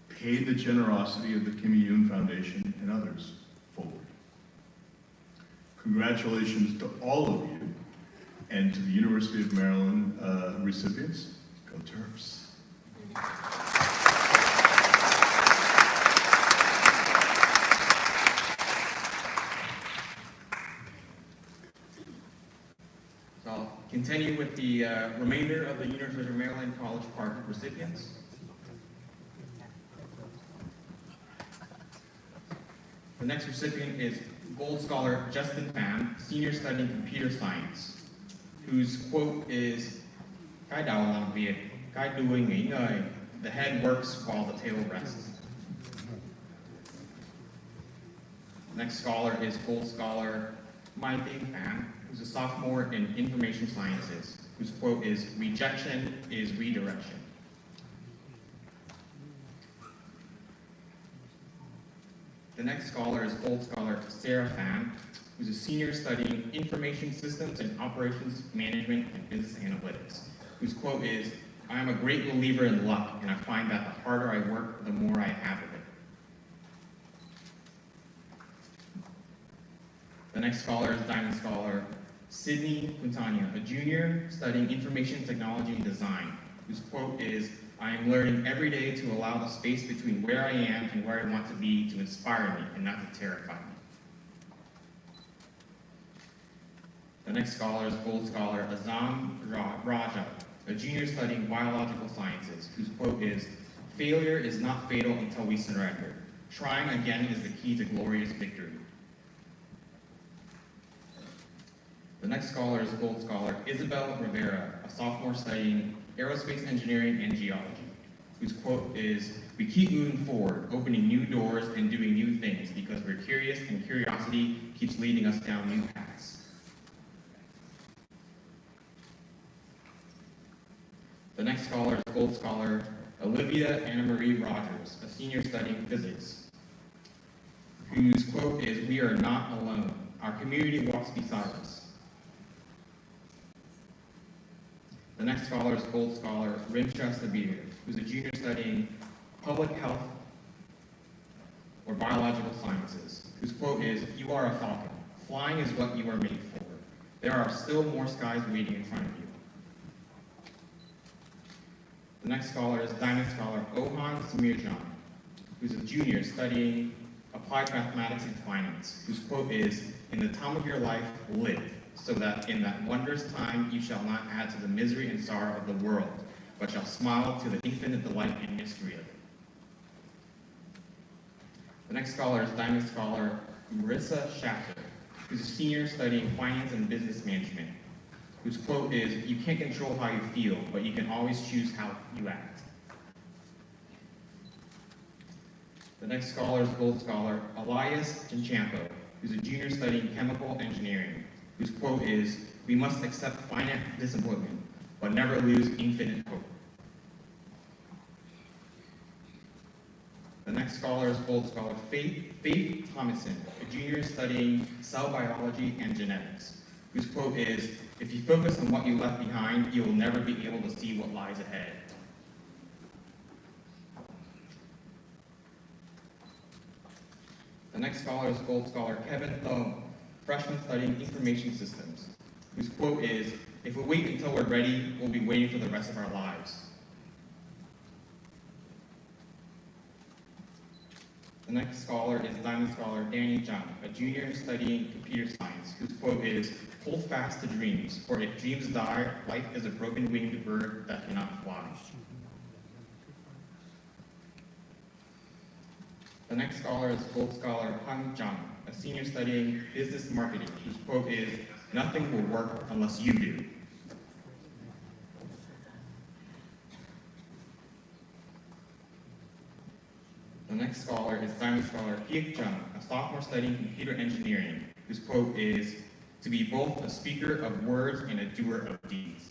pay the generosity of the Kimmy Duong Foundation and others forward. Congratulations to all of you and to the University of Maryland recipients. Go Terps. So I'll continue with the remainder of the University of Maryland College Park recipients. The next recipient is Gold Scholar Justin Pham, senior studying computer science, whose quote is, "Cái đầu làm việc, cái đuôi nghỉ ngơi. The head works while the tail rests." The next scholar is Gold Scholar Mai Ting Fan, who's a sophomore in Information Sciences, whose quote is, "Rejection is redirection." The next scholar is Gold Scholar Sarah Fan, who's a senior studying Information Systems and Operations Management and Business Analytics, whose quote is, "I am a great believer in luck, and I find that the harder I work, the more I have of it." The next scholar is Diamond Scholar Sydney Quintana, a junior studying Information Technology and Design, whose quote is, "I am learning every day to allow the space between where I am and where I want to be to inspire me and not to terrify me." The next scholar is Gold Scholar Azam Raja, a junior studying Biological Sciences, whose quote is, "Failure is not fatal until we surrender. Trying again is the key to glorious victory." The next scholar is Gold Scholar Isabel Rivera, a sophomore studying Aerospace Engineering and Geology, whose quote is, "We keep moving forward, opening new doors and doing new things because we're curious and curiosity keeps leading us down new paths." The next scholar is Gold Scholar Olivia Anna Marie Rogers, a senior studying Physics, whose quote is, "We are not alone. Our community walks beside us." The next scholar is Gold Scholar Rimsha Sabir, who's a junior studying Public Health or Biological Sciences, whose quote is, "You are a falcon. Flying is what you are made for. There are still more skies waiting in front of you." The next scholar is Diamond Scholar Ohan Samirjan, who's a junior studying Applied Mathematics and Finance, whose quote is, "In the time of your life, live, so that in that wondrous time you shall not add to the misery and sorrow of the world, but shall smile to the infinite delight and mystery of it." The next scholar is Diamond Scholar Marissa Schachter, who's a senior studying Finance and Business Management, whose quote is, "You can't control how you feel, but you can always choose how you act." The next scholar is Gold Scholar Elias Chinchampo, who's a junior studying Chemical Engineering, whose quote is, "We must accept finite disappointment, but never lose infinite hope." The next scholar is Gold Scholar Faith Thomason, a junior studying Cell Biology and Genetics, whose quote is, "If you focus on what you left behind, you will never be able to see what lies ahead." The next scholar is Gold Scholar Kevin Thome, freshman studying Information Systems, whose quote is, "If we wait until we're ready, we'll be waiting for the rest of our lives." The next scholar is Diamond Scholar Danny Jung, a junior studying Computer Science, whose quote is, "Hold fast to dreams, for if dreams die, life is a broken-winged bird that cannot fly." The next scholar is Gold Scholar Han Zhang, a senior studying Business Marketing, whose quote is, "Nothing will work unless you do." The next scholar is Diamond Scholar Hyuk Chung, a sophomore studying Computer Engineering, whose quote is, "To be both a speaker of words and a doer of deeds."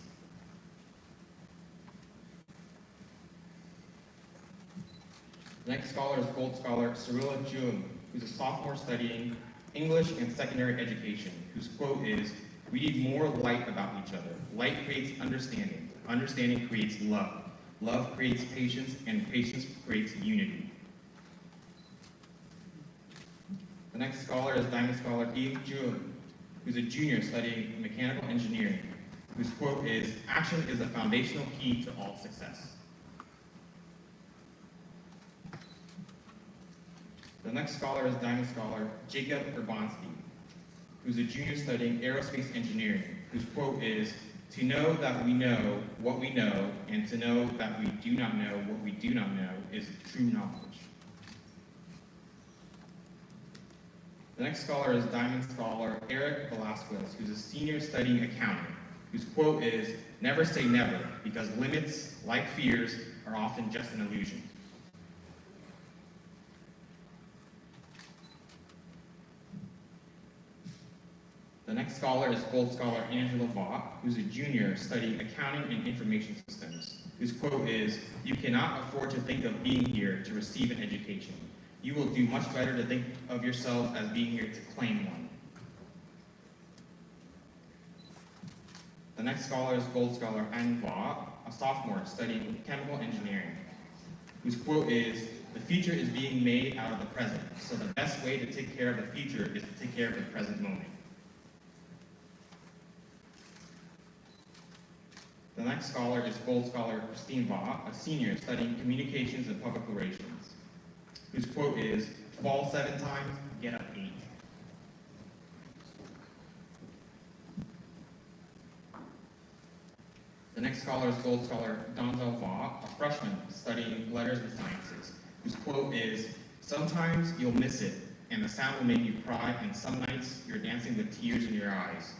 The next scholar is Gold Scholar Cyrilla Jung, who's a sophomore studying English and Secondary Education, whose quote is, "We need more light about each other. Light creates understanding. Understanding creates love. Love creates patience, and patience creates unity." The next scholar is Diamond Scholar Yi Jun, who's a junior studying Mechanical Engineering, whose quote is, "Action is the foundational key to all success." The next scholar is Diamond Scholar Jacob Urbanski, who's a junior studying Aerospace Engineering, whose quote is, "To know that we know what we know, and to know that we do not know what we do not know is true knowledge." The next scholar is Diamond Scholar Eric Velasquez, who's a senior studying Accounting, whose quote is, "Never say never, because limits, like fears, are often just an illusion." The next scholar is Gold Scholar Angela Vaught, who's a junior studying accounting and information systems, whose quote is, "You cannot afford to think of being here to receive an education. You will do much better to think of yourself as being here to claim one." The next scholar is Gold Scholar Anh Vaught, a sophomore studying chemical engineering, whose quote is, "The future is being made out of the present, so the best way to take care of the future is to take care of the present moment." The next scholar is Gold Scholar Christine Vaught, a senior studying communications and public relations, whose quote is, "Fall 7 times, get up 8. The next scholar is Gold Scholar Donzel Vaught, a freshman studying letters and sciences, whose quote is, "Sometimes you'll miss it, and the sound will make you cry, and some nights you're dancing with tears in your eyes."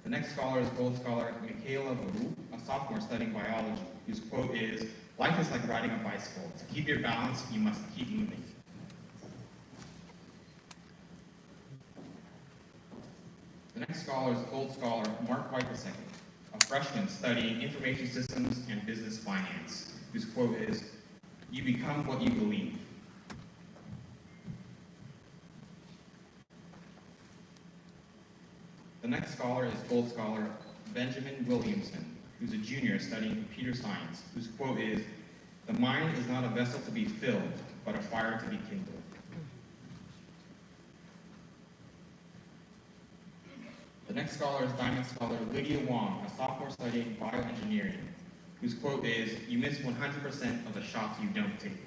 The next scholar is Gold Scholar Michaela Vu, a sophomore studying biology, whose quote is, "Life is like riding a bicycle. To keep your balance, you must keep moving." The next scholar is Gold Scholar Mark White II, a freshman studying information systems and business finance, whose quote is, "You become what you believe." The next scholar is Gold Scholar Benjamin Williamson, who's a junior studying computer science, whose quote is, "The mind is not a vessel to be filled, but a fire to be kindled." The next scholar is Diamond Scholar Lydia Wong, a sophomore studying bioengineering, whose quote is, "You miss 100% of the shots you don't take."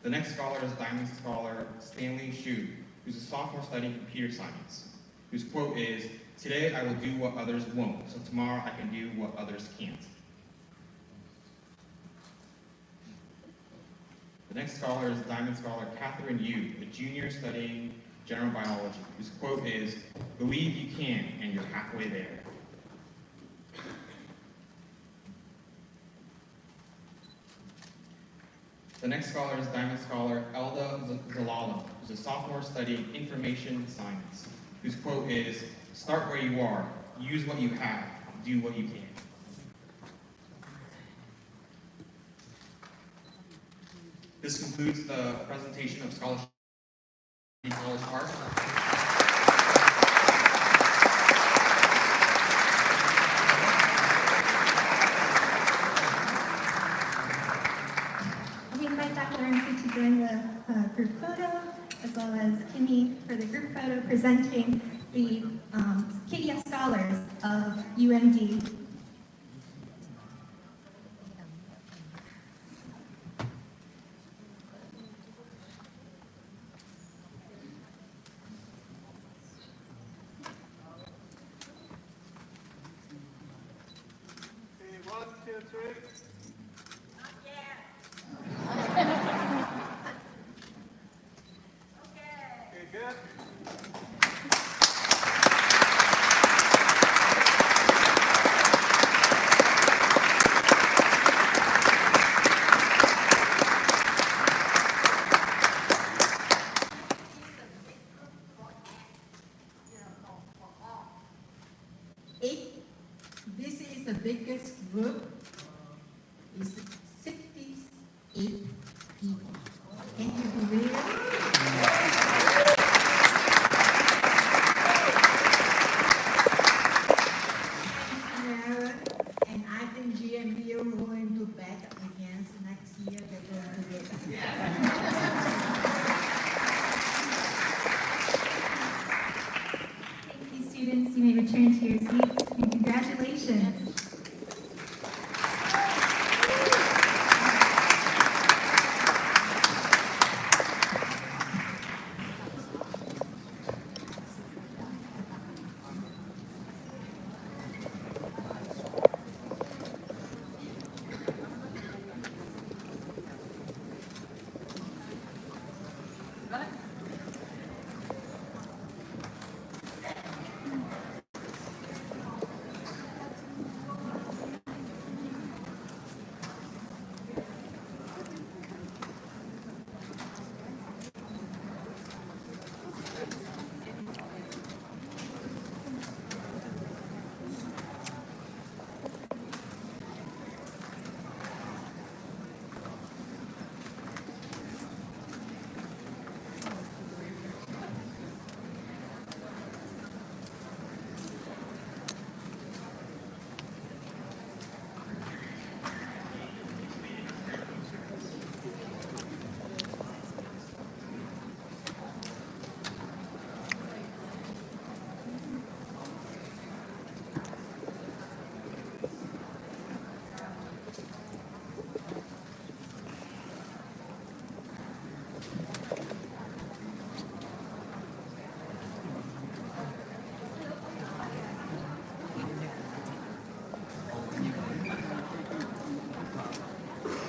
The next scholar is Diamond Scholar Stanley Shu, who's a sophomore studying computer science, whose quote is, "Today I will do what others won't, so tomorrow I can do what others can't." The next scholar is Diamond Scholar Catherine Yu, a junior studying general biology, whose quote is, "Believe you can, and you're halfway there." The next scholar is Diamond Scholar Elda Zalalam, who's a sophomore studying information science, whose quote is, "Start where you are, use what you have, do what you can." This concludes the presentation of scholarship in college art. We invite Dr. Ramsey to join the group photo, as well as Kimmy for the group photo presenting the KDF Scholars of UMD. This is the biggest group. It's 68 people. Can you believe it? And I think GMB are going to bet against next year they're going to get. Thank you, students. You may return to your seats, and congratulations.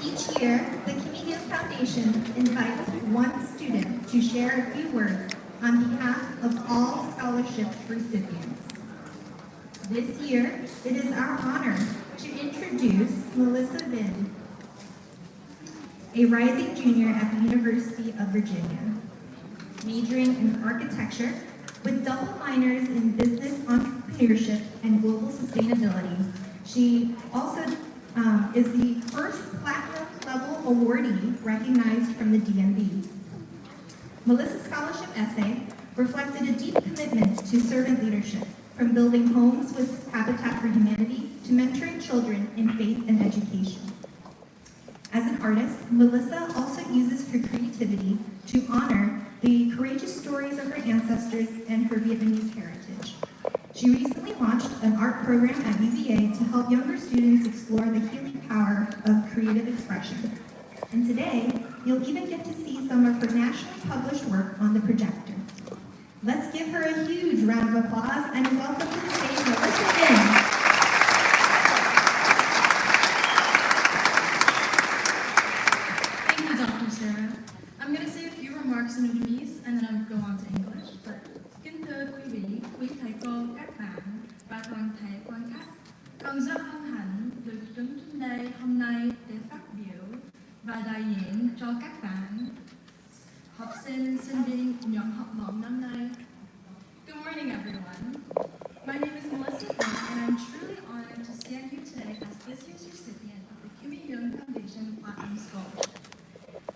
Each year, the Kimmy Duong Foundation invites one student to share a few words on behalf of all scholarship recipients. This year, it is our honor to introduce Melissa Vin, a rising junior at the University of Virginia, majoring in architecture with double minors in business entrepreneurship and global sustainability. She also is the first platinum level awardee recognized from the DMV. Melissa's scholarship essay reflected a deep commitment to servant leadership, from building homes with Habitat for Humanity to mentoring children in faith and education. As an artist, Melissa also uses her creativity to honor the courageous stories of her ancestors and her Vietnamese heritage. She recently launched an art program at UVA to help younger students explore the healing power of creative expression. And today, you'll even get to see some of her nationally published work on the projector. Let's give her a huge round of applause and welcome to the stage Melissa Vin. Thank you, Dr. Sarah. I'm going to say a few remarks in Vietnamese and then I'll go on to English. But kính thưa quý vị, quý thầy cô, các bạn và toàn thể quan khách, con rất hân hạnh được đứng trên đây hôm nay để phát biểu và đại diện cho các bạn học sinh, sinh viên nhận học bổng năm nay. Good morning, everyone. My name is Melissa Vin, and I'm truly honored to stand here today as this year's recipient of the Kimmy Duong Foundation Platinum Scholarship.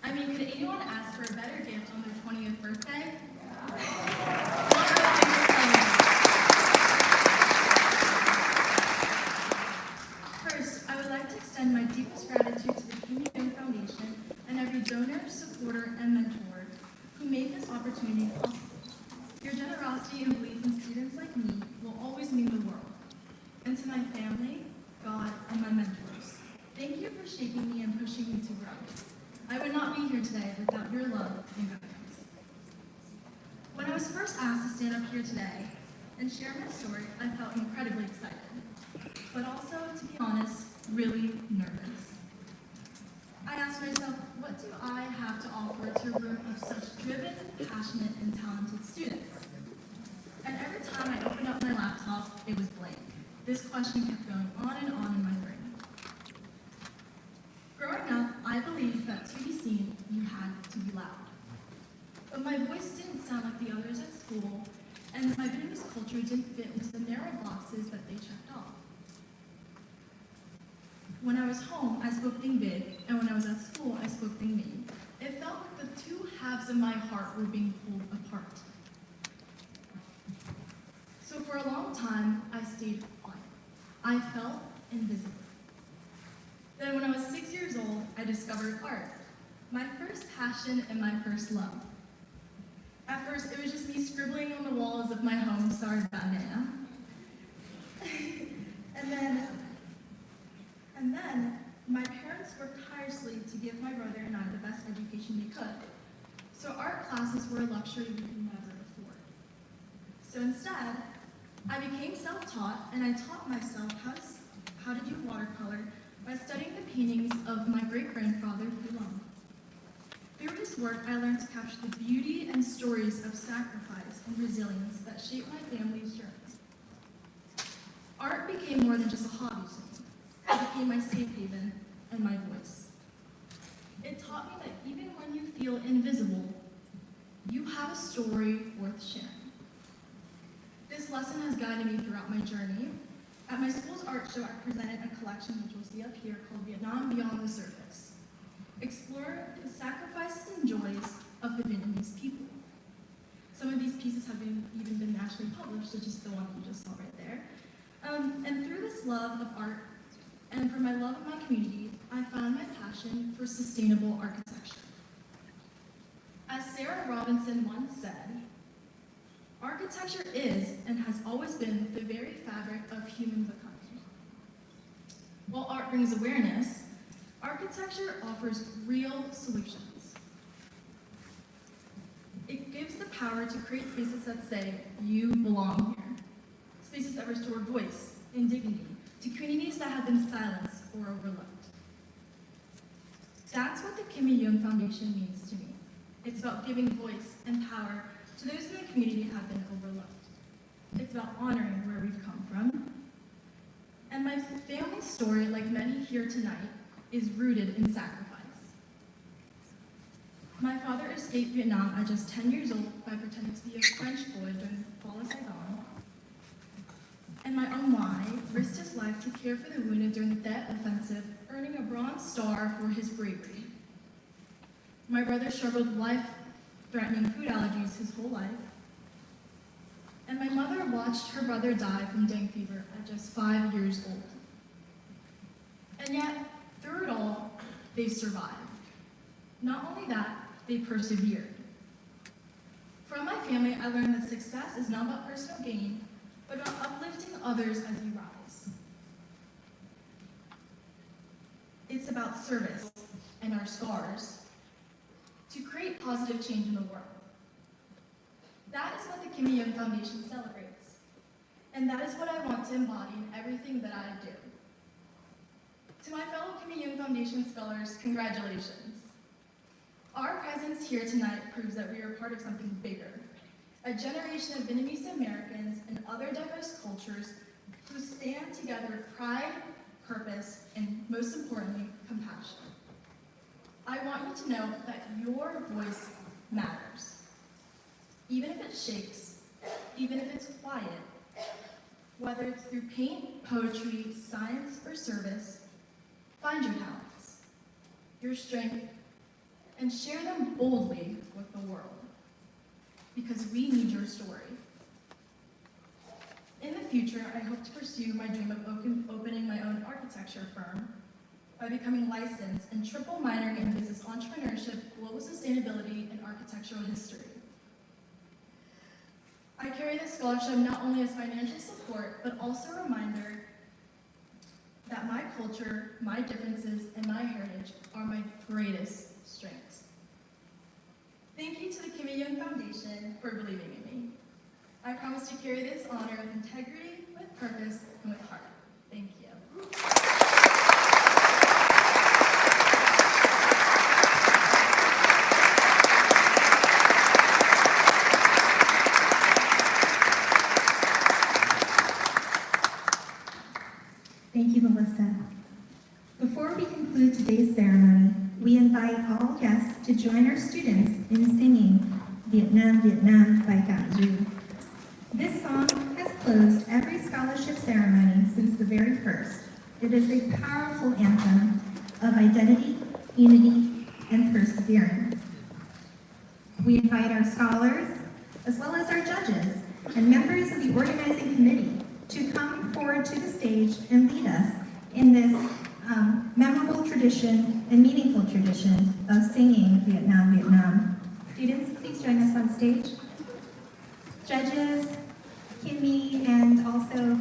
I mean, could anyone ask for a better gift on their 20th birthday? First, I would like to extend my deepest gratitude to the Kimmy Duong Foundation and every donor, supporter, and mentor who made this opportunity possible. Your generosity and belief in students like me will always mean the world. And to my family, God, and my mentors, thank you for shaping me and pushing me to grow. I would not be here today without your love and guidance. When I was first asked to stand up here today and share my story, I felt incredibly excited, but also, to be honest, really nervous. I asked myself, what do I have to offer to a room of such driven, passionate, and talented students? And every time I opened up my laptop, it was blank. This question kept going on in my brain. Growing up, I believed that to be seen, you had to be loud. But my voice didn't sound like the others at school, and my Vietnamese culture didn't fit into the narrow boxes that they checked off. When I was home, I spoke Ding Big, and when I was at school, I spoke Ding Minh. It felt like the two halves of my heart were being pulled apart. So for a long time, I stayed quiet. I felt invisible. Then when I was 6 years old, I discovered art, my first passion and my first love. At first, it was just me scribbling on the walls of my home, sorry about Nana. and then, my parents worked tirelessly to give my brother and I the best education they could. So art classes were a luxury we could never afford. So instead, I became self-taught, and I taught myself how to do watercolor by studying the paintings of my great-grandfather, Phu Long. Through his work, I learned to capture the beauty and stories of sacrifice and resilience that shaped my family's journey. Art became more than just a hobby to me. It became my safe haven and my voice. It taught me that even when you feel invisible, you have a story worth sharing. This lesson has guided me throughout my journey. At my school's art show, I presented a collection, which you'll see up here, called Vietnam Beyond the Surface. Explore the sacrifices and joys of the Vietnamese people. Some of these pieces have even been nationally published, such as the one you just saw right there. And through this love of art, and for my love of my community, I found my passion for sustainable architecture. As Sarah Robinson once said, architecture is and has always been the very fabric of human becoming. While art brings awareness, architecture offers real solutions. It gives the power to create spaces that say, you belong here. Spaces that restore voice and dignity to communities that have been silenced or overlooked. Kimmy Duong Foundation means to me. It's about giving voice and power to those in the community who have been overlooked. It's about honoring where we've come from. And my family story, like many here tonight, is rooted in sacrifice. My father escaped Vietnam at just 10 years old by pretending to be a French boy during the fall of Saigon. And my own Y risked his life to care for the wounded during the Tet Offensive, earning a Bronze Star for his bravery. My brother struggled with life-threatening food allergies his whole life. And my mother watched her brother die from dengue fever at just 5 years old. And yet, through it all, they survived. Not only that, they persevered. From my family, I learned that success is not about personal gain, but about uplifting others as you rise. It's about service and our scars to create positive change in the world. That is what the Kimmy Duong Foundation celebrates, and that is what I want to embody in everything that I do. To my fellow Kimmy Duong Foundation scholars, congratulations. Our presence here tonight proves that we are part of something bigger, a generation of Vietnamese Americans and other diverse cultures who stand together with pride, purpose, and most importantly, compassion. I want you to know that your voice matters. Even if it shakes, even if it's quiet, whether it's through paint, poetry, science, or service, find your talents, your strength, and share them boldly with the world, because we need your story. In the future, I hope to pursue my dream of opening my own architecture firm by becoming licensed and triple minoring in business entrepreneurship, global sustainability, and architectural history. I carry this scholarship not only as financial support, but also a reminder that my culture, my differences, and my heritage are my greatest strengths. Thank you to the Kimmy Duong Foundation for believing in me. I promise to carry this honor with integrity, with purpose, and with heart. Thank you. Thank you, Melissa. Before we conclude today's ceremony, we invite all guests to join our students in singing Vietnam, Vietnam by Phat Hoc. This song has closed every scholarship ceremony since the very first. It is a powerful anthem of identity, unity, and perseverance. We invite our scholars, as well as our judges and members of the organizing committee, to come forward to the stage and lead us in this memorable tradition and meaningful tradition of singing Vietnam, Vietnam. Students, please join us on stage. Judges, Kimmy, and also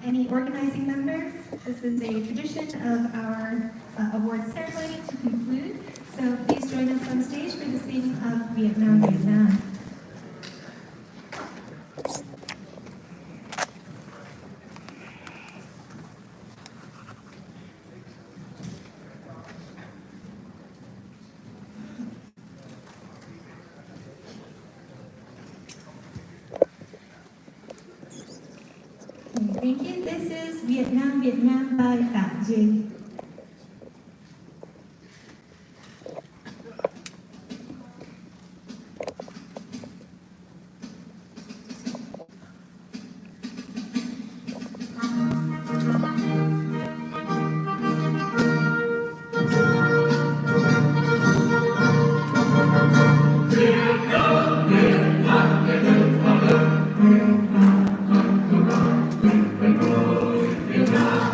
any organizing members. This is a tradition of our award ceremony to conclude. So please join us on stage for the singing of Vietnam, Vietnam. Thank you. This is Vietnam, Vietnam by Phat Hoc. Vietnam,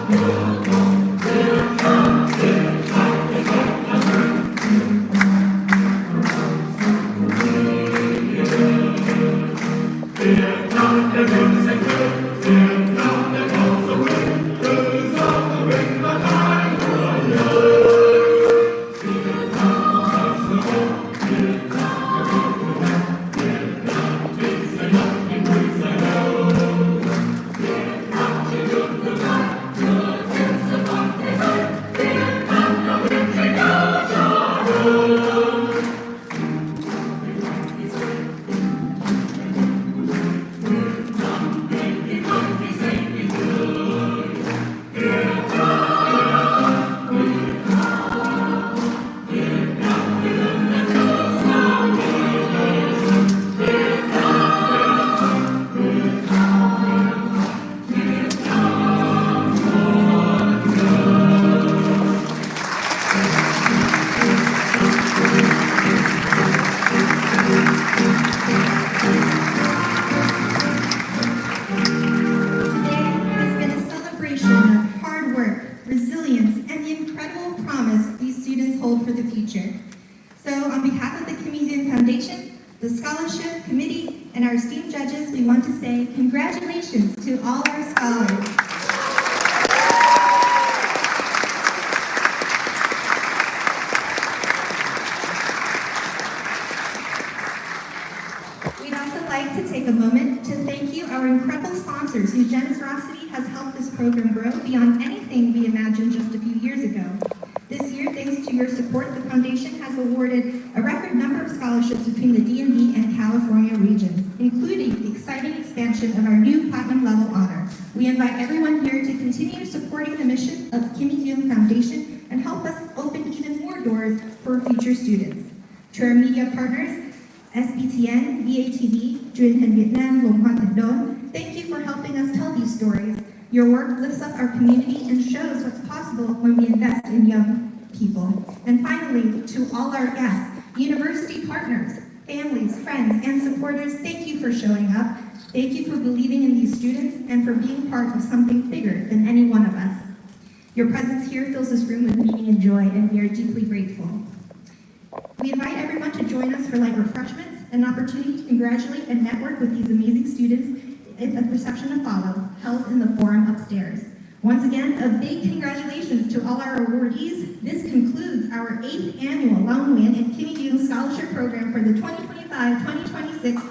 for the future. So on behalf of the Kimmy Duong Foundation, the Scholarship Committee, and our esteemed judges, we want to say congratulations to all our scholars. We'd also like to take a moment to thank you, our incredible sponsors whose generosity has helped this program grow beyond anything we imagined just a few years ago. This year, thanks to your support, the Foundation has awarded a record number of scholarships between the DMV and California regions, including the exciting expansion of our new platinum level honor. We invite everyone here to continue supporting the mission of Kimmy Duong Foundation and help us open even more doors for future students. To our media partners, SBTN, VATV, Truyền Việt Nam, Long Hoa Thật Đôn, thank you for helping us tell these stories. Your work lifts up our community and shows what's possible when we invest in young people. And finally, to all our guests, university partners, families, friends, and supporters, thank you for showing up. Thank you for believing in these students and for being part of something bigger than any one of us. Your presence here fills this room with meaning and joy, and we are deeply grateful. We invite everyone to join us for light refreshments, an opportunity to congratulate and network with these amazing students at the reception to follow, held in the forum upstairs. Once again, a big congratulations to all our awardees. This concludes our 8th annual Long Nguyen and Kimmy Duong Scholarship Program for the 2025-2026